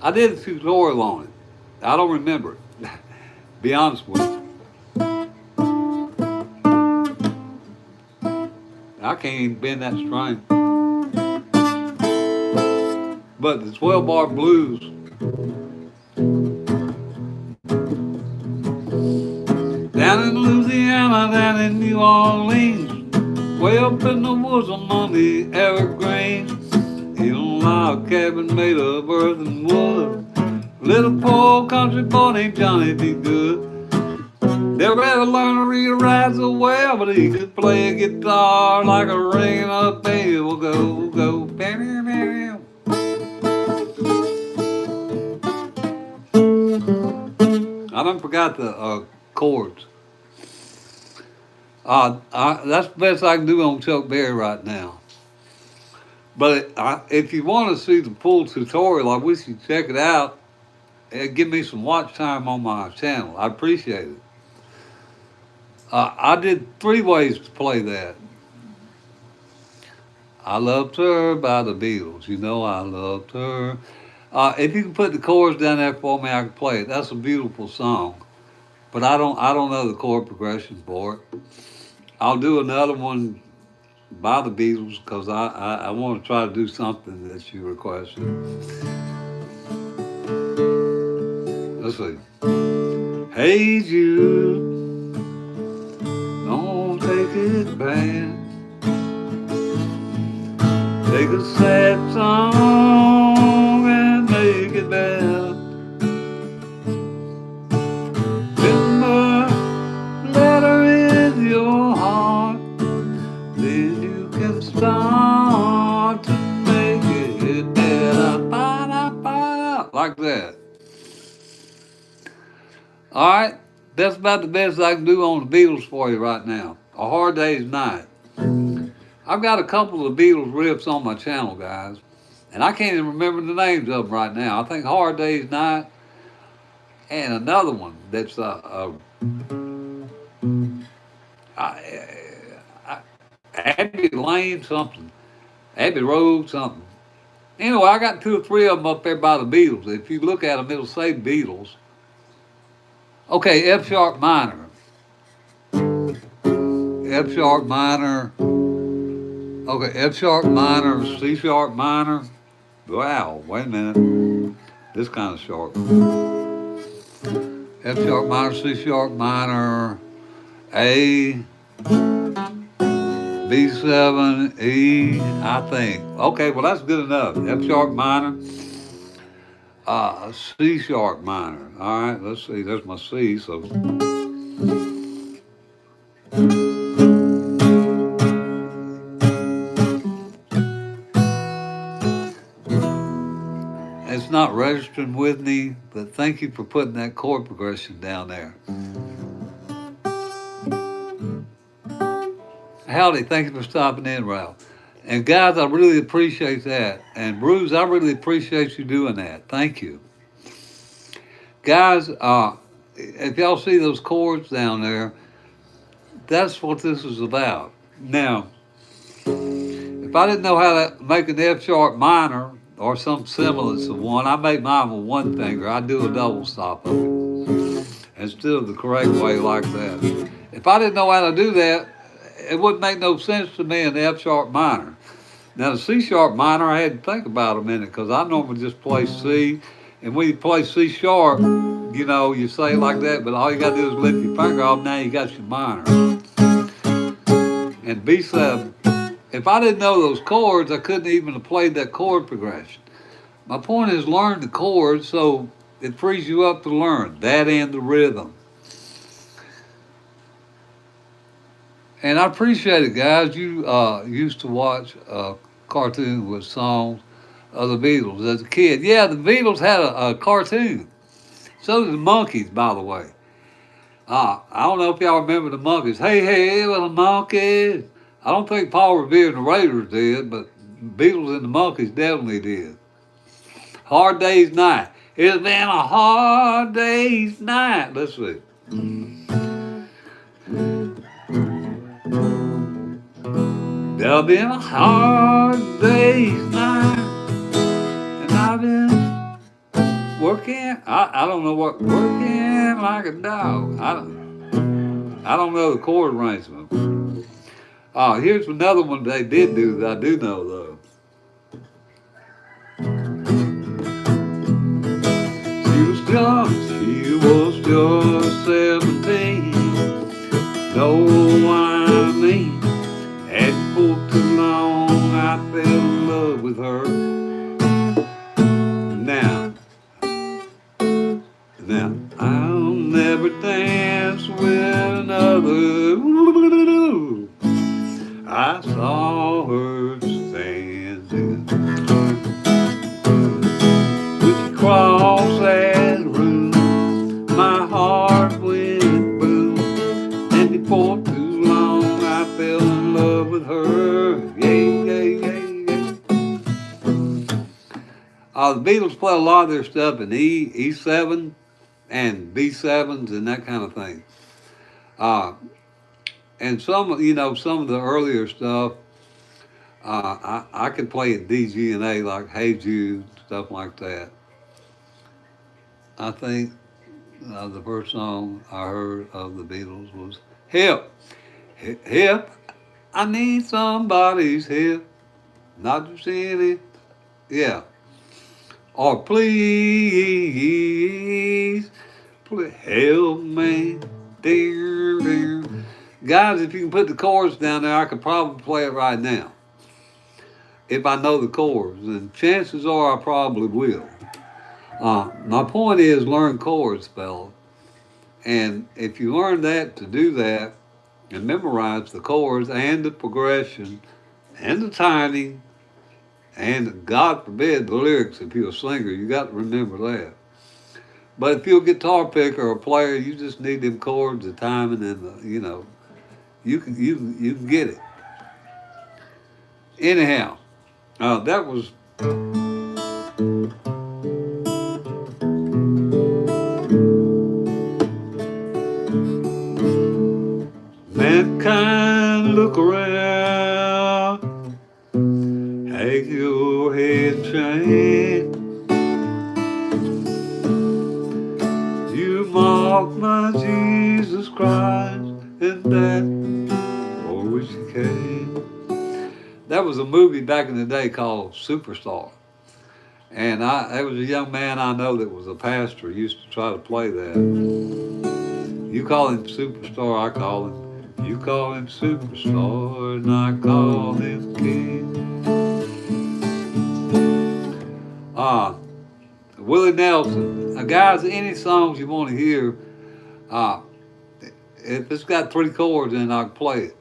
I did a tutorial on it. I don't remember it. Be honest with you. I can't even bend that string. But the 12-bar blues, down in Louisiana, down in New Orleans, way up in the woods among the evergreens. He don't like a cabin made of earth and wood. Little poor country boy named Johnny be good. Never ever learned to read or write so well, but he could play a guitar like a ringing up bell. Go, go, bam, bam, I done forgot the chords. That's the best I can do on Chuck Berry right now. But if you want to see the full tutorial, I wish you'd check it out and give me some watch time on my channel. I appreciate it. I did 3 ways to play that. I Loved Her by the Beatles. You know I loved her. If you can put the chords down there for me, I can play it. That's a beautiful song. But I don't know the chord progression for it. I'll do another one by the Beatles because I want to try to do something that you requested. Let's see. Hey Jude, don't take it bad. Take a sad song and make it bad. Remember, let her in your heart. Then you can start to make it better. Ba-da-ba-da. Like that. Alright, that's about the best I can do on the Beatles for you right now. A Hard Day's Night. I've got a couple of Beatles riffs on my channel, guys. And I can't even remember the names of them right now. I think Hard Day's Night and another one that's Abbey Lane something. Abbey Road something. Anyway, I got 2 or 3 of them up there by the Beatles. If you look at them, it'll say Beatles. Okay, F sharp minor. F sharp minor. Okay, F sharp minor, C sharp minor. Wow, wait a minute. This kind of sharp. F sharp minor, C sharp minor, A, B7, E, I think. Okay, well that's good enough. F sharp minor, C sharp minor. All right, let's see. There's my C. So. It's not registering with me, but thank you for putting that chord progression down there. Howdy, thank you for stopping in, Ralph. And guys, I really appreciate that. And Bruce, I really appreciate you doing that. Thank you. Guys, if y'all see those chords down there, that's what this is about. Now, if I didn't know how to make an F sharp minor or some semblance of one, I make mine with 1 finger. I do a double stop of it instead of the correct way like that. If I didn't know how to do that, it wouldn't make no sense to me in the F sharp minor. Now the C sharp minor, I had to think about a minute because I normally just play C, and when you play C sharp, you know, you say it like that, but all you gotta do is lift your finger off, now you got your minor. And B7, if I didn't know those chords, I couldn't even have played that chord progression. My point is learn the chords so it frees you up to learn that and the rhythm. And I appreciate it, guys. You used to watch cartoons with songs of the Beatles as a kid. Yeah, the Beatles had a cartoon. So did the Monkees, by the way. I don't know if y'all remember the Monkees. Hey, hey, well, the Monkees. I don't think Paul Revere and the Raiders did, but Beatles and the Monkees definitely did. Hard Day's Night. It's been a hard day's night. Let's see. There'll be a hard day's night, and I've been working. I don't know what working like a dog. I don't know the chord arrangement. Here's another one they did do that I do know though. She was just 17. Know what I mean? And The Beatles play a lot of their stuff in E7 and B7s and that kind of thing. Uh, and some of the earlier stuff, I could play in D, G, and A, like Hey Jude, stuff like that. I think the first song I heard of the Beatles was Help. Help, I need somebody's help. Not just any, yeah. Or please, please help me. Dear, dear. Guys, if you can put the chords down there, I could probably play it right now. If I know the chords, and chances are I probably will. My point is learn chords, fellas. And if you learn that to do that and memorize the chords and the progression and the timing and God forbid the lyrics, if you're a singer, you got to remember that. But if you're a guitar picker or a player, you just need them chords, the timing, and you can get it. Anyhow, that was mankind. Look around, hang your head, change. You mock my Jesus Christ, and that for which he came. That was a movie back in the day called Superstar. And there was a young man I know that was a pastor, used to try to play that. You call him Superstar, I call him. You call him Superstar, and I call him King. Willie Nelson. Guys, any songs you want to hear, if it's got 3 chords in it, I can play it.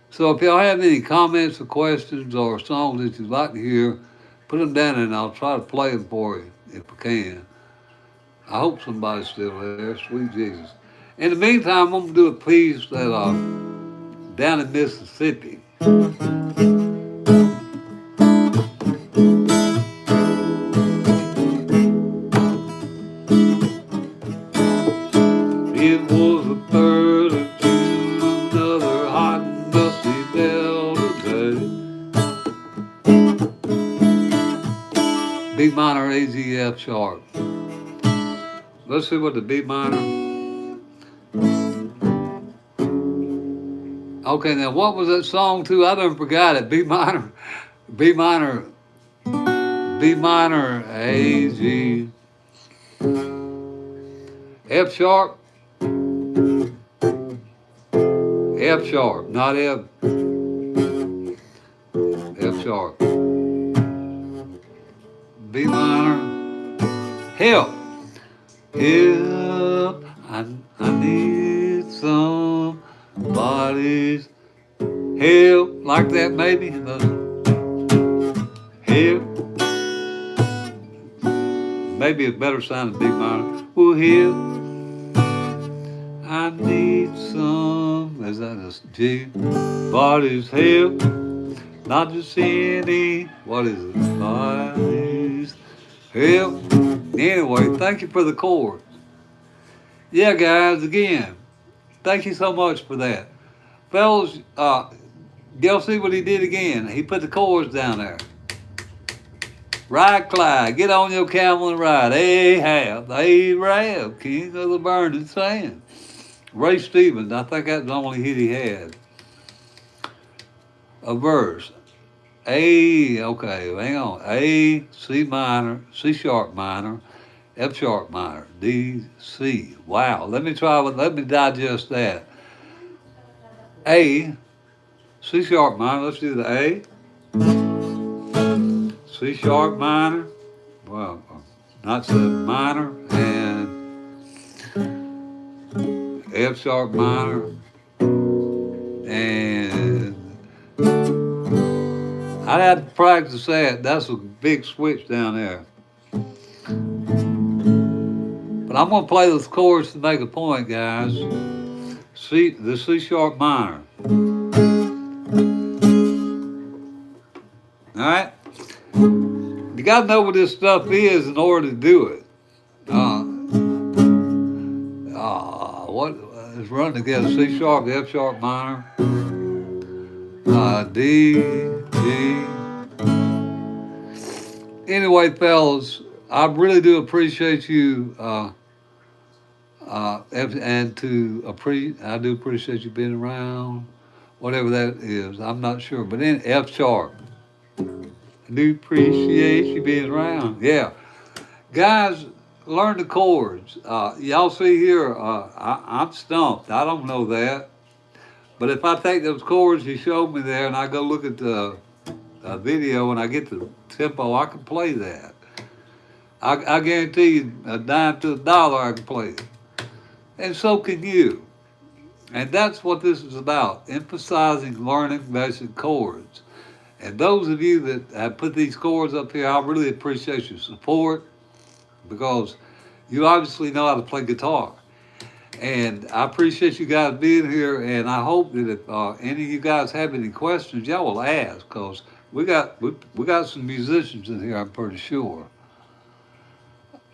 So if y'all have any comments or questions or songs that you'd like to hear, put them down and I'll try to play them for you if I can. I hope somebody's still there, sweet Jesus. In the meantime, I'm going to do a piece that down in Mississippi. It was the 3rd of June, another hot and dusty Delta day. B minor, A, G, F sharp. Let's see what the B minor. Okay, now what was that song too? I done forgot it. B minor, B minor, B minor, A, G, F sharp, F sharp, not F, F sharp, B minor, help, help, I need somebody's help, like that maybe, help, maybe it's better sounding B minor, well help, I need some, is that a G, body's help, not just any, what is it, body's help. Anyway, thank you for the chord. Yeah, guys, again, thank you so much for that. Fellas, y'all see what he did again? He put the chords down there. Ride, Clyde, get on your camel and ride. Ahab, Arab, king of the burning sand. Ray Stevens, I think that's the only hit he had. A verse. A, okay, hang on. A, C minor, C sharp minor, F sharp minor, D, C. Wow, let me digest that. A, C sharp minor, let's do the A. C sharp minor, well, not C minor, and F sharp minor, and I'd have to practice that. That's a big switch down there. But I'm going to play those chords to make a point, guys. The C sharp minor. All right? You got to know what this stuff is in order to do it. What is run together? C sharp, F sharp minor, D, G. Anyway, fellas, I really do appreciate you, I do appreciate you being around, whatever that is. I'm not sure, but in F sharp, I do appreciate you being around. Yeah, guys, learn the chords. Y'all see here, I'm stumped. I don't know that. But if I take those chords you showed me there and I go look at the video and I get the tempo, I can play that. I guarantee you a dime to a dollar I can play it. And so can you. And that's what this is about, emphasizing learning basic chords. And those of you that have put these chords up here, I really appreciate your support because you obviously know how to play guitar. And I appreciate you guys being here, and I hope that if any of you guys have any questions, y'all will ask, because we got some musicians in here, I'm pretty sure.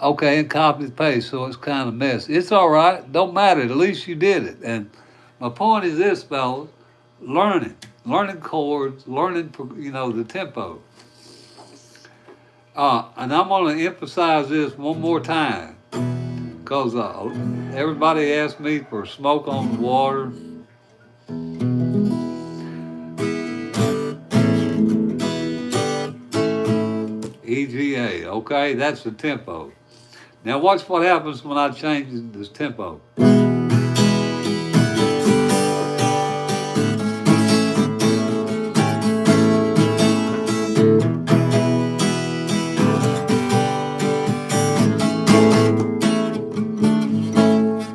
Okay, and copy and paste, so it's kind of messy. It's all right, don't matter, at least you did it. And my point is this, fellas, learning chords, learning, the tempo. And I'm going to emphasize this one more time. Because everybody asked me for smoke on the water. EGA, okay, that's the tempo. Now watch what happens when I change this tempo.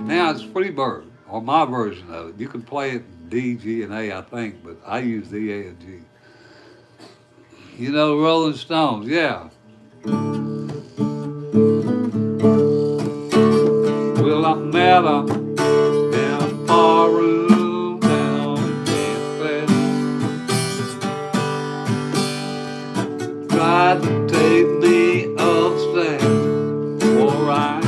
Now it's Freebird, or my version of it. You can play it in D, G, and A, I think, but I use the A and G. You know, Rolling Stones, yeah. Well, I met her in a bar room down in Memphis. Tried to take me upstairs for a ride.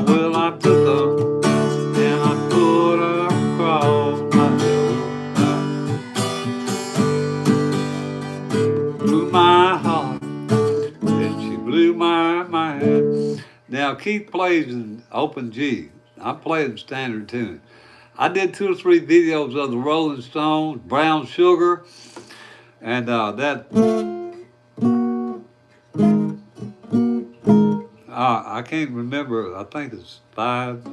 Well, I took her and I put her across my shoulder. Blew my heart and she blew my mind. Now Keith plays in open G. I play in standard tune. I did 2 or 3 videos of the Rolling Stones, Brown Sugar, and I can't remember. I think it's 5.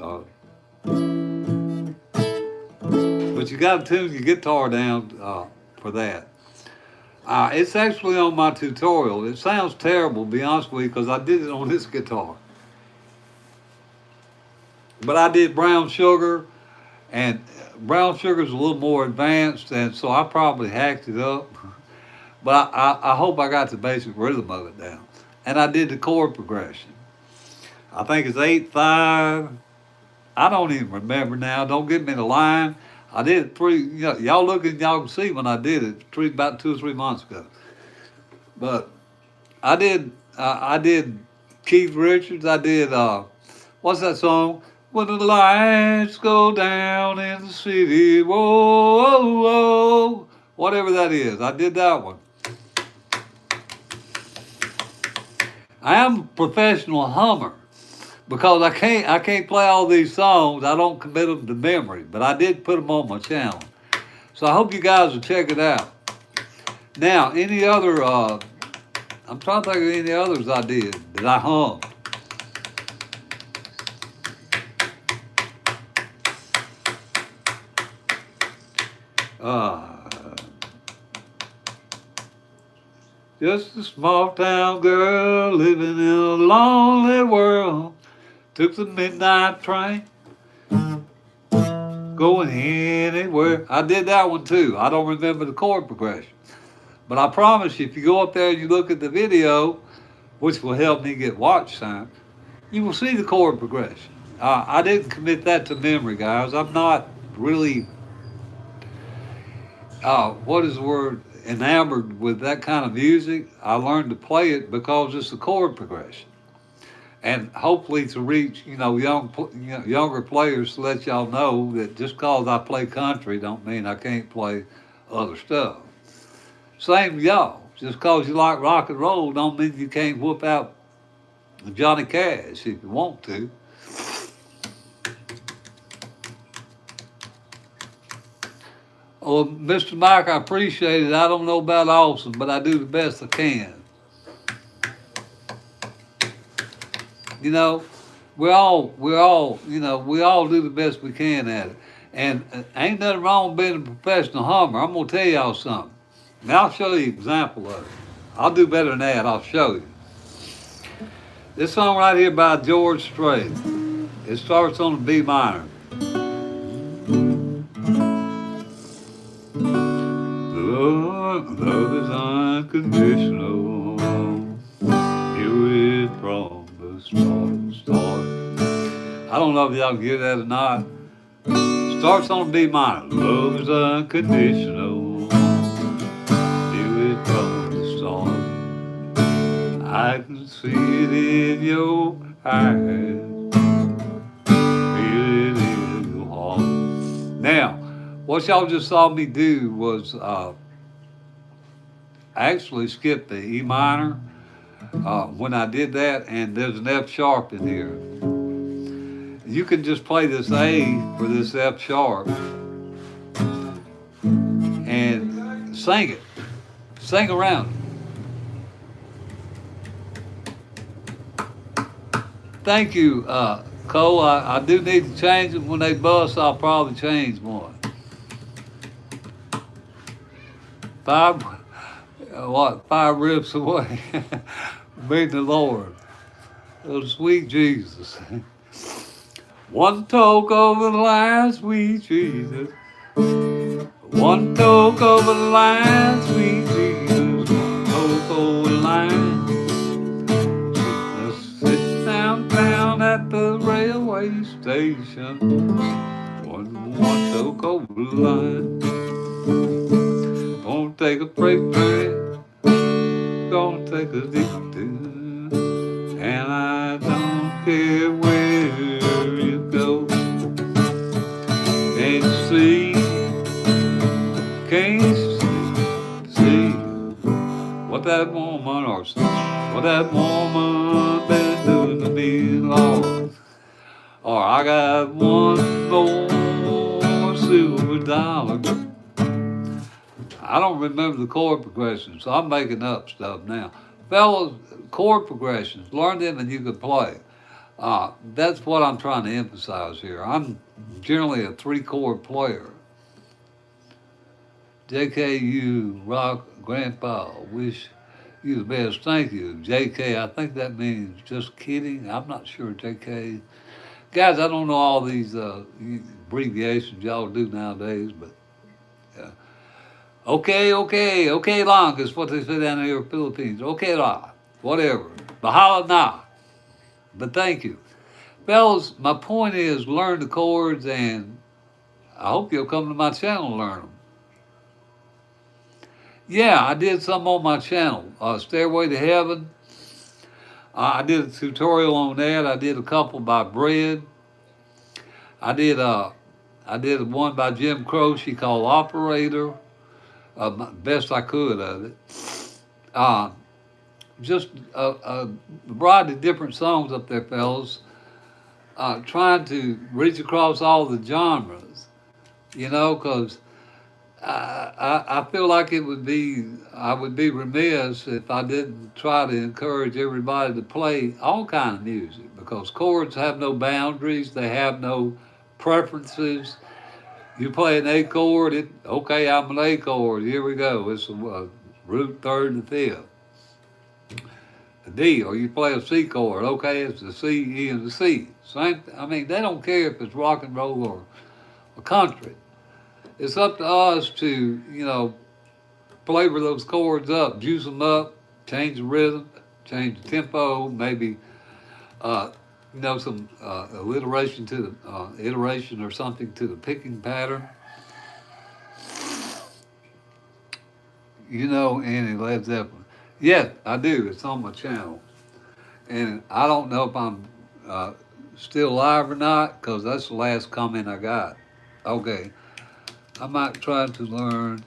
But you got to tune your guitar down for that. It's actually on my tutorial. It sounds terrible, to be honest with you, because I did it on this guitar. But I did Brown Sugar, and Brown Sugar's a little more advanced, and so I probably hacked it up. But I hope I got the basic rhythm of it down. And I did the chord progression. I think it's 8/5. I don't even remember now. Don't get me the line. I did it y'all look and y'all can see when I did it about 2 or 3 months ago. But I did Keith Richards. I did what's that song? When the lights go down in the city, whoa, whoa, whoa, whatever that is. I did that one. I am a professional hummer because I can't play all these songs. I don't commit them to memory, but I did put them on my channel. So I hope you guys will check it out. Now, any other, I'm trying to think of any others I did that I hummed. Just a small town girl living in a lonely world. Took the midnight train, going anywhere. I did that one too. I don't remember the chord progression. But I promise you, if you go up there and you look at the video, which will help me get watch time, you will see the chord progression. I didn't commit that to memory, guys. I'm not really, what is the word? enamored with that kind of music. I learned to play it because it's a chord progression. And hopefully to reach, younger players to let y'all know that just because I play country don't mean I can't play other stuff. Same with y'all. Just because you like rock and roll don't mean you can't whoop out Johnny Cash if you want to. Oh, Mr. Mike, I appreciate it. I don't know about awesome, but I do the best I can. You know, we all do the best we can at it. And ain't nothing wrong with being a professional hummer. I'm gonna tell y'all something. Now I'll show you an example of it. I'll do better than that. I'll show you. This song right here by George Strait. It starts on the B minor. Love is unconditional. Here it from the start. I don't know if y'all can get that or not. Starts on B minor. Love is unconditional. Here it from the start. I can see it in your eyes. Feel it in your heart. Now, what y'all just saw me do was actually skip the E minor when I did that, and there's an F sharp in here. You can just play this A for this F sharp and sing it. Sing around it. Thank you, Cole. I do need to change them. When they bust, I'll probably change one. Five riffs away. Be the Lord. Oh, sweet Jesus. One toke over the line, sweet Jesus. One toke over the line, sweet Jesus. One toke over the line. Let's sit down at the railway station. One toke over the line. Gonna take a freight train. Gonna take a detour. And I don't care where you go. Can't you see? Can't you see what that woman been doing to me, Lord? Or I got one more silver dollar. I don't remember the chord progressions, so I'm making up stuff now. Fellas, chord progressions, learn them and you can play. That's what I'm trying to emphasize here. I'm generally a 3-chord player. JKU, rock, grandpa, wish you the best. Thank you. JK, I think that means just kidding. I'm not sure, JK. Guys, I don't know all these abbreviations y'all do nowadays, but okay, long is what they say down here in the Philippines. Okay, la, whatever. Bahala na. But thank you. Fellas, my point is learn the chords, and I hope you'll come to my channel and learn them. Yeah, I did some on my channel. Stairway to Heaven. I did a tutorial on that. I did a couple by Bread. I did one by Jim Croce called Operator. Best I could of it. Just a variety of different songs up there, fellas. Trying to reach across all the genres, because I feel like I would be remiss if I didn't try to encourage everybody to play all kind of music, because chords have no boundaries, they have no preferences. You play an A chord, okay, I'm an A chord, here we go, it's a root third and fifth. A D, or you play a C chord, okay, it's the C, E, and the C. Same, they don't care if it's rock and roll or country. It's up to us to, flavor those chords up, juice them up, change the rhythm, change the tempo, maybe, some alliteration to the iteration or something to the picking pattern. you know any Led Zeppelin? Yes, I do. It's on my channel. And I don't know if I'm uh, still live or not because that's the last comment I got. Okay, I might try to learn.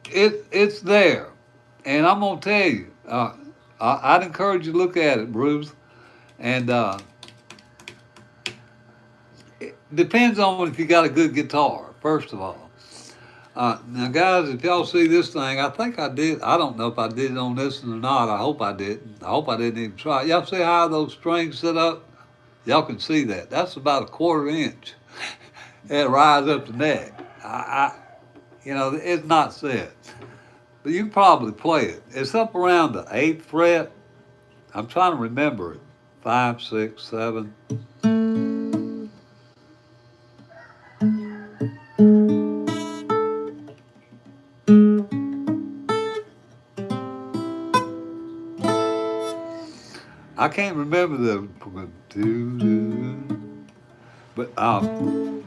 It's there. And I'm going to tell you, I'd encourage you to look at it, Bruce. And it depends on if you got a good guitar, first of all. Now, guys, if y'all see this thing, I think I did. I don't know if I did it on this one or not. I hope I didn't. I hope I didn't even try. Y'all see how those strings sit up? Y'all can see that. That's about a quarter inch. It rise up the neck. It's not set. But you can probably play it. It's up around the 8th fret. I'm trying to remember it. 5, 6, 7. I can't remember the. But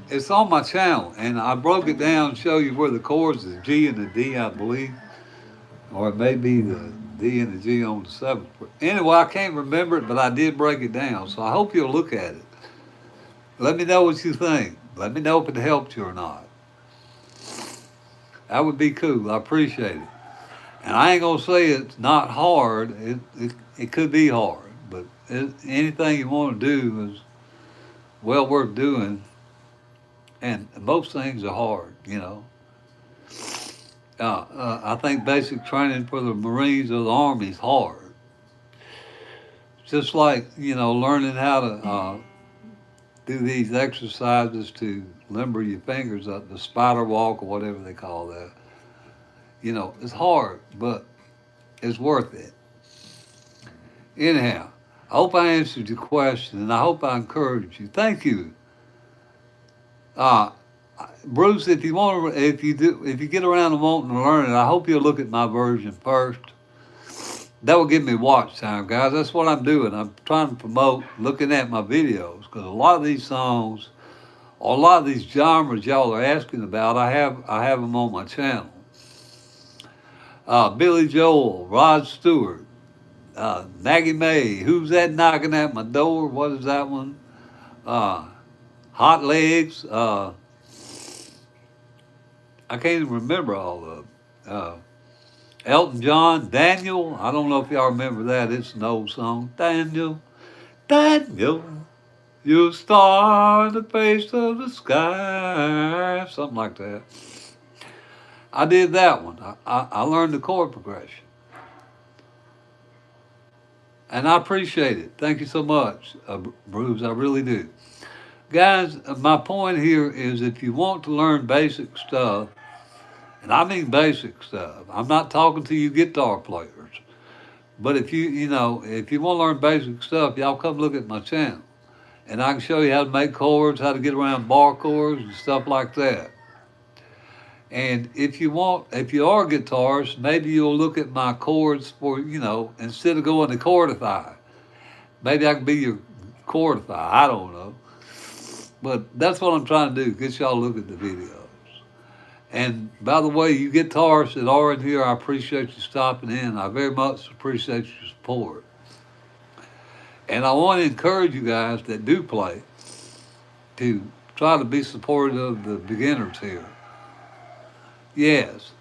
it's on my channel, and I broke it down to show you where the chords, the G and the D, I believe, or it may be the D and the G on the 7th. Anyway, I can't remember it, but I did break it down, so I hope you'll look at it. Let me know what you think. Let me know if it helped you or not. That would be cool. I appreciate it. And I ain't gonna say it's not hard. It could be hard, but anything you want to do is well worth doing. And most things are hard, you know. I think basic training for the Marines or the Army is hard. Just like, learning how to do these exercises to limber your fingers up, the spider walk or whatever they call that. It's hard, but it's worth it. Anyhow, I hope I answered your question, and I hope I encouraged you. Thank you. Uh, Bruce, if you want to, if you get around to wanting to learn it, I hope you'll look at my version first. That will give me watch time, guys. That's what I'm doing. I'm trying to promote looking at my videos because a lot of these songs, or a lot of these genres y'all are asking about, I have them on my channel. Billy Joel, Rod Stewart, Maggie May, Who's That Knocking at My Door? What is that one? Hot Legs. I can't even remember all of them. Elton John, Daniel. I don't know if y'all remember that. It's an old song. Daniel, Daniel, you star in the face of the sky. Something like that. I did that one. I learned the chord progression. And I appreciate it. Thank you so much, Bruce. I really do. Guys, my point here is if you want to learn basic stuff, and I mean basic stuff, I'm not talking to you guitar players, but if you want to learn basic stuff, y'all come look at my channel. And I can show you how to make chords, how to get around bar chords and stuff like that. And if you are a guitarist, maybe you'll look at my chords for, instead of going to chordify, maybe I can be your chordify. I don't know. But that's what I'm trying to do, get y'all to look at the videos. And by the way, you guitarists that are in here, I appreciate you stopping in. I very much appreciate your support. And I want to encourage you guys that do play to try to be supportive of the beginners here. Yes.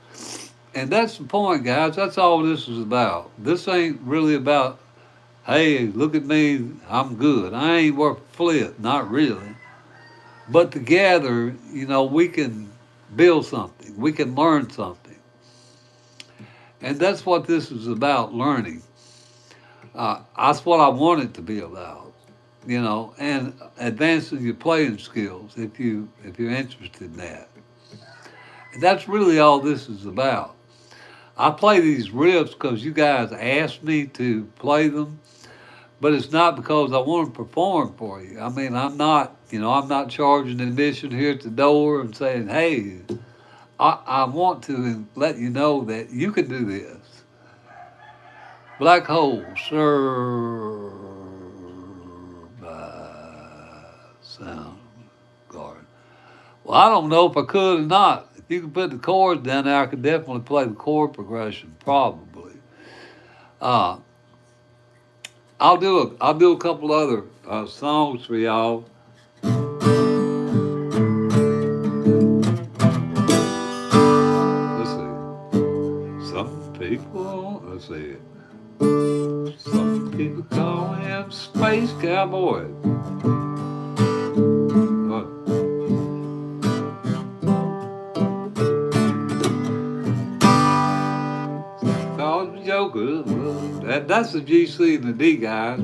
And that's the point, guys. That's all this is about. This ain't really about, hey, look at me, I'm good. I ain't worth a flip, not really. But together, we can build something. We can learn something. And that's what this is about, learning. That's what I want it to be about, and advancing your playing skills if you're interested in that. And that's really all this is about. I play these riffs because you guys asked me to play them, but it's not because I want to perform for you. I mean, I'm not charging admission here at the door and saying, hey, I want to let you know that you can do this. Black hole, sir, sound garden. Well, I don't know if I could or not. You can put the chords down there. I could definitely play the chord progression, probably. Uh, I'll do a couple other songs for y'all. Let's see. Some people, let's see. Some people call him Space Cowboy. What? Called the Joker. That's the G, C, and the D, guys.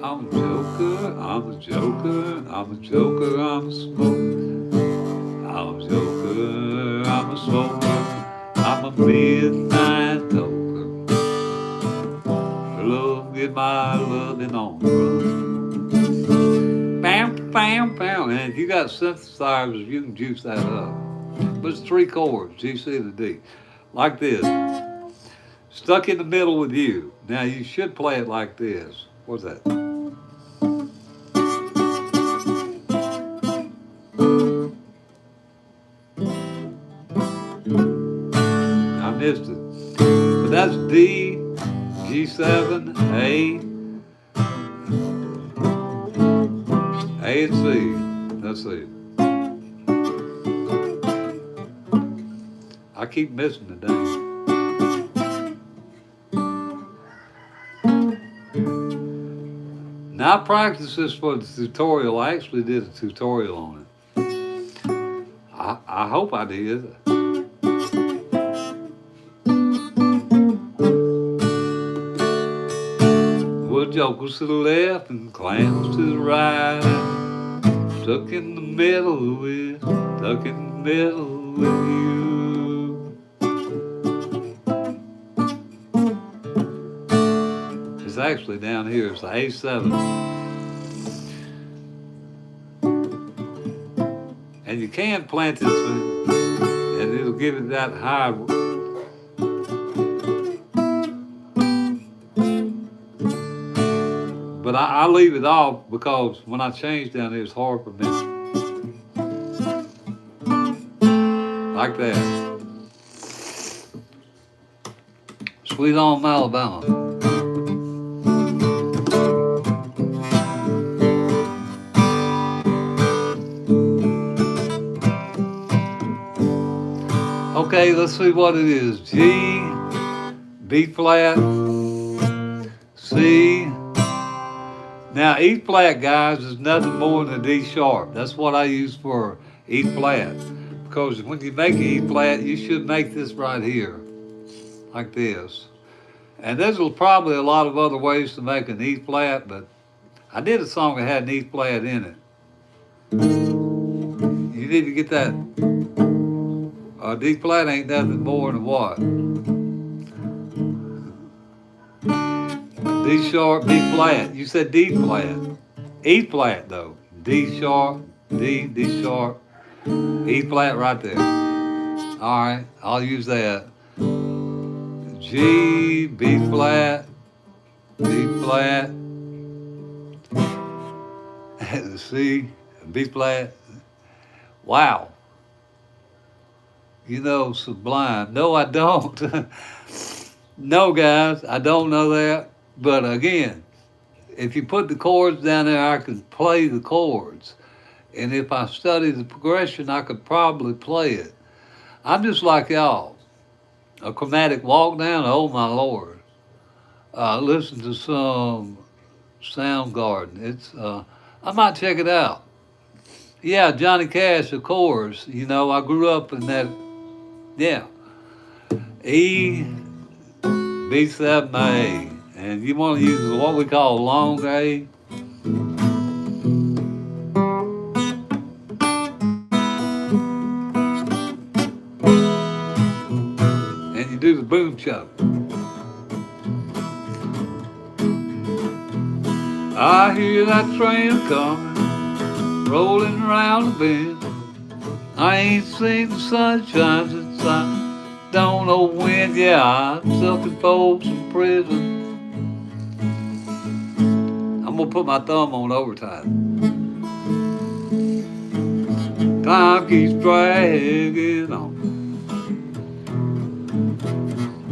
I'm a joker, I'm a joker, I'm a joker, I'm a smoker. I'm a joker, I'm a smoker, I'm a midnight toker. Love, get my loving on the run. Bam, bam, bam. And if you got synthesizers, you can juice that up. But it's 3 chords, G, C, and the D. Like this. Stuck in the middle with you. Now you should play it like this. What's that? I missed it. But that's D, G7, A and C. Let's see. I keep missing the dang. Now I practiced this for the tutorial. I actually did a tutorial on it. I hope I did. Well, jokers to the left and clowns to the right. Stuck in the middle with you. It's actually down here. It's the A7. And you can plant this thing, and it'll give it that high. But I leave it off because when I change down here, it's hard for me. Like that. Sweet Home Alabama. Okay, let's see what it is. G, B flat, C. Now E flat, guys, is nothing more than a D sharp. That's what I use for E flat. Because when you make E flat, you should make this right here, like this. And there's probably a lot of other ways to make an E flat, but I did a song that had an E flat in it. You need to get that. D flat ain't nothing more than what? D sharp, B flat. You said D flat. E flat though. D sharp, D sharp, E flat right there. All right, I'll use that. G, B flat, B flat, C, B flat. Wow. You know, sublime. No, I don't. No, guys, I don't know that. But again, if you put the chords down there, I can play the chords. And if I study the progression, I could probably play it. I'm just like y'all. A chromatic walk down, oh my Lord. Listen to some Soundgarden. It's I might check it out. Yeah, Johnny Cash, of course. You know, I grew up in that. Yeah. E, B7, A. And you want to use what we call long A. And you do the boom chop. I hear that train coming, rolling around the bend. I ain't seen the sunshine since I don't know when. Yeah, I'm stuck in folks in prison. I'm gonna put my thumb on overtime. Time keeps dragging on,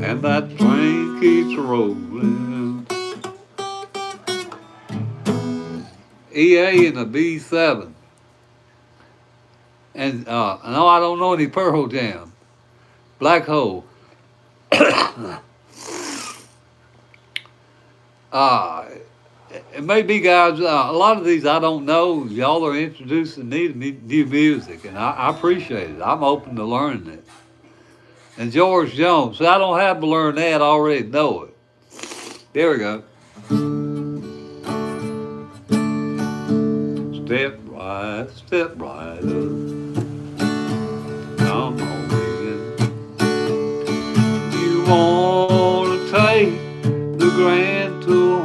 and that train keeps rolling. EA and a B7. And no, I don't know any Pearl Jam. Black Hole. uh, it may be, guys, a lot of these I don't know. Y'all are introducing me to new music, and I appreciate it. I'm open to learning it. And George Jones, I don't have to learn that, I already know it. There we go. Step right up. Come on in. You want to take the grand tour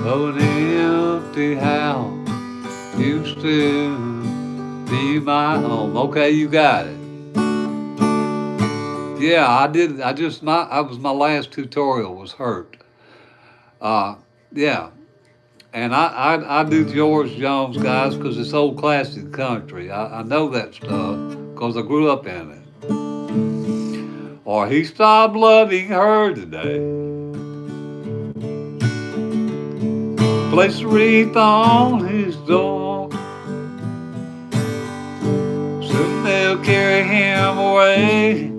of an empty house. You still be my home. Okay, you got it. Yeah, I did. I was my last tutorial was hurt. Yeah. And I do George Jones, guys, because it's old classic country. I know that stuff because I grew up in it. Or he stopped loving her today. Placed a wreath on his door. Soon they'll carry him away.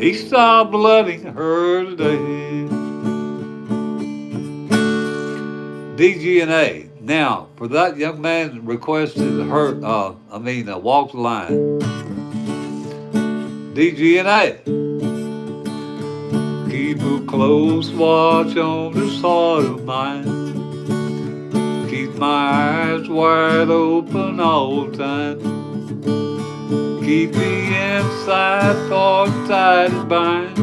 He stopped loving her today. DG&A. Now, for that young man requested Walk the Line. DG&A. Keep a close watch on this heart of mine. Keep my eyes wide open all the time. Keep the inside thought tight and bind.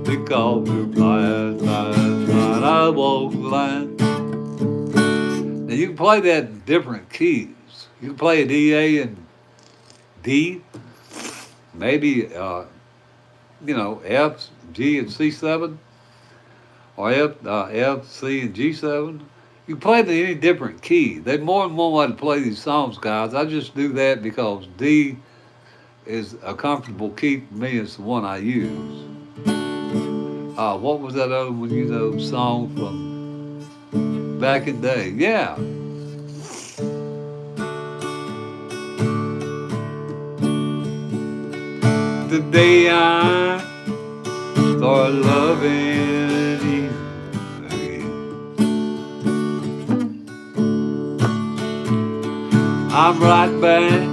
Because you're mine, I walk the line. Now you can play that in different keys. You can play it E, A, and D. Maybe, F, G, and C7. Or F, C, and G7. You can play it in any different key. There's more than one way to play these songs, guys. I just do that because D is a comfortable key for me. It's the one I use. What was that other one, song from back in the day? Yeah. The day I started loving you again, I'm right back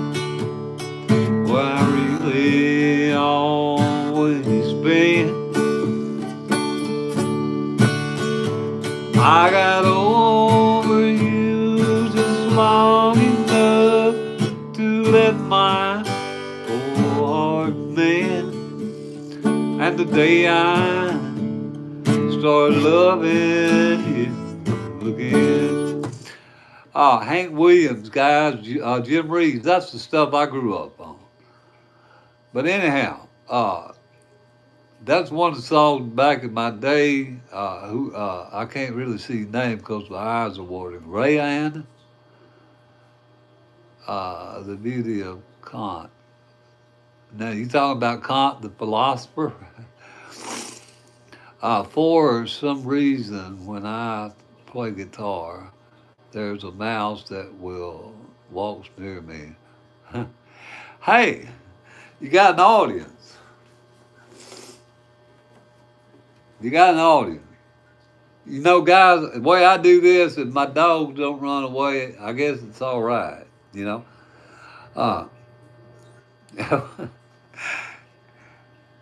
where I really always been. I got over you just long enough to let my poor heart mend. And the day I started loving you again. Hank Williams, guys, Jim Reeves, that's the stuff I grew up on. But anyhow, that's one of the songs back in my day. I can't really see his name because my eyes are watering. Rayanne, The Beauty of Kant. Now you talking about Kant, the philosopher? For some reason, when I play guitar, there's a mouse that will walk near me. Hey, you got an audience. You got an audience. Guys, the way I do this, if my dogs don't run away, I guess it's all right,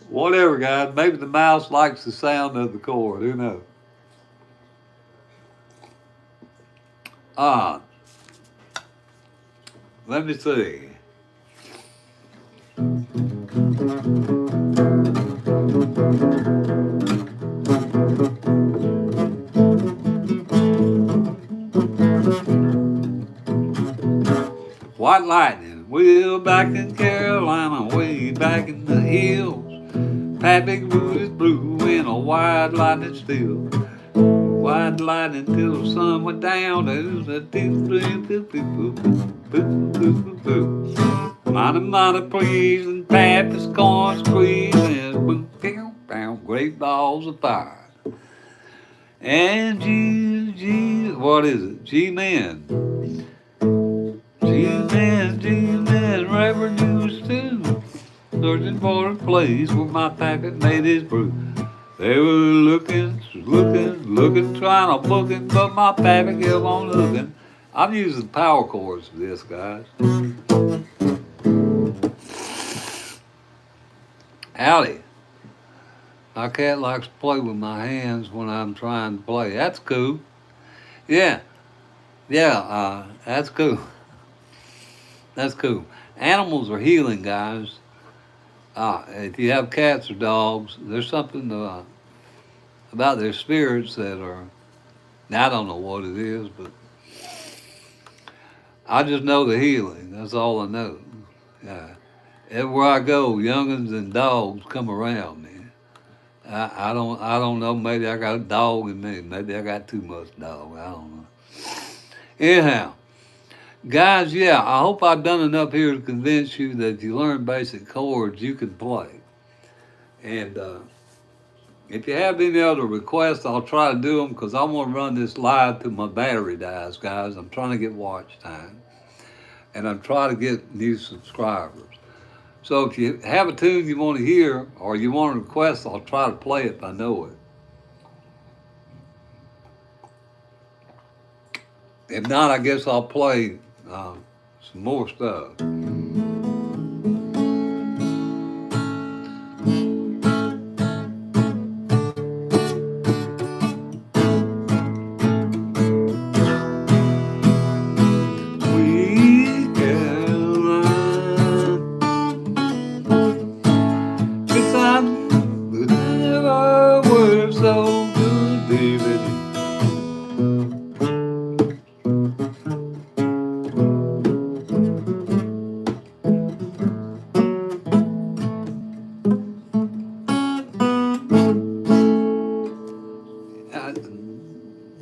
Whatever, guys. Maybe the mouse likes the sound of the chord. Who knows? Let me see. White Lightning, we're back in Carolina, way back in the hills. Pat Big Boot is blue in a white lightning still. White lightning till the sun went down. Mighty, mighty please, and Pappy's corn squeezing. Boom, boom, boom, great balls of fire. And Jesus, what is it? G-Men. G-Men, Reverend News too. Searching for a place where my pappy made his brew. They were looking, trying to book it, but my pappy kept on looking. I'm using power chords for this, guys. Howdy. My cat likes to play with my hands when I'm trying to play. That's cool. Yeah, that's cool. That's cool. Animals are healing, guys. If you have cats or dogs, there's something about their spirits that are. Now, I don't know what it is, but I just know the healing. That's all I know. Everywhere I go, youngins and dogs come around me. I don't know. Maybe I got a dog in me. Maybe I got too much dog. I don't know. Anyhow, guys, yeah, I hope I've done enough here to convince you that if you learn basic chords, you can play. And if you have any other requests, I'll try to do them because I want to run this live till my battery dies, guys. I'm trying to get watch time. And I'm trying to get new subscribers. So if you have a tune you want to hear or you want a request, I'll try to play it if I know it. If not, I guess I'll play some more stuff.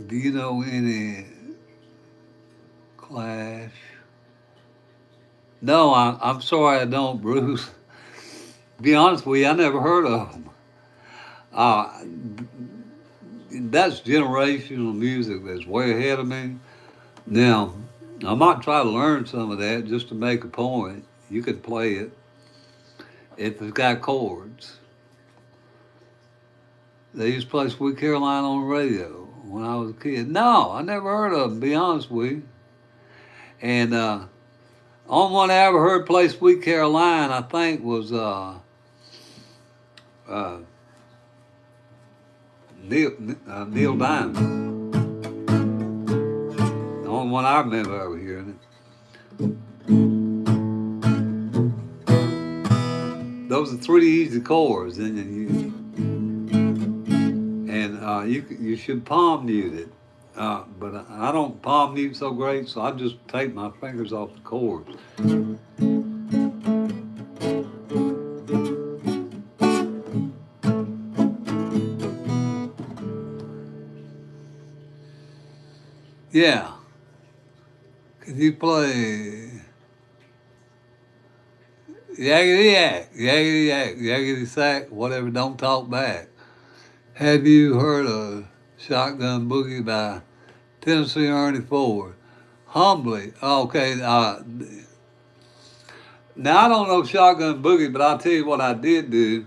Do you know any Clash? No, I'm sorry I don't, Bruce. Be honest with you, I never heard of them. That's generational music that's way ahead of me. Now, I might try to learn some of that just to make a point. You could play it if it's got chords. They used to play Sweet Caroline on the radio when I was a kid. No, I never heard of them, to be honest with you. And only one I ever heard play Sweet Caroline, I think, was Neil Diamond. The only one I remember ever hearing it. Those are three easy chords, and you should palm mute it. But I don't palm mute so great, so I just take my fingers off the chords. Yeah. Can you play Yakety Yak, Yakety Yak, Yakety Sack, whatever, don't talk back? Have you heard of Shotgun Boogie by Tennessee Ernie Ford? Humbly, okay. Now I don't know Shotgun Boogie, but I'll tell you what I did do.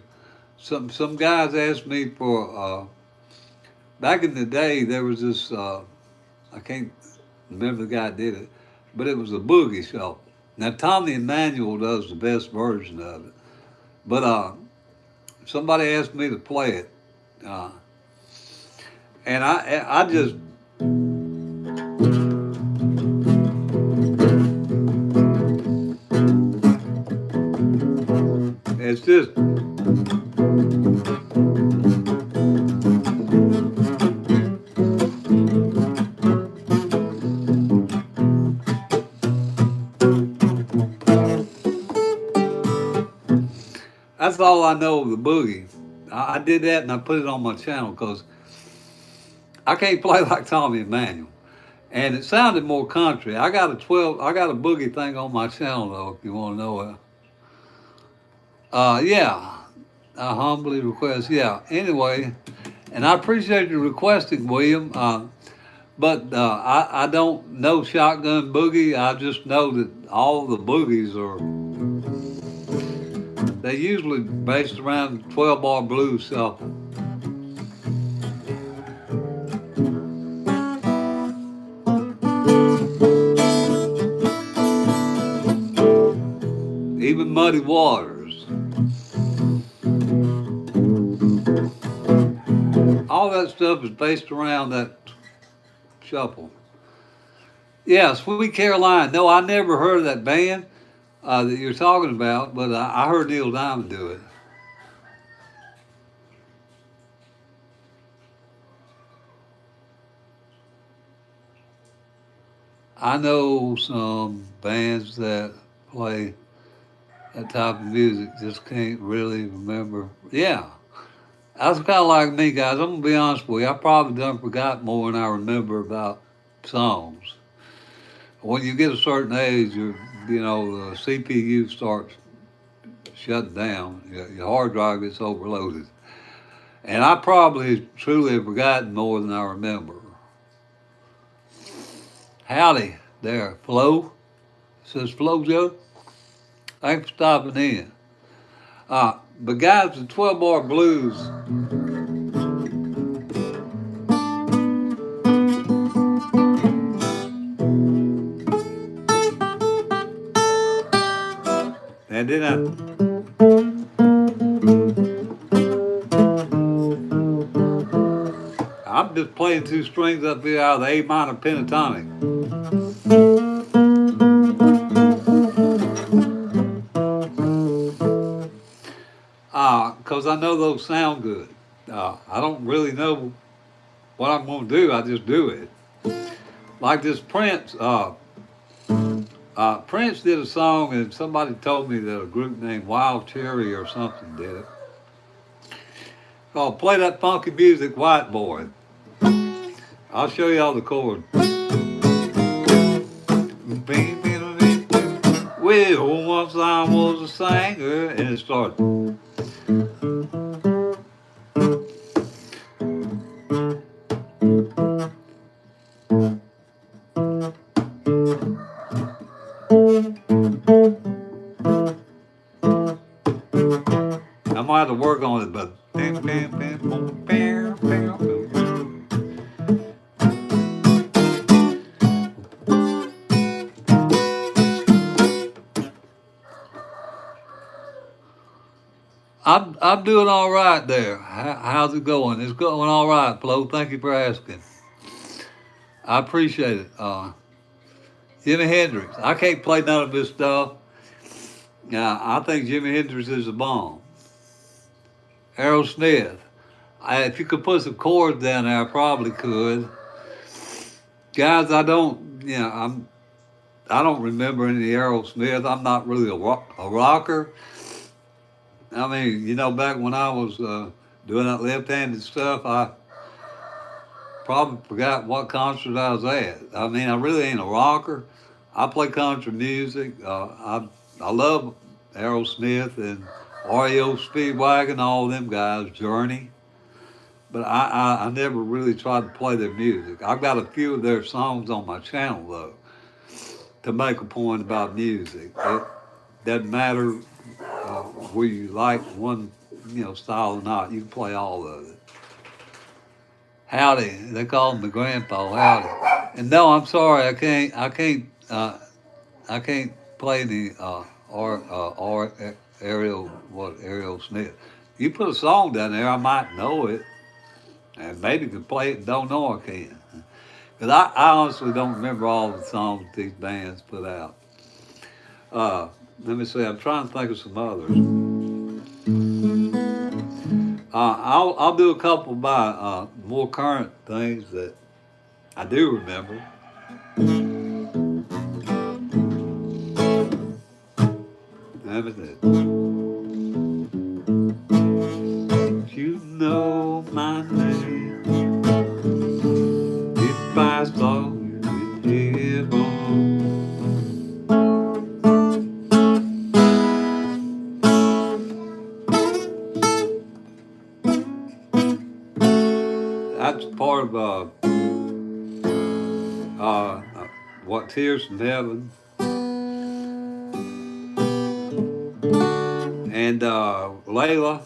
Some guys asked me for back in the day there was this I can't remember the guy that did it, but it was a boogie show. Now Tommy Emmanuel does the best version of it, but somebody asked me to play it, and I just. It's just. That's all I know of the boogie. I did that and I put it on my channel because I can't play like Tommy Emmanuel. And it sounded more country. I got a boogie thing on my channel though, if you want to know it. Yeah, I humbly request. Yeah. Anyway, and I appreciate you requesting, William. But I don't know shotgun boogie. I just know that all the boogies are they usually based around 12-bar blues shuffle. Even Muddy Waters. All that stuff is based around that shuffle. Yeah, Sweet Caroline. No, I never heard of that band that you're talking about, but I heard Neil Diamond do it. I know some bands that play that type of music, just can't really remember. Yeah, that's kind of like me, guys. I'm gonna be honest with you. I probably done forgot more than I remember about songs. When you get a certain age, the CPU starts shutting down. Your hard drive gets overloaded, and I probably truly have forgotten more than I remember. Howdy there, Flo. Says Flo Joe. Thanks for stopping in. But guys, the 12 bar blues, and then I'm just playing two strings up here out of the A minor pentatonic. Because I know those sound good. I don't really know what I'm going to do, I just do it. Like this Prince, Prince did a song, and somebody told me that a group named Wild Cherry or something did it. Called Play That Funky Music, White Boy. I'll show y'all the chord. Well, once I was a singer, and it started. I might have to work on it, but. I'm doing all right there. How's it going? It's going all right, Flo. Thank you for asking. I appreciate it. Jimi Hendrix. I can't play none of this stuff. I think Jimi Hendrix is a bomb. Aerosmith. If you could put some chords down there, I probably could. Guys, I don't remember any Aerosmith. I'm not really a rocker. I mean, back when I was doing that left-handed stuff, I probably forgot what concert I was at. I mean, I really ain't a rocker. I play country music. I love Aerosmith and REO Speedwagon, all them guys, Journey. But I never really tried to play their music. I've got a few of their songs on my channel, though, to make a point about music. It doesn't matter whether you like one, style or not. You can play all of it. Howdy, they call him the grandpa. Howdy. And no, I'm sorry, I can't play the Ariel Smith. You put a song down there, I might know it, and maybe can play it and don't know I can. Because I honestly don't remember all the songs these bands put out. Let me see, I'm trying to think of some others. I'll do a couple by more current things that I do remember. Let me see. You know my name. what, Tears from Heaven. And Layla.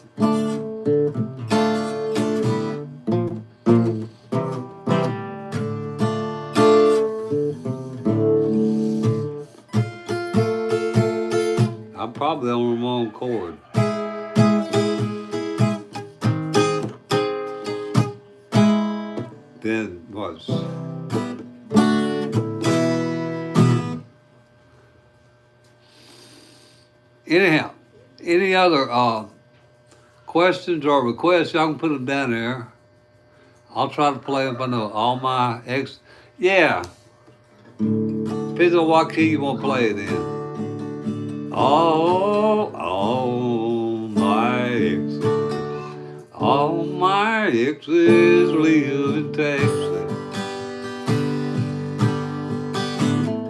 I'm probably on the wrong chord. Then was anyhow. Any other questions or requests? Y'all can put them down there. I'll try to play them. If I know all my ex. Yeah, depends on what key you want to play it in. All my exes live in Texas.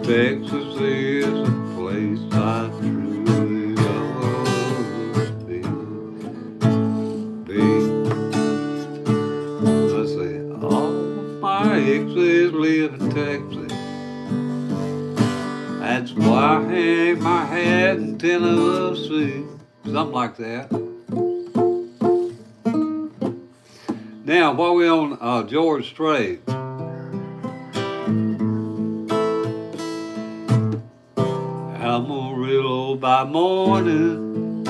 Texas is a place I truly love to be. Let's see. All my exes live in Texas. That's why I hang my hat in Tennessee. Something like that. Now, while we're on George Strait, Amarillo by morning,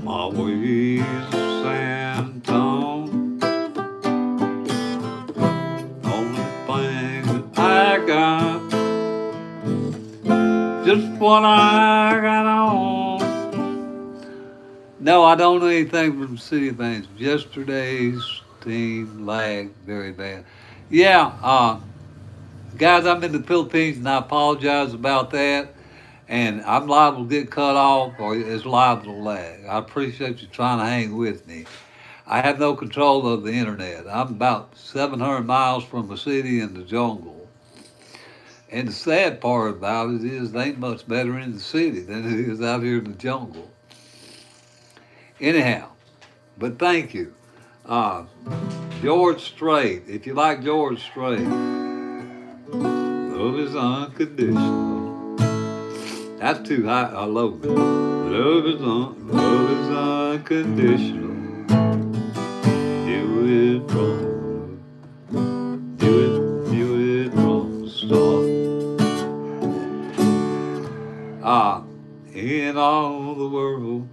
my way is to San Antonio. Only thing that I got, just what I got on. No, I don't know anything from City of Banks. Yesterday's team lagged very bad. Yeah, guys, I'm in the Philippines and I apologize about that. And I'm liable to get cut off or it's liable to lag. I appreciate you trying to hang with me. I have no control of the internet. I'm about 700 miles from a city in the jungle. And the sad part about it is they ain't much better in the city than it is out here in the jungle. Anyhow, but thank you. Uh, George Strait, if you like George Strait, love is unconditional. That's too high, low. Love is unconditional. Do it from the start. In all the world.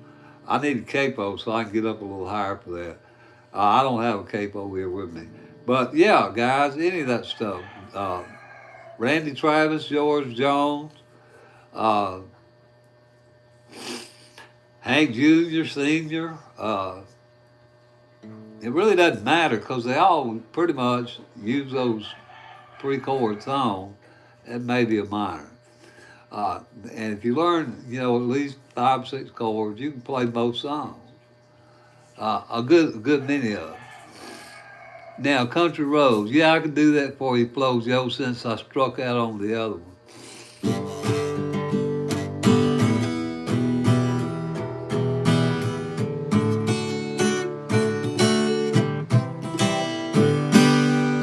I need a capo so I can get up a little higher for that. I don't have a capo here with me. But yeah, guys, any of that stuff. Randy Travis, George Jones, uh, Hank Jr., Sr. It really doesn't matter because they all pretty much use those three-chord songs and maybe a minor. And if you learn, at least 5, 6 chords, you can play both songs. A good many of them. Now, Country Roads, yeah, I can do that for you, Flo Joe, since I struck out on the other one.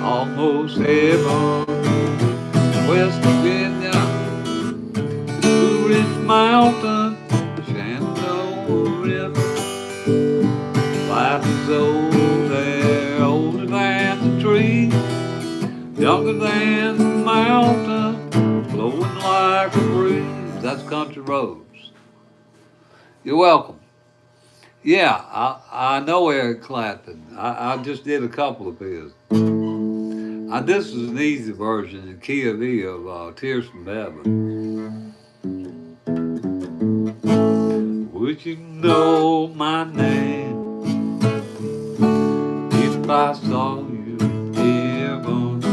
Almost heaven, West Virginia, Blue Ridge Mountain, Shenandoah River. Life is old there, older than the tree, younger than the mountain, flowing like a breeze. That's Country Roads. You're welcome. Yeah, I know Eric Clapton. I just did a couple of his. This is an easy version in key of E of Tears from Heaven. Would you know my name if I saw you in heaven?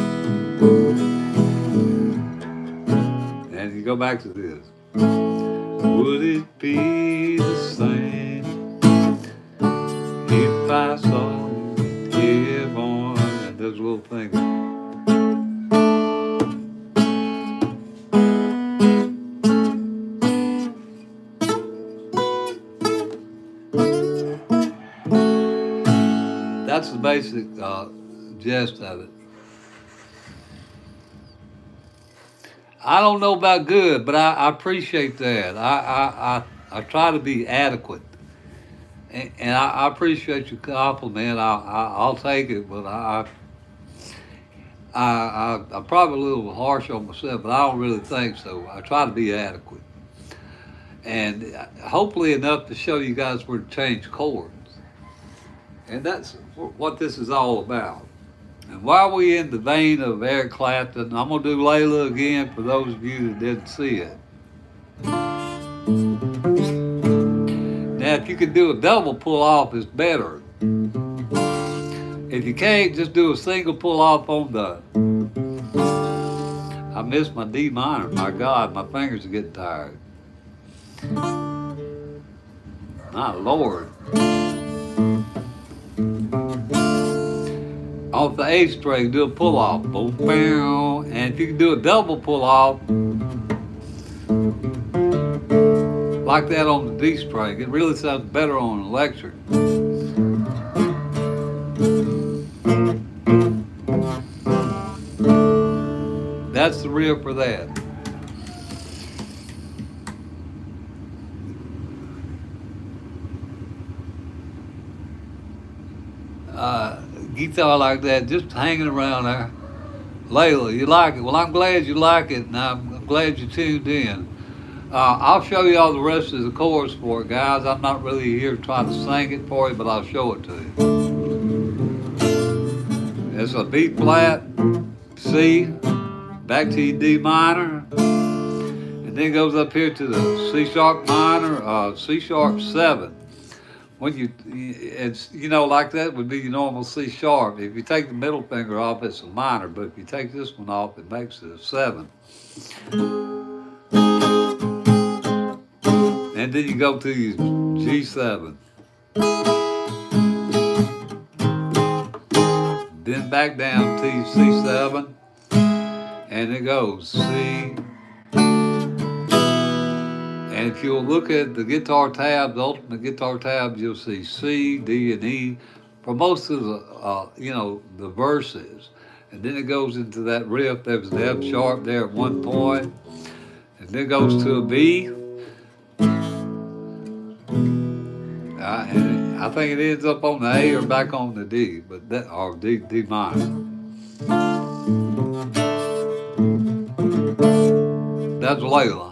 And you go back to this. Would it be the same if I saw you in heaven? And this little thing. That's the basic gist of it. I don't know about good, but I appreciate that. I try to be adequate, and I appreciate your compliment. I'll take it, but I'm probably a little harsh on myself, but I don't really think so. I try to be adequate, and hopefully enough to show you guys where to change chords, and that's what this is all about. And while we in the vein of Eric Clapton, I'm gonna do Layla again for those of you that didn't see it. Now, if you can do a double pull off, it's better. If you can't, just do a single pull off on the. I missed my D minor. My God, my fingers are getting tired. My Lord. Off the A string, do a pull off. Boom, bam. And if you can do a double pull off, like that on the D string, it really sounds better on an electric. That's the riff for that. Guitar like that, just hanging around there. Layla, you like it? Well, I'm glad you like it, and I'm glad you tuned in. I'll show you all the rest of the chorus for it, guys. I'm not really here trying to sing it for you, but I'll show it to you. It's a B flat, C, back to your D minor, and then goes up here to the C sharp minor, C sharp 7. When it's like that would be your normal C sharp. If you take the middle finger off, it's a minor, but if you take this one off, it makes it a 7. And then you go to your G7. Then back down to your C7, and it goes C. And if you'll look at the guitar tabs, the ultimate guitar tabs, you'll see C, D, and E for most of the verses. And then it goes into that riff. There's an F sharp there at one point, and then it goes to a B. And I think it ends up on the A or back on the D, but that or D minor. That's Layla.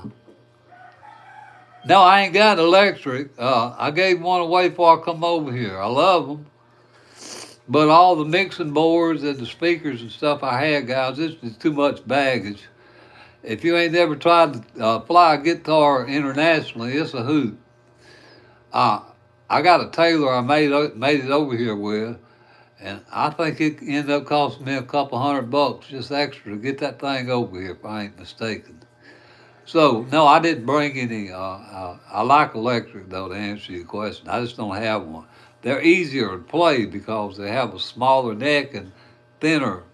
No, I ain't got electric. I gave one away before I come over here. I love them. But all the mixing boards and the speakers and stuff I had, guys, this is too much baggage. If you ain't never tried to fly a guitar internationally, it's a hoot. I got a Taylor I made it over here with, and I think it ended up costing me a couple $100 just extra to get that thing over here, if I ain't mistaken. So, no, I didn't bring any. I like electric, though, to answer your question. I just don't have one. They're easier to play because they have a smaller neck and thinner,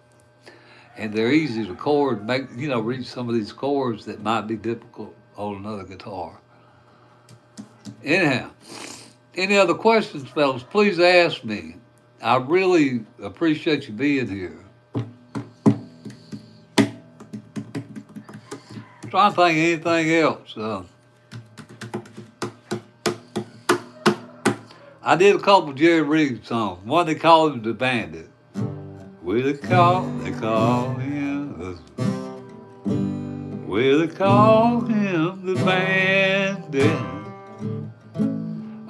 and they're easy to chord, reach some of these chords that might be difficult on another guitar. Anyhow, any other questions, fellas, please ask me. I really appreciate you being here. Trying to think of anything else. I did a couple Jerry Reed songs. One they called him the Bandit. They call him the Bandit.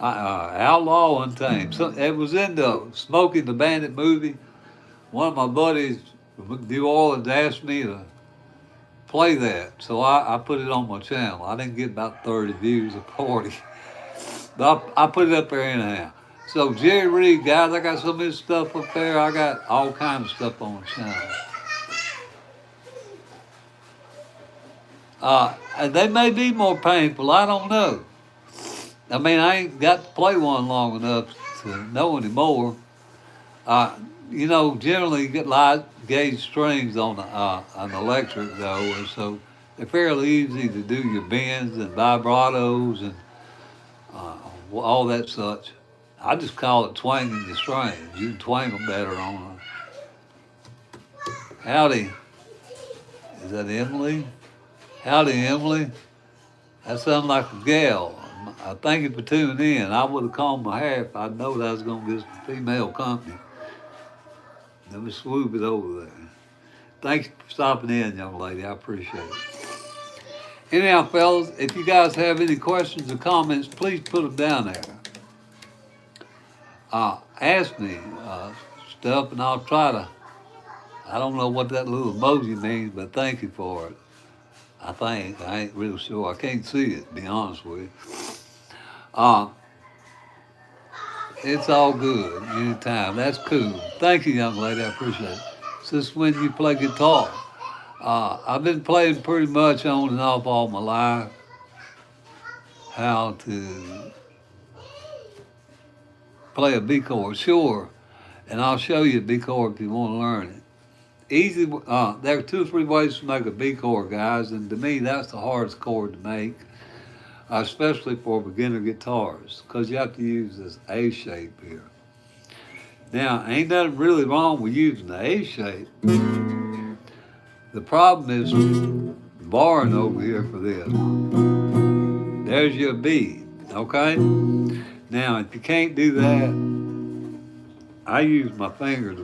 Outlaw Untamed. So it was in the Smokey the Bandit movie. One of my buddies from New Orleans asked me to play that, so I put it on my channel. I didn't get about 30 views or 40, but I put it up there anyhow. So Jerry Reed, guys, I got some of his stuff up there. I got all kinds of stuff on the channel. And they may be more painful. I don't know. I mean, I ain't got to play one long enough to know anymore. Generally you get light gauge strings on an electric though, and so they're fairly easy to do your bends and vibratos and all that such. I just call it twanging the strings. You can twang them better on a... Howdy. Is that Emily? Howdy, Emily. That sounds like a gal. I thank you for tuning in. I would have called my hair if I'd known I was going to get some female company. Let me swoop it over there. Thanks for stopping in, young lady. I appreciate it. Anyhow, fellas, if you guys have any questions or comments, please put them down there. Ask me stuff, and I'll try to. I don't know what that little emoji means, but thank you for it. I think. I ain't real sure. I can't see it, to be honest with you. Uh, it's all good anytime. That's cool. Thank you, young lady. I appreciate it. Since when you play guitar? I've been playing pretty much on and off all my life. How to play a B chord, sure. And I'll show you a B chord if you want to learn it. Easy. There are 2 or 3 ways to make a B chord, guys, and to me that's the hardest chord to make, especially for beginner guitars, because you have to use this A shape here. Now, ain't nothing really wrong with using the A shape. The problem is barring over here for this. There's your B, okay? Now, if you can't do that, I use my fingers.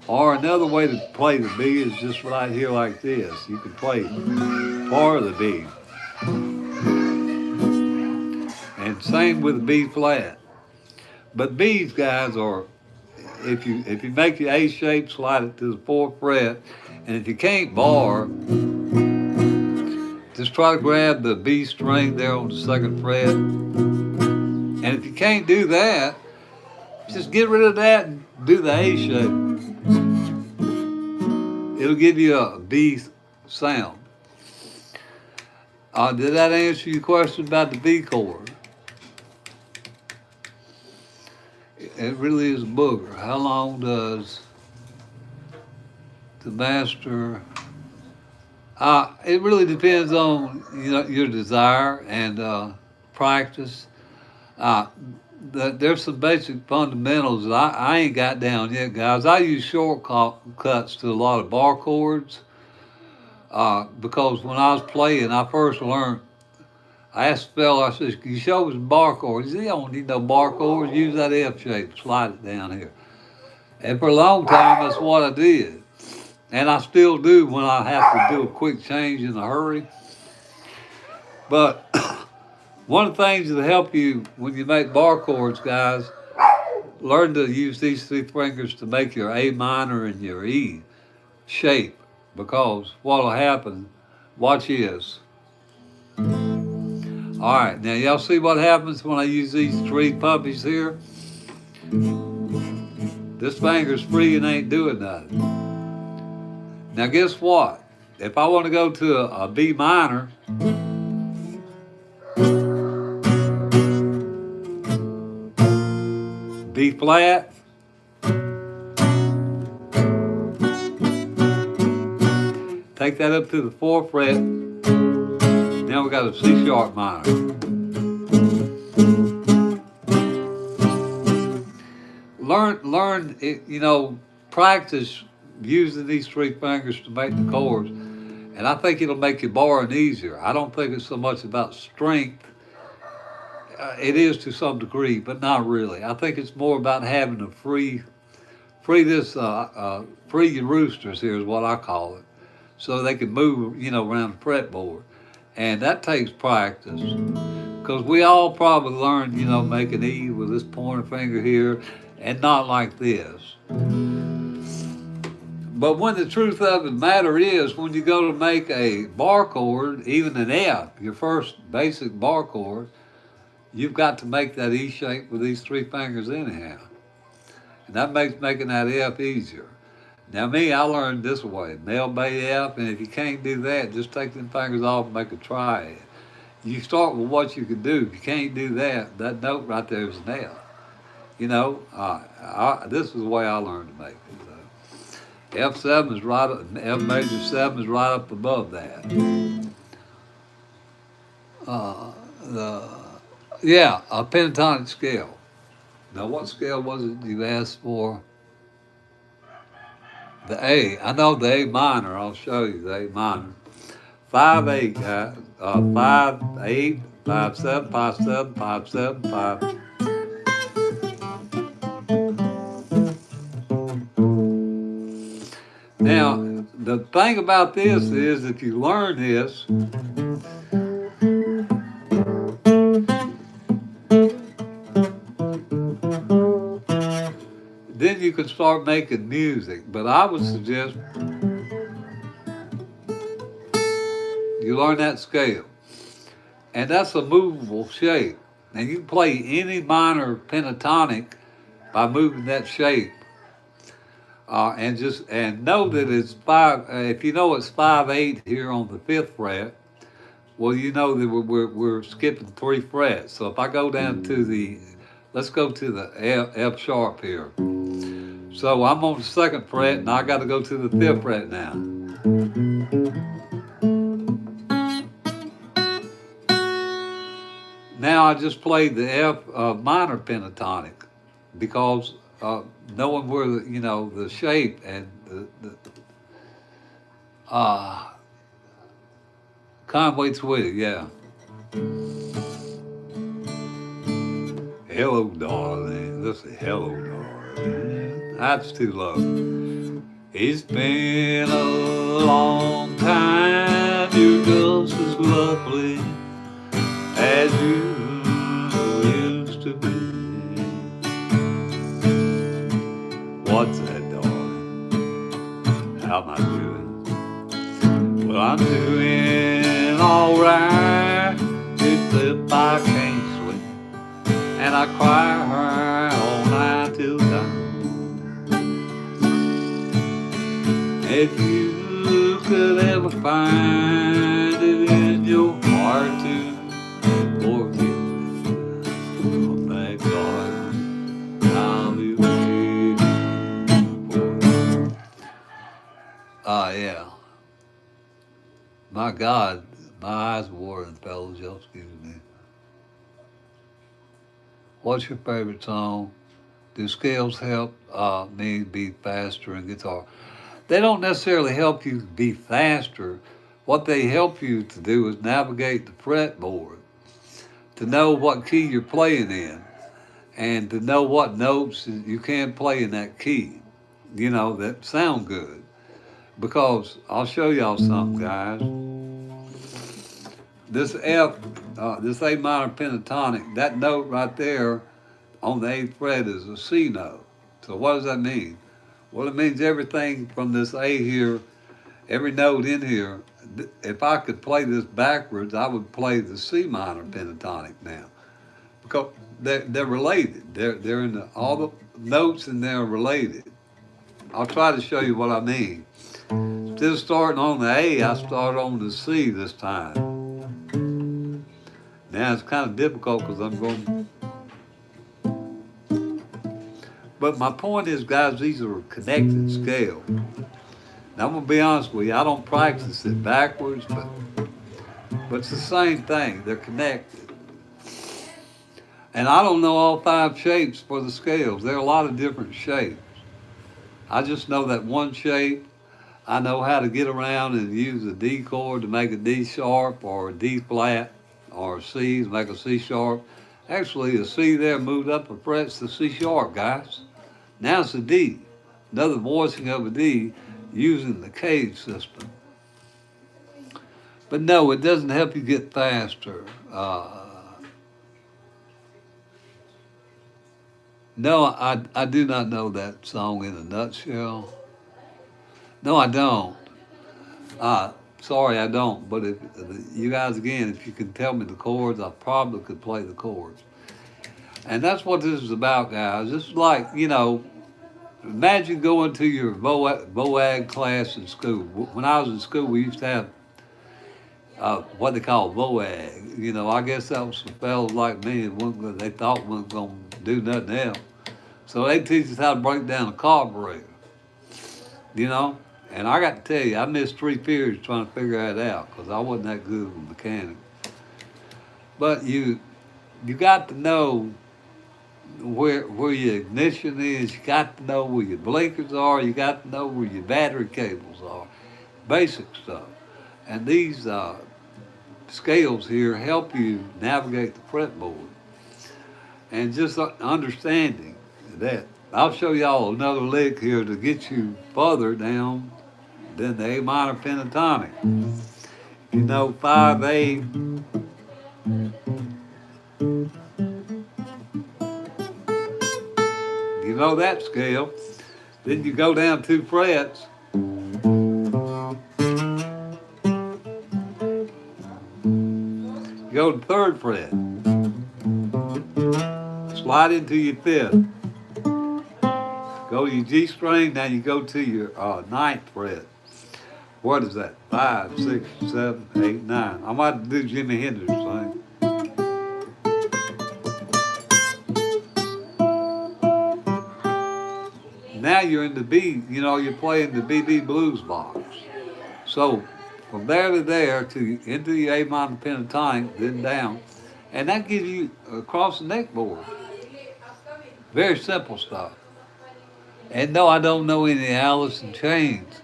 Or another way to play the B is just right here like this. You can play part of the B. And same with the B flat. But B's, guys, are, if you make the A shape, slide it to the 4th fret. And if you can't bar, just try to grab the B string there on the 2nd fret. And if you can't do that, just get rid of that and do the A shape. It'll give you a B sound. Did that answer your question about the B chord? It really is a booger. How long does the master? It really depends on your desire and practice. There's some basic fundamentals that I ain't got down yet, guys. I use shortcuts to a lot of bar chords because when I was playing, I first learned. I asked the fella, I said, "Can you show me some bar chords?" He said, "You don't need no bar chords. Use that F shape. Slide it down here." And for a long time, that's what I did. And I still do when I have to do a quick change in a hurry. But one of the things that'll help you when you make bar chords, guys, learn to use these 3 fingers to make your A minor and your E shape. Because what'll happen, watch this. All right, now y'all see what happens when I use these 3 puppies here? This finger's free and ain't doing nothing. Now guess what? If I want to go to a B minor, B flat, take that up to the 4th fret. Now we got a C sharp minor. Learn it, practice using these 3 fingers to make the chords. And I think it'll make your barring easier. I don't think it's so much about strength. It is to some degree, but not really. I think it's more about having a free your roosters here is what I call it, so they can move, around the fretboard, and that takes practice. Because we all probably learned, make an E with this pointer finger here, and not like this. But when the truth of the matter is, when you go to make a bar chord, even an F, your first basic bar chord, you've got to make that E shape with these 3 fingers anyhow. And that makes making that F easier. Now me, I learned this way, nail bay F, and if you can't do that, just take them fingers off and make a triad. You start with what you can do. If you can't do that, that note right there is an F. This is the way I learned to make it. F7 is right up, F major 7 is right up above that. A pentatonic scale. Now what scale was it you asked for? The A. I know the A minor. I'll show you the A minor. 5/8, guys. 5/8, 5/7, 5/7, 5/7, 5. Now, the thing about this is if you learn this, then you can start making music. But I would suggest you learn that scale. And that's a movable shape. And you can play any minor pentatonic by moving that shape. And know that it's five. If you know it's 5/8 here on the fifth fret, well, you know that we're skipping 3 frets. So if I go down to let's go to the F sharp here. So I'm on the second fret, and I got to go to the fifth fret now. Now I just played the F minor pentatonic because knowing where the shape and the Conway Twitty, yeah. Hello, darling. Let's say hello, darling. That's too low. It's been a long time. You're just as lovely as you used to be. What's that, darling? How am I doing? Well, I'm doing alright, except I can't sleep, and I cry all night till dawn. If you could ever find it in your heart to forgive me, oh, thank God I'll be waiting for you. Yeah. My God, my eyes are watering, fellas. Y'all excuse me. What's your favorite song? Do scales help me be faster in guitar? They don't necessarily help you be faster. What they help you to do is navigate the fretboard, to know what key you're playing in, and to know what notes you can play in that key, that sound good. Because I'll show y'all something, guys. This this A minor pentatonic, that note right there on the 8th fret is a C note. So what does that mean? Well, it means everything from this A here, every note in here. If I could play this backwards, I would play the C minor pentatonic now, because they're related. They're in all the notes and they're related. I'll try to show you what I mean. Instead of starting on the A, I start on the C this time. Now it's kind of difficult because I'm going. But my point is, guys, these are connected scales. Now I'm gonna be honest with you, I don't practice it backwards, but it's the same thing. They're connected. And I don't know all 5 shapes for the scales. There are a lot of different shapes. I just know that one shape. I know how to get around and use a D chord to make a D sharp, or a D flat, or a C to make a C sharp. Actually, a C there moved up a fret's the C sharp, guys. Now it's a D. Another voicing of a D using the cage system. But no, it doesn't help you get faster. No, I do not know that song in a nutshell. No, I don't. Sorry, I don't. But if you guys, again, if you can tell me the chords, I probably could play the chords. And that's what this is about, guys. This is like, imagine going to your VOAG class in school. When I was in school, we used to have what they call VOAG. I guess that was for fellas like me, and they thought we weren't going to do nothing else. So they teach us how to break down a carburetor, And I got to tell you, I missed 3 periods trying to figure that out because I wasn't that good of a mechanic. But you got to know where your ignition is. You got to know where your blinkers are. You got to know where your battery cables are. Basic stuff. And these scales here help you navigate the fretboard. And just understanding that. I'll show y'all another lick here to get you further down than the A minor pentatonic. You know, 5A, you know that scale. Then you go down 2 frets. You go to 3rd fret. Slide into your 5th. Go to your G string, now you go to your 9th fret. What is that? 5, 6, 7, 8, 9. I might do Jimi Hendrix thing. Now you're in the B, you're playing the BB blues box. So from there to there to into the A minor pentatonic, then down, and that gives you across the neck board. Very simple stuff. And no, I don't know any Alice in Chains.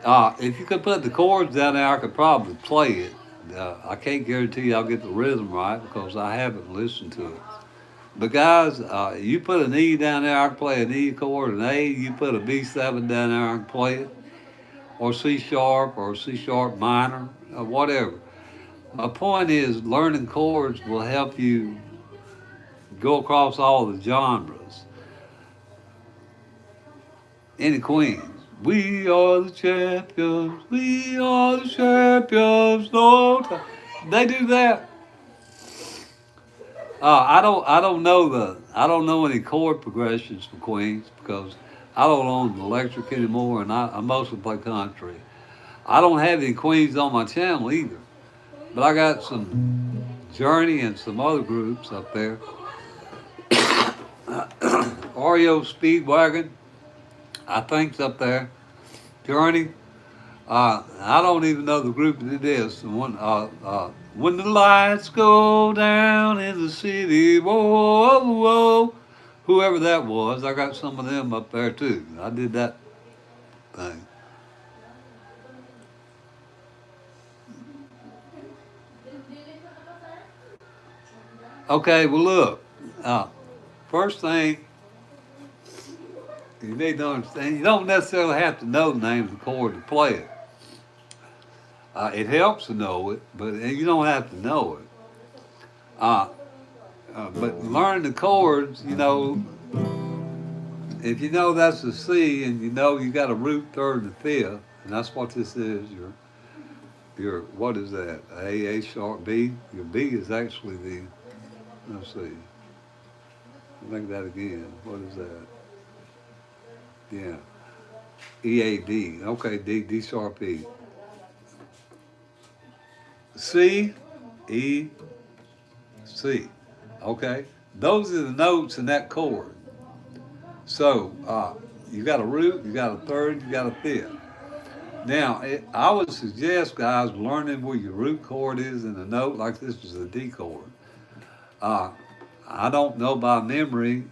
If you could put the chords down there, I could probably play it. I can't guarantee you I'll get the rhythm right because I haven't listened to it. But guys, you put an E down there, I can play an E chord, an A. You put a B7 down there, I can play it, or C sharp, or C sharp minor, or whatever. My point is, learning chords will help you go across all the genres. Any Queens. We are the champions. We are the champions. No time. They do that. I don't know any chord progressions for Queens because I don't own the electric anymore, and I mostly play country. I don't have any Queens on my channel either, but I got some Journey and some other groups up there. REO Speedwagon, I think's up there. Journey, I don't even know the group that it is. When the lights go down in the city, whoa, whoa, whoa. Whoever that was, I got some of them up there too. I did that thing. Okay, well look, first thing you need to understand, you don't necessarily have to know the name of the chord to play it. It helps to know it, but you don't have to know it. But learn the chords, if you know that's a C and you got a root, 3rd, and 5th, and that's what this is, your what is that? A sharp, B. Your B is actually let's see. Think that again. What is that? Yeah. E, A, D. Okay, D sharp, E. C, E, C. Okay? Those are the notes in that chord. So, you got a root, you got a 3rd, you got a 5th. Now, I would suggest, guys, learning where your root chord is in a note like this is a D chord. I don't know by memory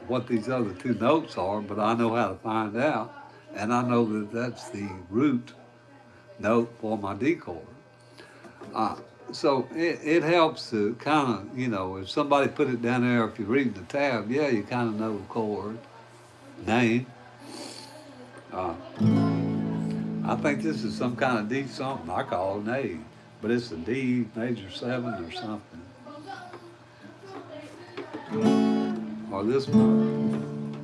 what these other 2 notes are, but I know how to find out, and I know that that's the root note for my D chord. So it helps to kind of, if somebody put it down there, if you're reading the tab, yeah, you kind of know the chord name. I think this is some kind of D something. I call it an A, but it's a D major 7 or something. Or this one.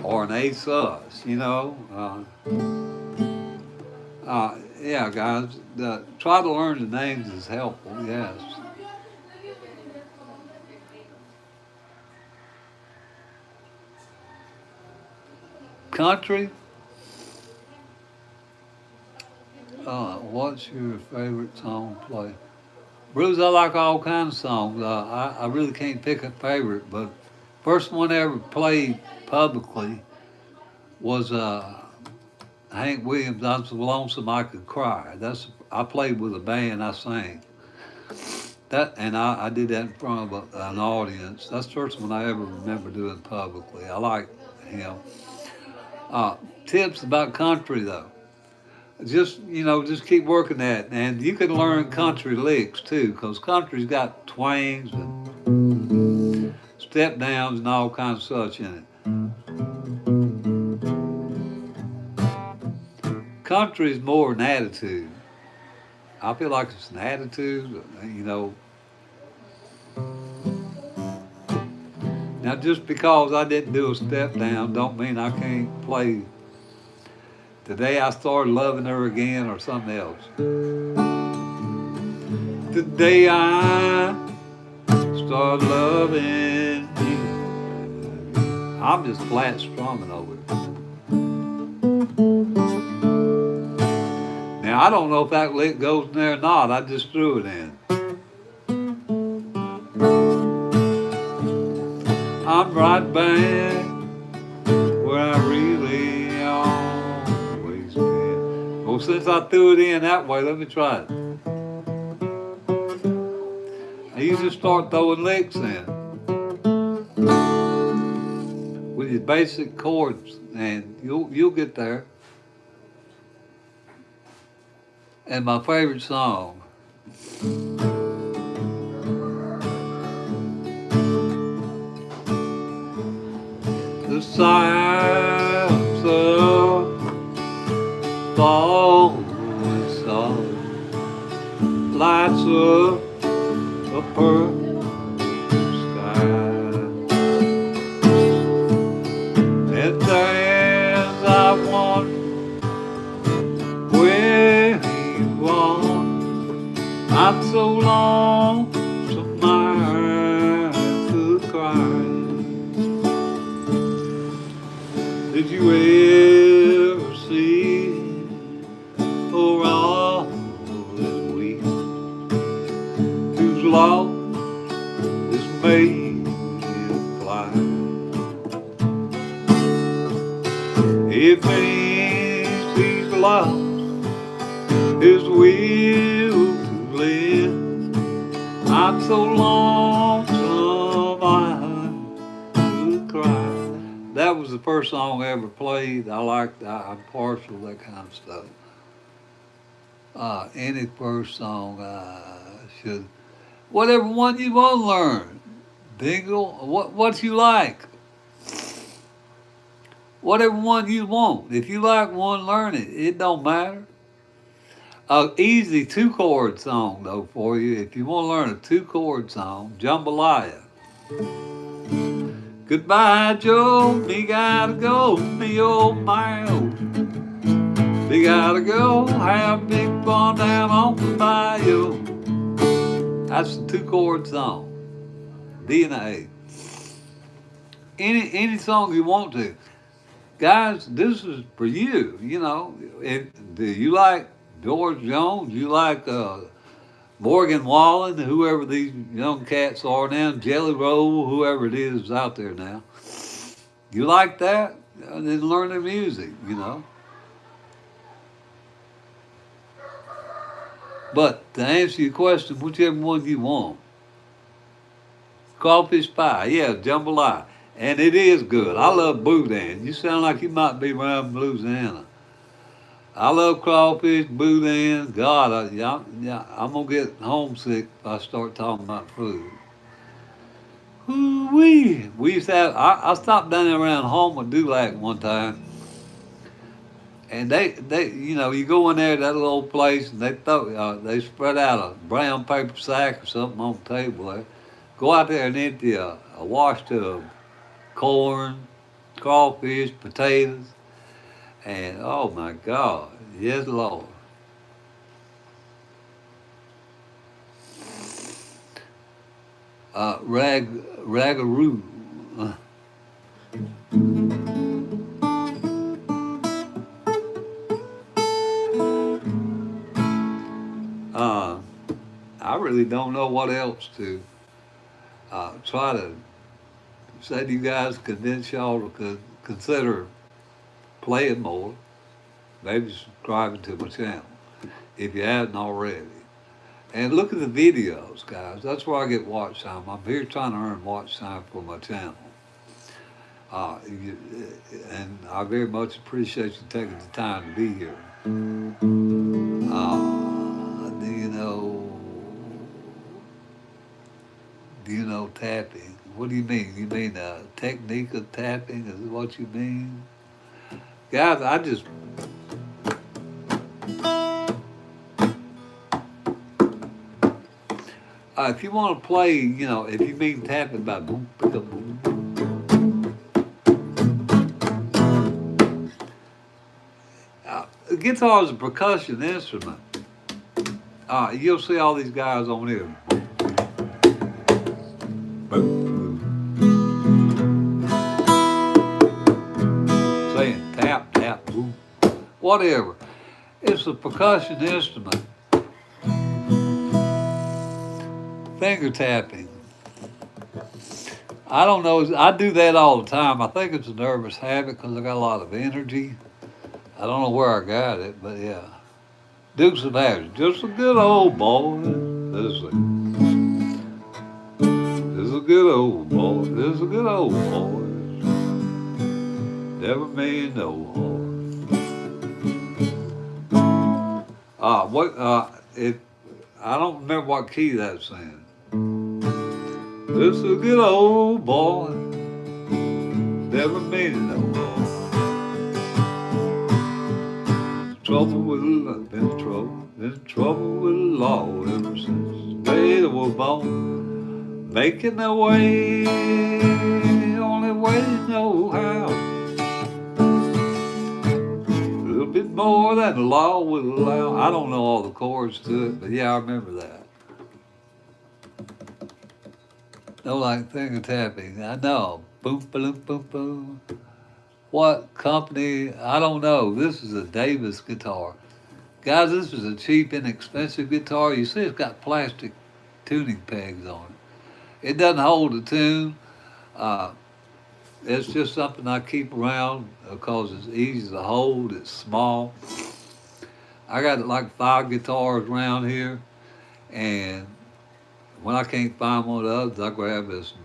Or an A sus, yeah, guys, try to learn the names is helpful, yes. Country, what's your favorite song to play? Blues, I like all kinds of songs. I really can't pick a favorite, but first one I ever played publicly was Hank Williams, I'm so lonesome I could cry. I played with a band, I sang. I did that in front of an audience. That's the first one I ever remember doing publicly. I like him. Uh, Tips about country though. Just keep working that, and you can learn country licks too, because country's got twangs and step downs and all kinds of such in it. Country's more an attitude. I feel like it's an attitude. Now just because I didn't do a step down, don't mean I can't play Today I Started Loving Her Again or something else. Today I started loving you. I'm just flat strumming over it. Now I don't know if that lick goes in there or not. I just threw it in. I'm right back where I really always been. Well, since I threw it in that way, let me try it. Now you just start throwing licks in with your basic chords, and you'll get there. And my favorite song. The silence of falling sun lights up a purple sky, and as I wonder where you are, I'm so lonesome I could cry. Did you ever see or all this weak whose love is made him fly? It means he's lost his will to live. I'm so lonesome I could cry. That was the first song I ever played. I'm partial to that kind of stuff. Any first song I should, whatever one you want to learn. Dingle, what you like. Whatever one you want. If you like one, learn it. It don't matter. Easy two-chord song though for you. If you want to learn a two-chord song, Jambalaya. Goodbye, Joe. Me gotta go. Me old man. Me gotta go. Have big fun down on the bayou. That's a two-chord song. D and A. Any song you want to, guys. This is for you. Do you like George Jones? You like Morgan Wallen, whoever these young cats are now, Jelly Roll, whoever it is out there now. You like that? Then learn their music. But to answer your question, whichever one you want. Crawfish pie, yeah, jambalaya. And it is good. I love boudin. You sound like you might be around Louisiana. I love crawfish, boudin. God, I'm going to get homesick if I start talking about food. Ooh-wee. We used to have, I stopped down there around home with Dulac one time. And you go in there to that little place, and they spread out a brown paper sack or something on the table there. Go out there and empty a wash tub, corn, crawfish, potatoes, and oh my God, yes Lord. Ragaroo. Uh, I really don't know what else to try to say to you guys, convince y'all to consider playing more, maybe subscribing to my channel if you haven't already. And look at the videos, guys. That's where I get watch time. I'm here trying to earn watch time for my channel. And I very much appreciate you taking the time to be here. Do you know? Do you know tapping? What do you mean? You mean technique of tapping? Is what you mean, guys? If you want to play, if you mean tapping by boom, pick up, boom, guitar is a percussion instrument. You'll see all these guys on here. Saying tap, tap, boom, whatever. It's a percussion instrument. Finger tapping. I don't know. I do that all the time. I think it's a nervous habit because I got a lot of energy. I don't know where I got it, but yeah. Dukes of Hazzard, just a good old boy. Let's see. This is a good old boy. This is a good old boy. Never made no harm. I don't remember what key that's in. This is a good old boy. Never made no harm. Trouble with love, been trouble with the law ever since the day they were born. Making their way, only way they know how. A little bit more than the law will allow. I don't know all the chords to it, but yeah, I remember that. No, like finger tapping. I know. Boom, boom, boom, boom. What company? I don't know. This is a Davis guitar. Guys, this is a cheap, inexpensive guitar. You see it's got plastic tuning pegs on it. It doesn't hold a tune. It's just something I keep around because it's easy to hold. It's small. I got like 5 guitars around here, and when I can't find one of the others, I grab this one.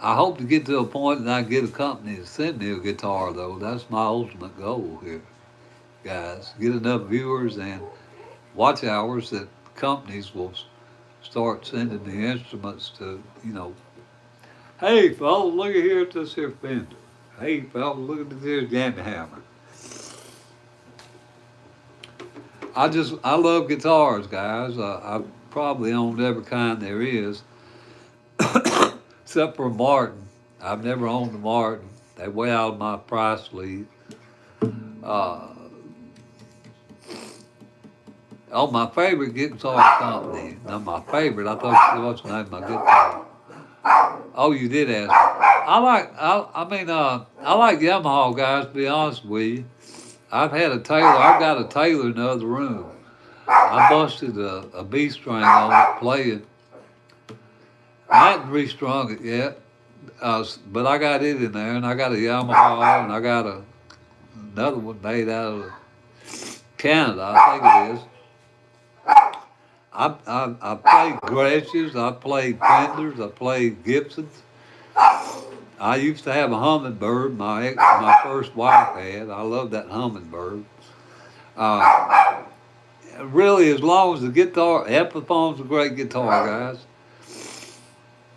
I hope to get to a point that I get a company to send me a guitar, though. That's my ultimate goal here, guys. Get enough viewers and watch hours that companies will start sending the instruments to, Hey, fellas, look at here at this here Fender. Hey, fellas, look at this here jammy hammer. I love guitars, guys. I've probably owned every kind there is. Except for a Martin. I've never owned a Martin. They way out of my price league. My favorite guitar company. Not my favorite. I thought you said what's the name of my guitar. Oh, you did ask me. I like Yamaha, guys, to be honest with you. I've got a Taylor in the other room. I busted a B string on it playing. I hadn't restrung it yet, but I got it in there, and I got a Yamaha, and I got another one made out of Canada, I think it is. I played Gretsch's, I played Fenders, I played Gibsons. I used to have a hummingbird my first wife had. I love that hummingbird. Really, as long as the guitar, Epiphone's a great guitar, guys.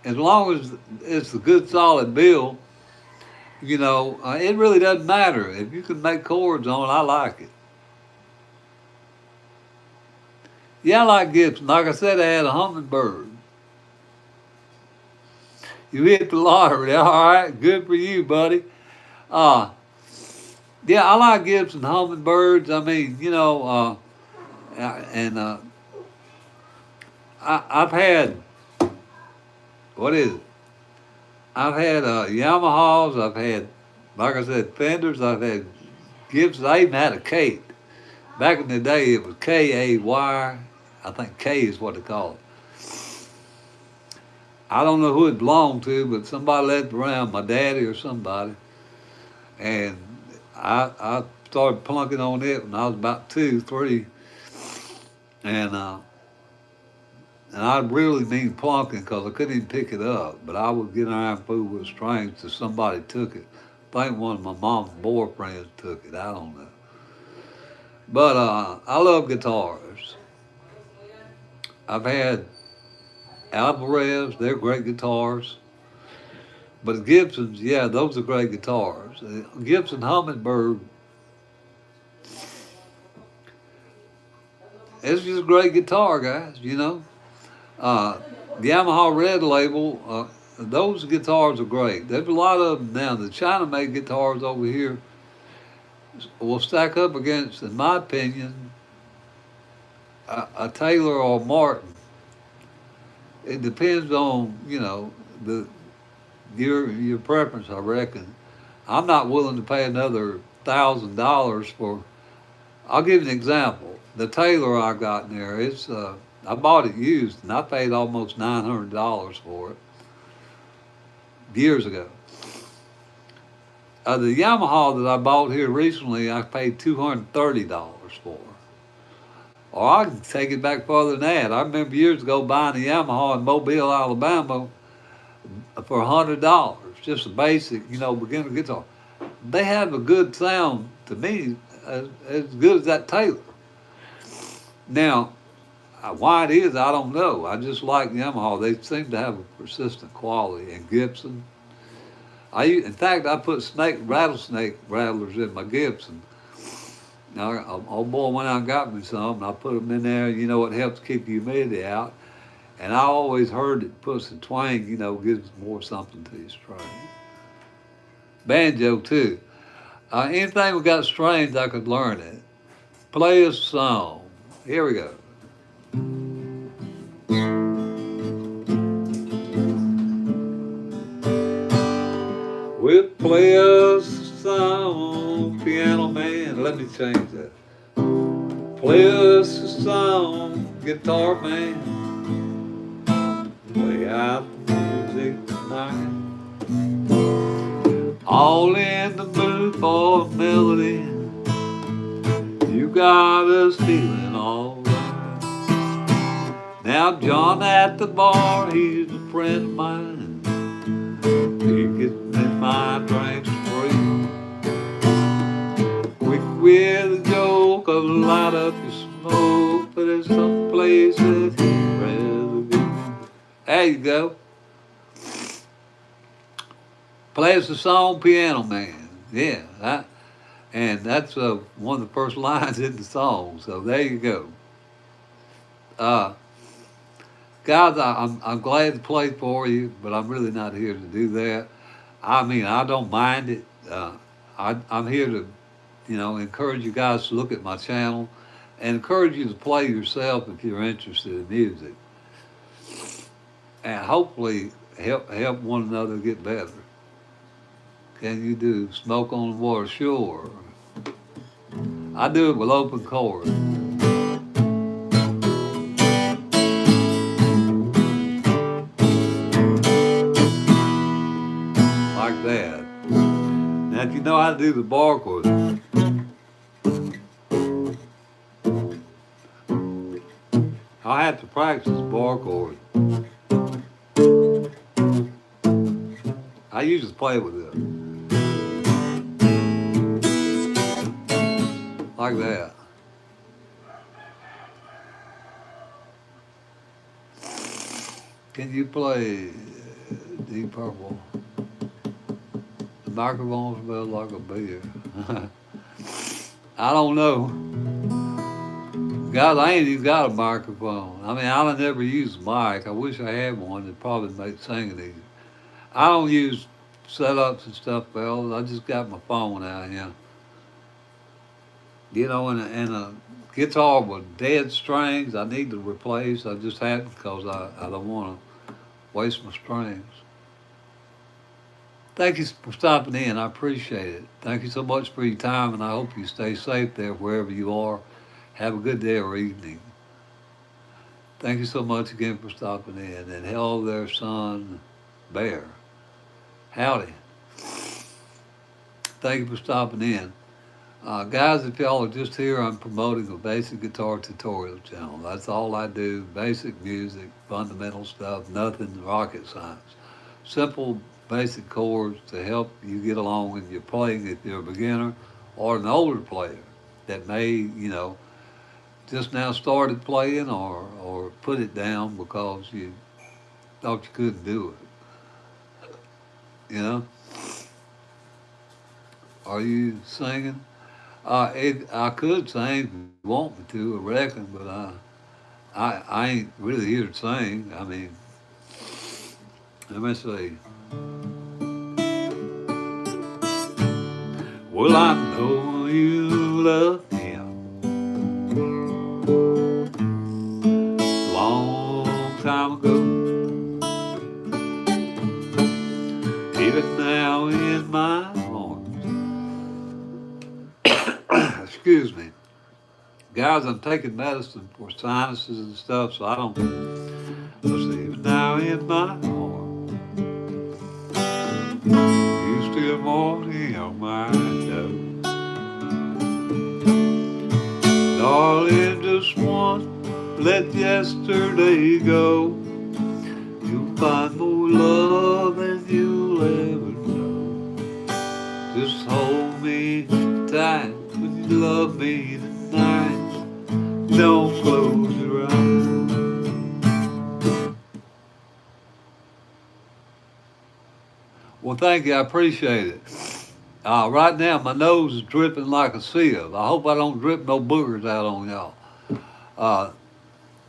As long as it's a good solid build, it really doesn't matter. If you can make chords on it, I like it. Yeah, I like Gibson. Like I said, I had a hummingbird. You hit the lottery. All right, good for you, buddy. Yeah, I like Gibson hummingbirds. I mean, I've had, what is it? I've had Yamahas. I've had, like I said, Fenders. I've had Gibsons. I even had a Kate. Back in the day, it was K-A-Y. I think K is what they call it. I don't know who it belonged to, but somebody left it around, my daddy or somebody. And I started plunking on it when I was about 2, 3. and I really mean plunking because I couldn't even pick it up. But I would get around food with strings till somebody took it. I think one of my mom's boyfriends took it. I don't know. But I love guitars. I've had Alvarez, they're great guitars. But Gibsons, yeah, those are great guitars. Gibson Hummingbird, it's just a great guitar, guys, you know. Uh, the Yamaha Red Label, those guitars are great. There's a lot of them now. The China made guitars over here will stack up against, in my opinion, a Taylor or a Martin. It depends on, you know, the your preference, I reckon. I'm not willing to pay another $1,000 for. I'll give you an example. The Taylor I got in there, it's I bought it used and I paid almost $900 for it years ago. The Yamaha that I bought here recently, I paid $230 for. Or I can take it back further than that. I remember years ago buying a Yamaha in Mobile, Alabama for $100, just a basic, you know, beginner guitar. They have a good sound to me, as good as that Taylor. Now, why it is, I don't know. I just like Yamaha. They seem to have a persistent quality. And Gibson, in fact, I put rattlesnake rattlers in my Gibson. Now, old boy went out and got me some, and I put them in there. You know, it helps keep the humidity out. And I always heard it puts the twang, you know, gives more something to your string. Banjo, too. Anything we got strings, I could learn it. Play a song. Here we go. We'll play a song, piano man. Let me change that. Play us a song, guitar man. Play out the music tonight. All in the mood for a melody. You got us feeling alright. Now John at the bar, he's a friend of mine. He gets me my drinks free. Quick with a joke, I'll light up your smoke, but there's some place that he'd rather be. There you go. Plays the song Piano Man. Yeah, and that's one of the first lines in the song. So there you go. Uh, Guys, I'm glad to play for you, but I'm really not here to do that. I mean, I don't mind it. I'm here to, you know, encourage you guys to look at my channel and encourage you to play yourself if you're interested in music. And hopefully help one another get better. Can you do Smoke on the Water? Sure. I do it with open chords. Like that. Now if you know how to do the bar chords, I have to practice bar chords. I usually play with it. Like that. Can you play Deep Purple? The microphone smells like a beer. I don't know. Guys, I ain't even got a microphone. I mean, I never use a mic. I wish I had one. It'd probably make singing easier. I don't use setups and stuff, fellas. I just got my phone out here. You know, and a guitar with dead strings, I need to replace. I just hadn't because I don't want to waste my strings. Thank you for stopping in. I appreciate it. Thank you so much for your time, and I hope you stay safe there wherever you are. Have a good day or evening. Thank you so much again for stopping in. And hello there, son, Bear. Howdy. Thank you for stopping in. Guys, if y'all are just here, I'm promoting a basic guitar tutorial channel. That's all I do. Basic music, fundamental stuff, nothing rocket science. Simple, basic chords to help you get along in your playing if you're a beginner or an older player that may, just now started playing or put it down because you thought you couldn't do it. Are you singing? I could sing if you want me to, I reckon, but I ain't really here to sing. I mean, let me see. Well, I know you love him long time ago. Even now in my arms. Excuse me. Guys, I'm taking medicine for sinuses and stuff, so I don't. Let's see. Even now in my arms, you still want him, I know. Darling, just once, let yesterday go. You'll find more love than you'll ever know. Just hold me tight when you love me tonight. Don't close your eyes. Well, thank you. I appreciate it. Right now, my nose is dripping like a sieve. I hope I don't drip no boogers out on y'all.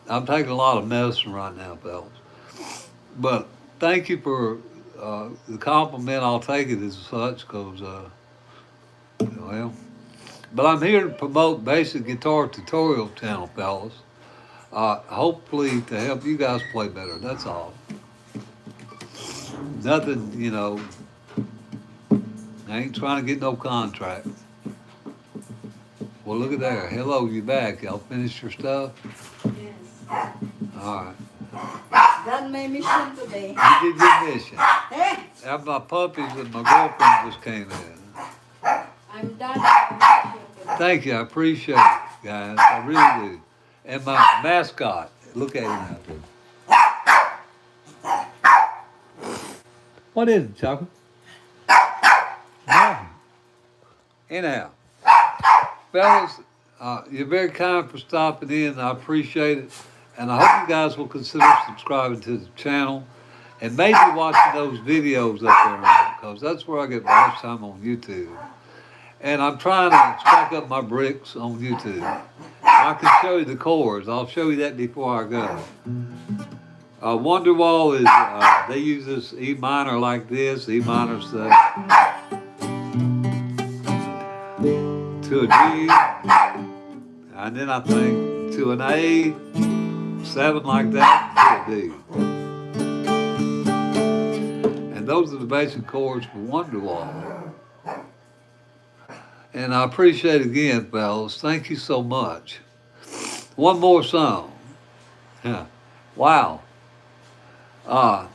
I'm taking a lot of medicine right now, fellas. But thank you for the compliment. I'll take it as such because, well, but I'm here to promote basic guitar tutorial channel, fellas. Hopefully to help you guys play better. That's all. Nothing, I ain't trying to get no contract. Well, look at there. Hello, you back. Y'all finished your stuff? Yes. All right. Done my mission today. You did your mission. Eh? Have my puppies and my girlfriend just came in. I'm done my mission today. Thank you. I appreciate it, guys. I really do. And my mascot. Look at him out there. What is it, Chocolate? Nothing. Anyhow, fellas, you're very kind for stopping in. I appreciate it. And I hope you guys will consider subscribing to the channel and maybe watching those videos up there because that's where I get most time on YouTube. And I'm trying to stack up my bricks on YouTube. I can show you the chords. I'll show you that before I go. Wonderwall is, they use this E minor like this, E minor stuff, to a G, and then I think to an A, 7 like that, to a D. And those are the basic chords for Wonderwall. And I appreciate it again, fellas. Thank you so much. One more song. Yeah. Wow. Uh,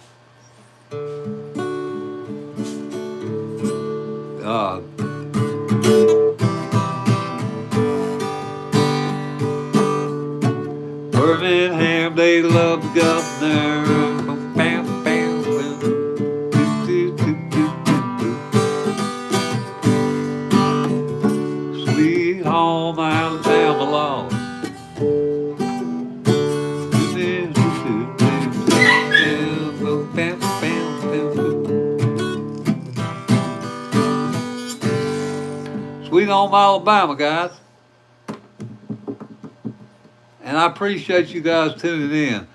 Birmingham, they love the governor. Bam, bam, bam. Do, do, do, do, do. Sweet home Alabama law. Sweet home Alabama, guys. And I appreciate you guys tuning in.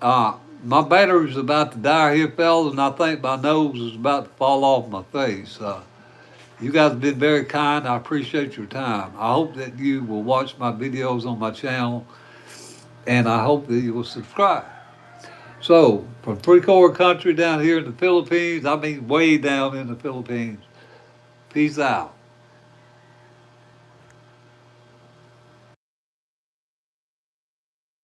My battery's about to die here, fellas, and I think my nose is about to fall off my face. You guys have been very kind. I appreciate your time. I hope that you will watch my videos on my channel, and I hope that you will subscribe. So, from three-quarter country down here in the Philippines, I mean way down in the Philippines, peace out.